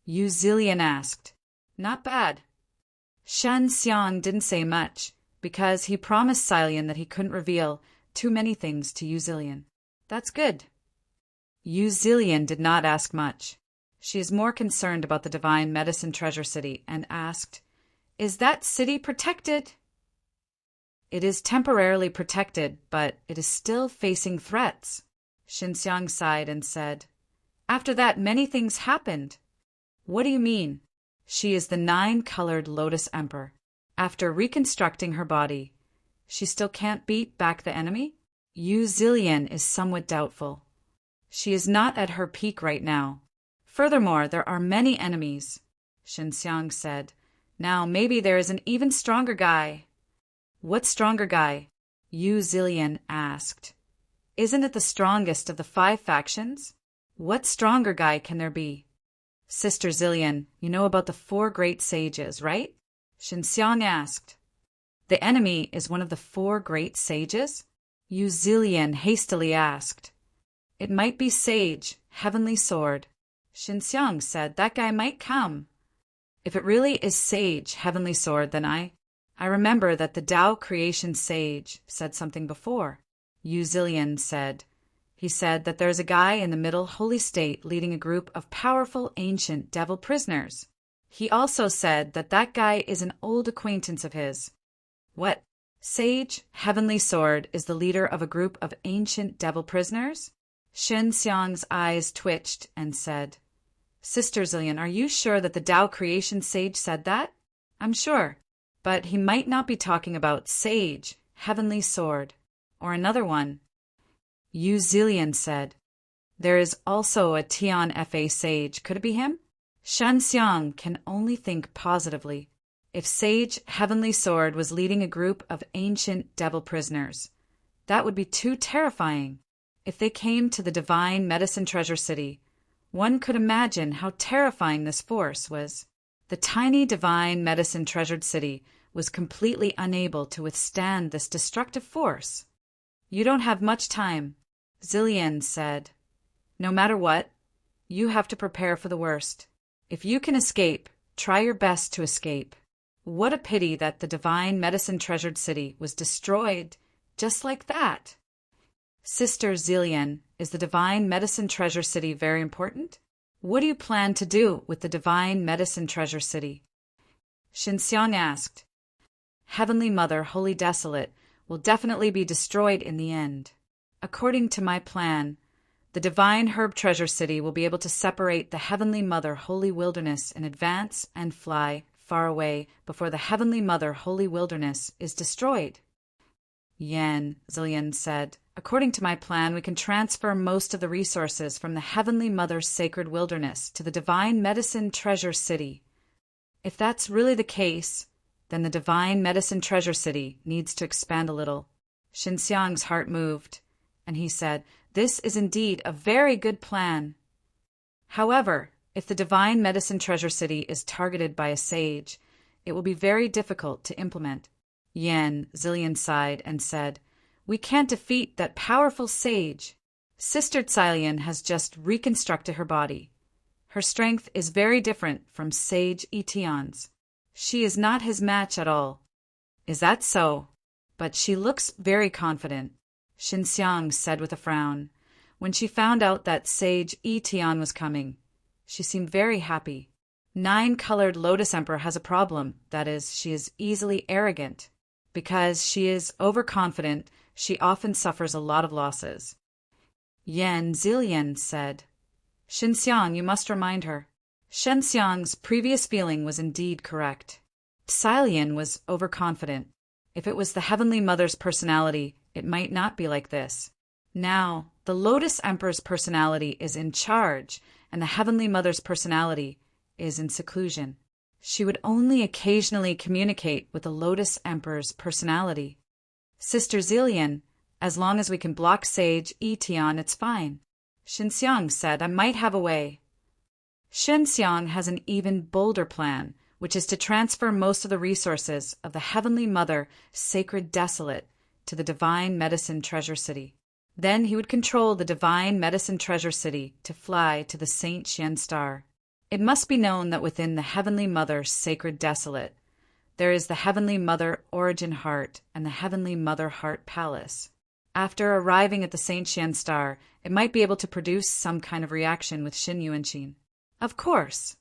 Yu Zillion asked. Not bad. Shanxiang didn't say much, because he promised Xilian that he couldn't reveal too many things to Yu Zillion. That's good. Yu Zillion did not ask much. She is more concerned about the Divine Medicine Treasure City and asked, Is that city protected? It is temporarily protected, but it is still facing threats. Shinxiang sighed and said, After that, many things happened. What do you mean? She is the 9-colored Lotus Emperor. After reconstructing her body, she still can't beat back the enemy? Yu Zillion is somewhat doubtful. She is not at her peak right now. Furthermore, there are many enemies, Shinxiang said. Now maybe there is an even stronger guy. What stronger guy? Yu Zillion asked. Isn't it the strongest of the 5 factions? What stronger guy can there be? Sister Zillion, you know about the 4 great sages, right? Shinxiang asked. The enemy is one of the 4 great sages? Yu Zillion hastily asked. It might be Sage, Heavenly Sword. Shinxiang said that guy might come. If it really is Sage, Heavenly Sword, then I remember that the Tao Creation Sage said something before. Yu Zillion said. He said that there's a guy in the Middle Holy State leading a group of powerful ancient devil prisoners. He also said that that guy is an old acquaintance of his. What? Sage, Heavenly Sword, is the leader of a group of ancient devil prisoners? Shinxiang's eyes twitched and said, Sister Zillion, are you sure that the Tao Creation Sage said that? I'm sure, but he might not be talking about Sage, Heavenly Sword, or another one. Yu Zillion said, There is also a Tian Fa Sage. Could it be him? Shanxiang can only think positively. If Sage, Heavenly Sword, was leading a group of ancient devil prisoners, that would be too terrifying. If they came to the Divine Medicine Treasure City, one could imagine how terrifying this force was. The tiny Divine Medicine Treasured City was completely unable to withstand this destructive force. "You don't have much time," Zillion said. "No matter what, you have to prepare for the worst. If you can escape, try your best to escape." What a pity that the divine medicine-treasured city was destroyed just like that. "Sister Zillion, is the divine medicine treasure city very important? What do you plan to do with the divine medicine treasure city?" Xinxiang asked. "Heavenly Mother, Holy Desolate, will definitely be destroyed in the end. According to my plan, the divine herb treasure city will be able to separate the Heavenly Mother Holy Wilderness in advance and fly far away before the Heavenly Mother Holy Wilderness is destroyed." "Yan," Zillion said, "according to my plan, we can transfer most of the resources from the Heavenly Mother's sacred wilderness to the divine medicine treasure city. If that's really the case, then the divine medicine treasure city needs to expand a little." Xinxiang's heart moved, and he said, "This is indeed a very good plan. However, if the divine medicine treasure city is targeted by a sage, it will be very difficult to implement." "Yan," Zillion sighed and said, "we can't defeat that powerful sage. Sister Zillion has just reconstructed her body. Her strength is very different from Sage Etion's. She is not his match at all." "Is that so? But she looks very confident," Xinxiang said with a frown. When she found out that Sage Etion was coming, she seemed very happy. Nine-colored Lotus Emperor has a problem, that is, she is easily arrogant. Because she is overconfident, she often suffers a lot of losses. Yan Zillion said, "Xinxiang, you must remind her." Xinxiang's previous feeling was indeed correct. Zillion was overconfident. If it was the Heavenly Mother's personality, it might not be like this. Now, the Lotus Emperor's personality is in charge, and the Heavenly Mother's personality is in seclusion. She would only occasionally communicate with the Lotus Emperor's personality. "Sister Zillion, as long as we can block Sage Etion, it's fine." Xinxiang said, "I might have a way." Xinxiang has an even bolder plan, which is to transfer most of the resources of the Heavenly Mother Sacred Desolate to the Divine Medicine Treasure City. Then he would control the Divine Medicine Treasure City to fly to the Saint Xian Star. It must be known that within the Heavenly Mother Sacred Desolate, there is the Heavenly Mother Origin Heart and the Heavenly Mother Heart Palace. After arriving at the Saint Xian Star, it might be able to produce some kind of reaction with Xin Yuanqin. Of course,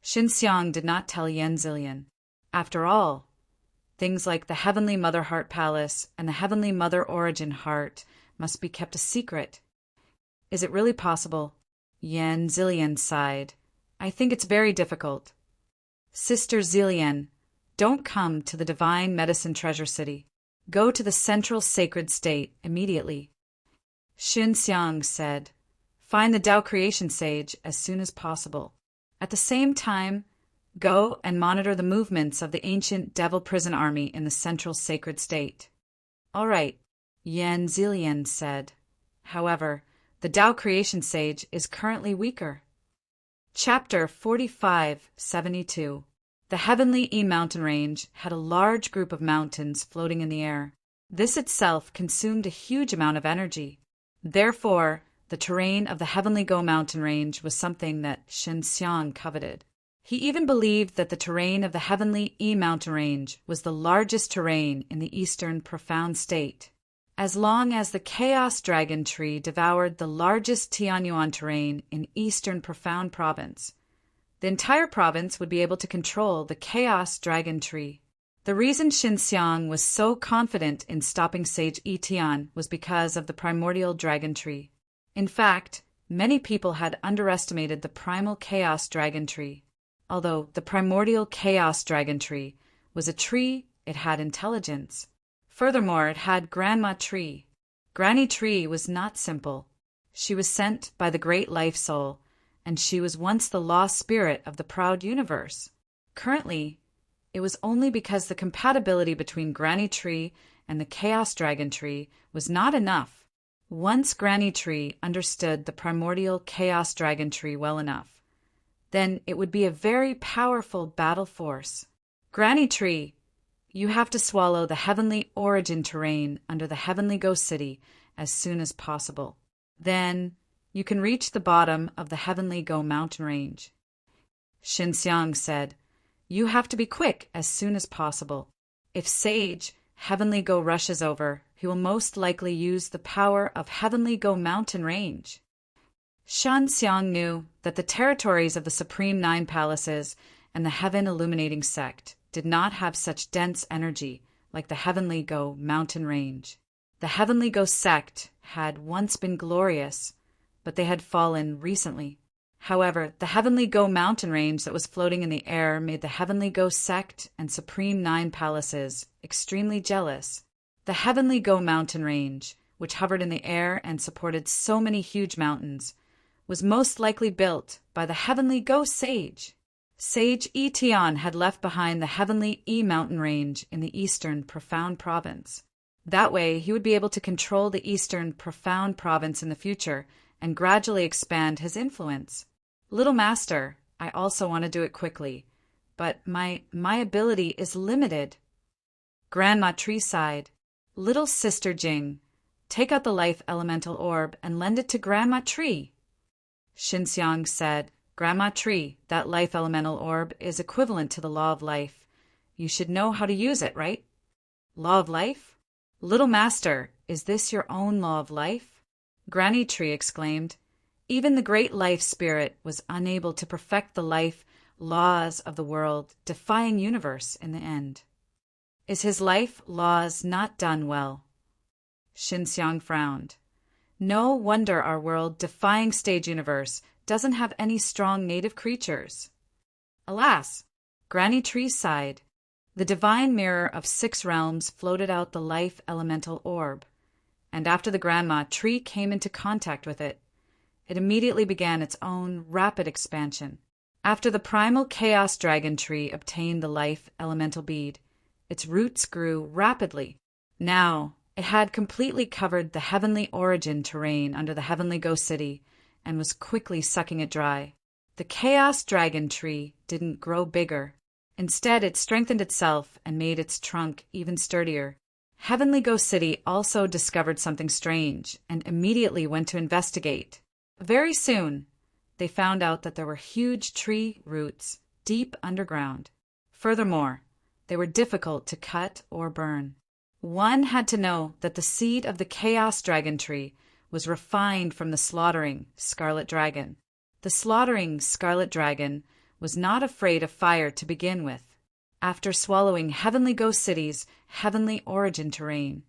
Xinxiang did not tell Yan Zillion. After all, things like the Heavenly Mother Heart Palace and the Heavenly Mother Origin Heart must be kept a secret. "Is it really possible?" Yan Zillion sighed. "I think it's very difficult." "Sister Zillion, don't come to the Divine Medicine Treasure City. Go to the Central Sacred State immediately." Xinxiang said, "Find the Tao Creation Sage as soon as possible. At the same time, go and monitor the movements of the ancient Devil Prison Army in the Central Sacred State." "All right," Yan Zillion said. "However, the Tao Creation Sage is currently weaker." Chapter 4572. The Heavenly E-Mountain Range had a large group of mountains floating in the air. This itself consumed a huge amount of energy. Therefore, the terrain of the Heavenly Go Mountain Range was something that Xinxiang coveted. He even believed that the terrain of the Heavenly E-Mountain Range was the largest terrain in the Eastern Profound State. As long as the Chaos Dragon Tree devoured the largest Tianyuan terrain in Eastern Profound Province, the entire province would be able to control the Chaos Dragon Tree. The reason Xinxiang was so confident in stopping Sage Etian was because of the Primordial Dragon Tree. In fact, many people had underestimated the Primal Chaos Dragon Tree. Although the Primordial Chaos Dragon Tree was a tree, it had intelligence. Furthermore, it had Grandma Tree. Granny Tree was not simple. She was sent by the Great Life Soul, and she was once the lost spirit of the proud universe. Currently, it was only because the compatibility between Granny Tree and the Chaos Dragon Tree was not enough. Once Granny Tree understood the Primordial Chaos Dragon Tree well enough, then it would be a very powerful battle force. Granny Tree, you have to swallow the heavenly origin terrain under the Heavenly Ghost City as soon as possible. Then you can reach the bottom of the Heavenly Go mountain range. Xinxiang said, you have to be quick as soon as possible. If Sage Heavenly Go rushes over, he will most likely use the power of Heavenly Go mountain range. Xinxiang knew that the territories of the Supreme Nine Palaces and the Heaven Illuminating Sect did not have such dense energy like the Heavenly Go mountain range. The Heavenly Go sect had once been glorious, but they had fallen recently. However, the Heavenly Go mountain range that was floating in the air made the Heavenly Go sect and Supreme Nine Palaces extremely jealous. The Heavenly Go mountain range, which hovered in the air and supported so many huge mountains, was most likely built by the Heavenly Go Sage. Sage Etian had left behind the Heavenly E mountain range in the eastern Profound Province. That way, he would be able to control the eastern Profound Province in the future and gradually expand his influence. Little Master, I also want to do it quickly, but my ability is limited. Grandma Tree sighed. Little Sister Jing, take out the life elemental orb and lend it to Grandma Tree. Xinxiang said, Grandma Tree, that life elemental orb is equivalent to the law of life. You should know how to use it, right? Law of life? Little Master, is this your own law of life? Granny Tree exclaimed. Even the great life spirit was unable to perfect the life laws of the world, defying universe in the end. Is his life laws not done well? Xinxiang frowned. No wonder our world, defying stage universe, doesn't have any strong native creatures. Alas, Granny Tree sighed. The divine mirror of 6 realms floated out the life elemental orb, and after the Grandma Tree came into contact with it, it immediately began its own rapid expansion. After the primal chaos dragon tree obtained the life elemental bead, its roots grew rapidly. Now, it had completely covered the heavenly origin terrain under the Heavenly Ghost City and was quickly sucking it dry. The chaos dragon tree didn't grow bigger. Instead, it strengthened itself and made its trunk even sturdier. Heavenly Ghost City also discovered something strange and immediately went to investigate. Very soon, they found out that there were huge tree roots deep underground. Furthermore, they were difficult to cut or burn. One had to know that the seed of the Chaos Dragon tree was refined from the slaughtering Scarlet Dragon. The slaughtering Scarlet Dragon was not afraid of fire to begin with. After swallowing Heavenly Ghost City's heavenly origin terrain,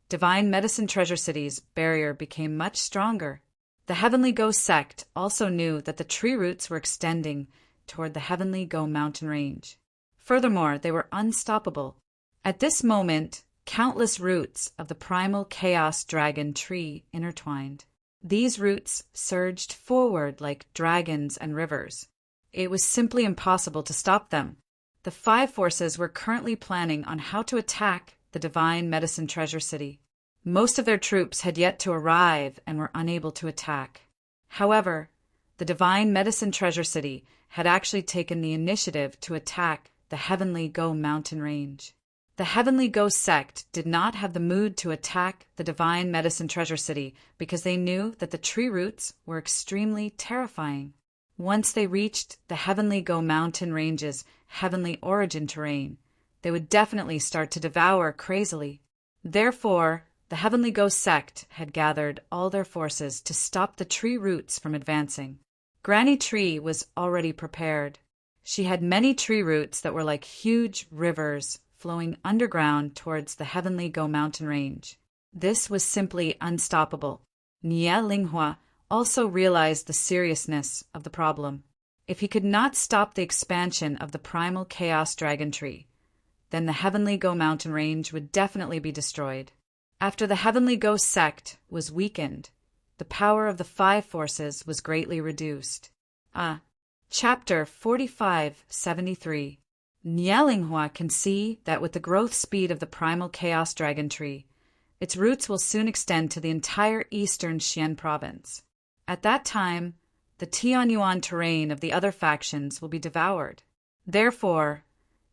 Divine Medicine Treasure City's barrier became much stronger. The Heavenly Go sect also knew that the tree roots were extending toward the Heavenly Go mountain range. Furthermore, they were unstoppable. At this moment, countless roots of the primal chaos dragon tree intertwined. These roots surged forward like dragons and rivers. It was simply impossible to stop them. The 5 forces were currently planning on how to attack the Divine Medicine Treasure City. Most of their troops had yet to arrive and were unable to attack. However, the Divine Medicine Treasure City had actually taken the initiative to attack the Heavenly Go mountain range. The Heavenly Go sect did not have the mood to attack the Divine Medicine Treasure City because they knew that the tree roots were extremely terrifying. Once they reached the Heavenly Go mountain range's heavenly origin terrain, they would definitely start to devour crazily. Therefore, the Heavenly Go sect had gathered all their forces to stop the tree roots from advancing. Granny Tree was already prepared. She had many tree roots that were like huge rivers flowing underground towards the Heavenly Go mountain range. This was simply unstoppable. Nie Linghua also realized the seriousness of the problem. If he could not stop the expansion of the primal chaos dragon tree, then the Heavenly Go mountain range would definitely be destroyed. After the Heavenly Go sect was weakened, the power of the 5 forces was greatly reduced. Chapter 4573. Nie Linghua can see that with the growth speed of the primal chaos dragon tree, its roots will soon extend to the entire eastern Xian province. At that time, the Tianyuan terrain of the other factions will be devoured. Therefore,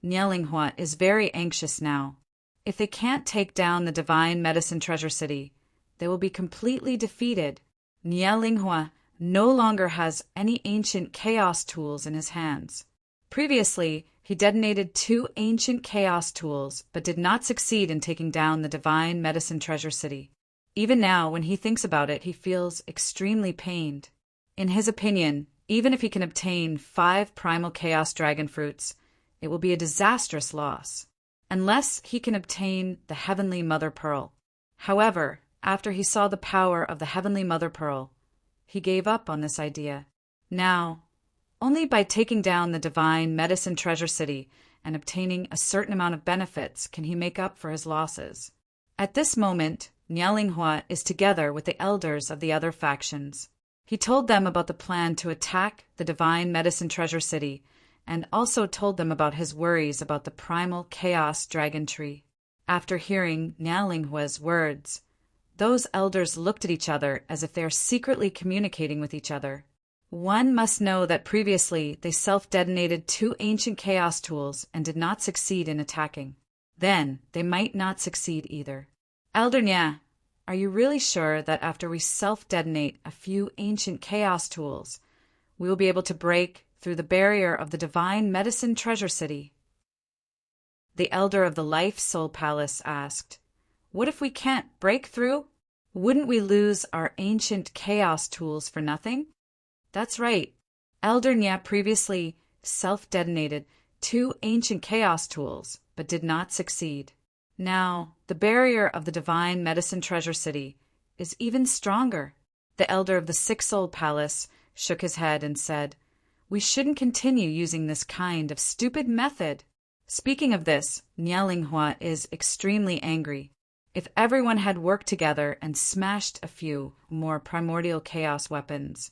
Nielinghua is very anxious now. If they can't take down the divine medicine treasure city, they will be completely defeated. Nielinghua no longer has any ancient chaos tools in his hands. Previously, he detonated 2 ancient chaos tools, but did not succeed in taking down the divine medicine treasure city. Even now, when he thinks about it, he feels extremely pained. In his opinion, even if he can obtain 5 primal chaos dragon fruits, it will be a disastrous loss, unless he can obtain the heavenly mother pearl. However, after he saw the power of the heavenly mother pearl, he gave up on this idea. Now, only by taking down the divine medicine treasure city and obtaining a certain amount of benefits can he make up for his losses. At this moment, Nielinghua is together with the elders of the other factions. He told them about the plan to attack the divine medicine treasure city and also told them about his worries about the primal chaos dragon tree. After hearing Nialinghua's words, those elders looked at each other as if they are secretly communicating with each other. One must know that previously they self-detonated 2 ancient chaos tools and did not succeed in attacking. Then they might not succeed either. Elder Nya, are you really sure that after we self-detonate a few ancient chaos tools, we will be able to break through the barrier of the divine medicine treasure city? The elder of the Life Soul Palace asked, "What if we can't break through? Wouldn't we lose our ancient chaos tools for nothing?" That's right. Elder Nya previously self-detonated 2 ancient chaos tools, but did not succeed. Now, the barrier of the divine medicine treasure city is even stronger. The elder of the Six Soul Palace shook his head and said, "We shouldn't continue using this kind of stupid method." Speaking of this, Nielinghua is extremely angry. If everyone had worked together and smashed a few more primordial chaos weapons,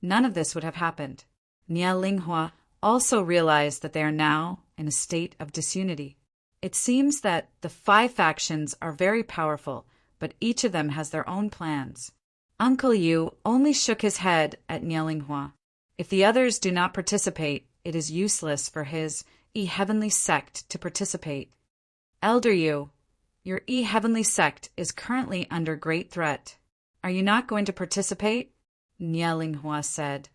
none of this would have happened. Nielinghua also realized that they are now in a state of disunity. It seems that the 5 factions are very powerful, but each of them has their own plans. Uncle Yu only shook his head at Nielinghua. If the others do not participate, it is useless for his E-Heavenly sect to participate. Elder Yu, your E-Heavenly sect is currently under great threat. Are you not going to participate? Nielinghua said,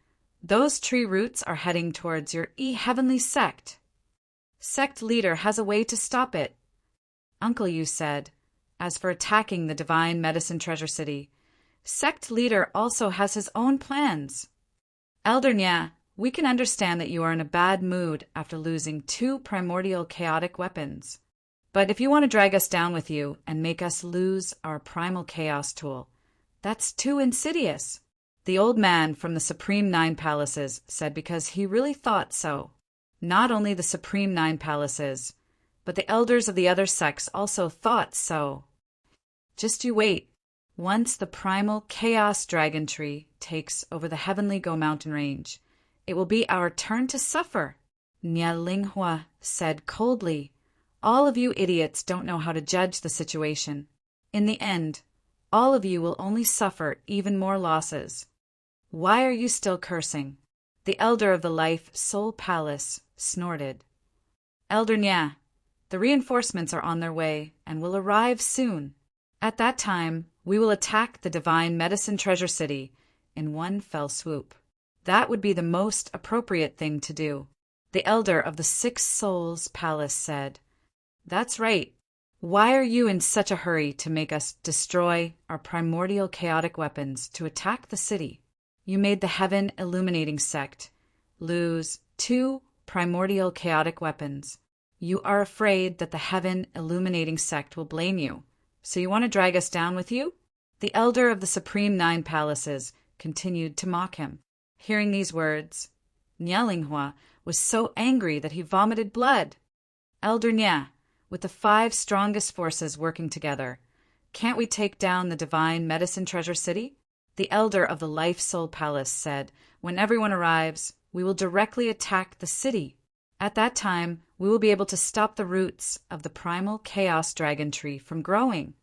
"Those tree roots are heading towards your E-Heavenly sect. Sect leader has a way to stop it." Uncle Yu said, "As for attacking the divine medicine treasure city, sect leader also has his own plans." Elder Nya, we can understand that you are in a bad mood after losing 2 primordial chaotic weapons. But if you want to drag us down with you and make us lose our primal chaos tool, that's too insidious. The old man from the Supreme 9 Palaces said because he really thought so. Not only the Supreme 9 Palaces, but the elders of the other sects also thought so. Just you wait. Once the primal chaos dragon tree takes over the Heavenly Go mountain range, it will be our turn to suffer. Nielinghua said coldly, "All of you idiots don't know how to judge the situation. In the end, all of you will only suffer even more losses. Why are you still cursing?" The elder of the Life Soul Palace snorted. "Elder Nya, the reinforcements are on their way and will arrive soon. At that time, we will attack the divine medicine treasure city in one fell swoop. That would be the most appropriate thing to do." The elder of the Six Souls Palace said, "That's right. Why are you in such a hurry to make us destroy our primordial chaotic weapons to attack the city? You made the Heaven Illuminating sect lose 2 primordial chaotic weapons. You are afraid that the Heaven Illuminating sect will blame you, so you want to drag us down with you?" The elder of the Supreme 9 Palaces continued to mock him. Hearing these words, Nielinghua was so angry that he vomited blood. "Elder Nya, with the 5 strongest forces working together, can't we take down the divine medicine treasure city?" The elder of the Life Soul Palace said, "When everyone arrives, we will directly attack the city. At that time, we will be able to stop the roots of the primal chaos dragon tree from growing.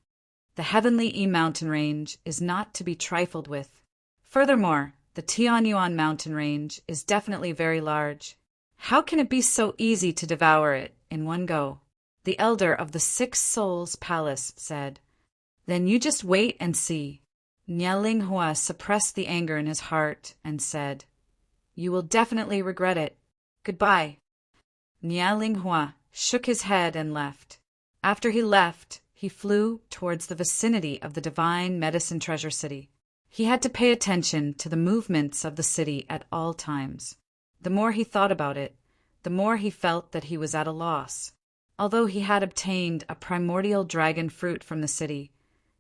The Heavenly E-Mountain Range is not to be trifled with. Furthermore, the Tianyuan Mountain Range is definitely very large. How can it be so easy to devour it in one go? The elder of the 6 Souls Palace said. Then you just wait and see. Nia Linghua suppressed the anger in his heart and said, You will definitely regret it. Goodbye. Nia Linghua shook his head and left. After he left, he flew towards the vicinity of the divine medicine treasure city. He had to pay attention to the movements of the city at all times. The more he thought about it, the more he felt that he was at a loss. Although he had obtained a primordial dragon fruit from the city,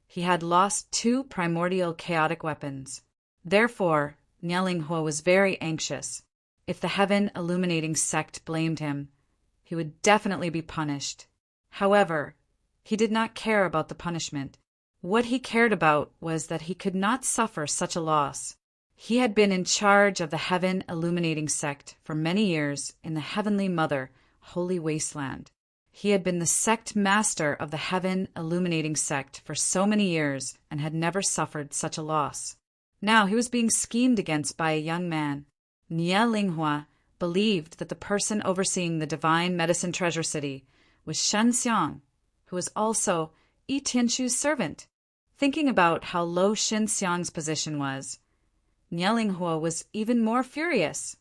he had lost 2 primordial chaotic weapons. Therefore, Nia Linghua was very anxious. If the Heaven Illuminating Sect blamed him, he would definitely be punished. However, he did not care about the punishment. What he cared about was that he could not suffer such a loss. He had been in charge of the Heaven Illuminating Sect for many years in the Heavenly Mother, Holy Wasteland. He had been the sect master of the Heaven Illuminating Sect for so many years and had never suffered such a loss. Now he was being schemed against by a young man. Nia Linghua believed that the person overseeing the divine medicine treasure city was Shen Xiang, who was also Yi Tianxu's servant. Thinking about how low Shen Xiang's position was, Nia Linghua was even more furious.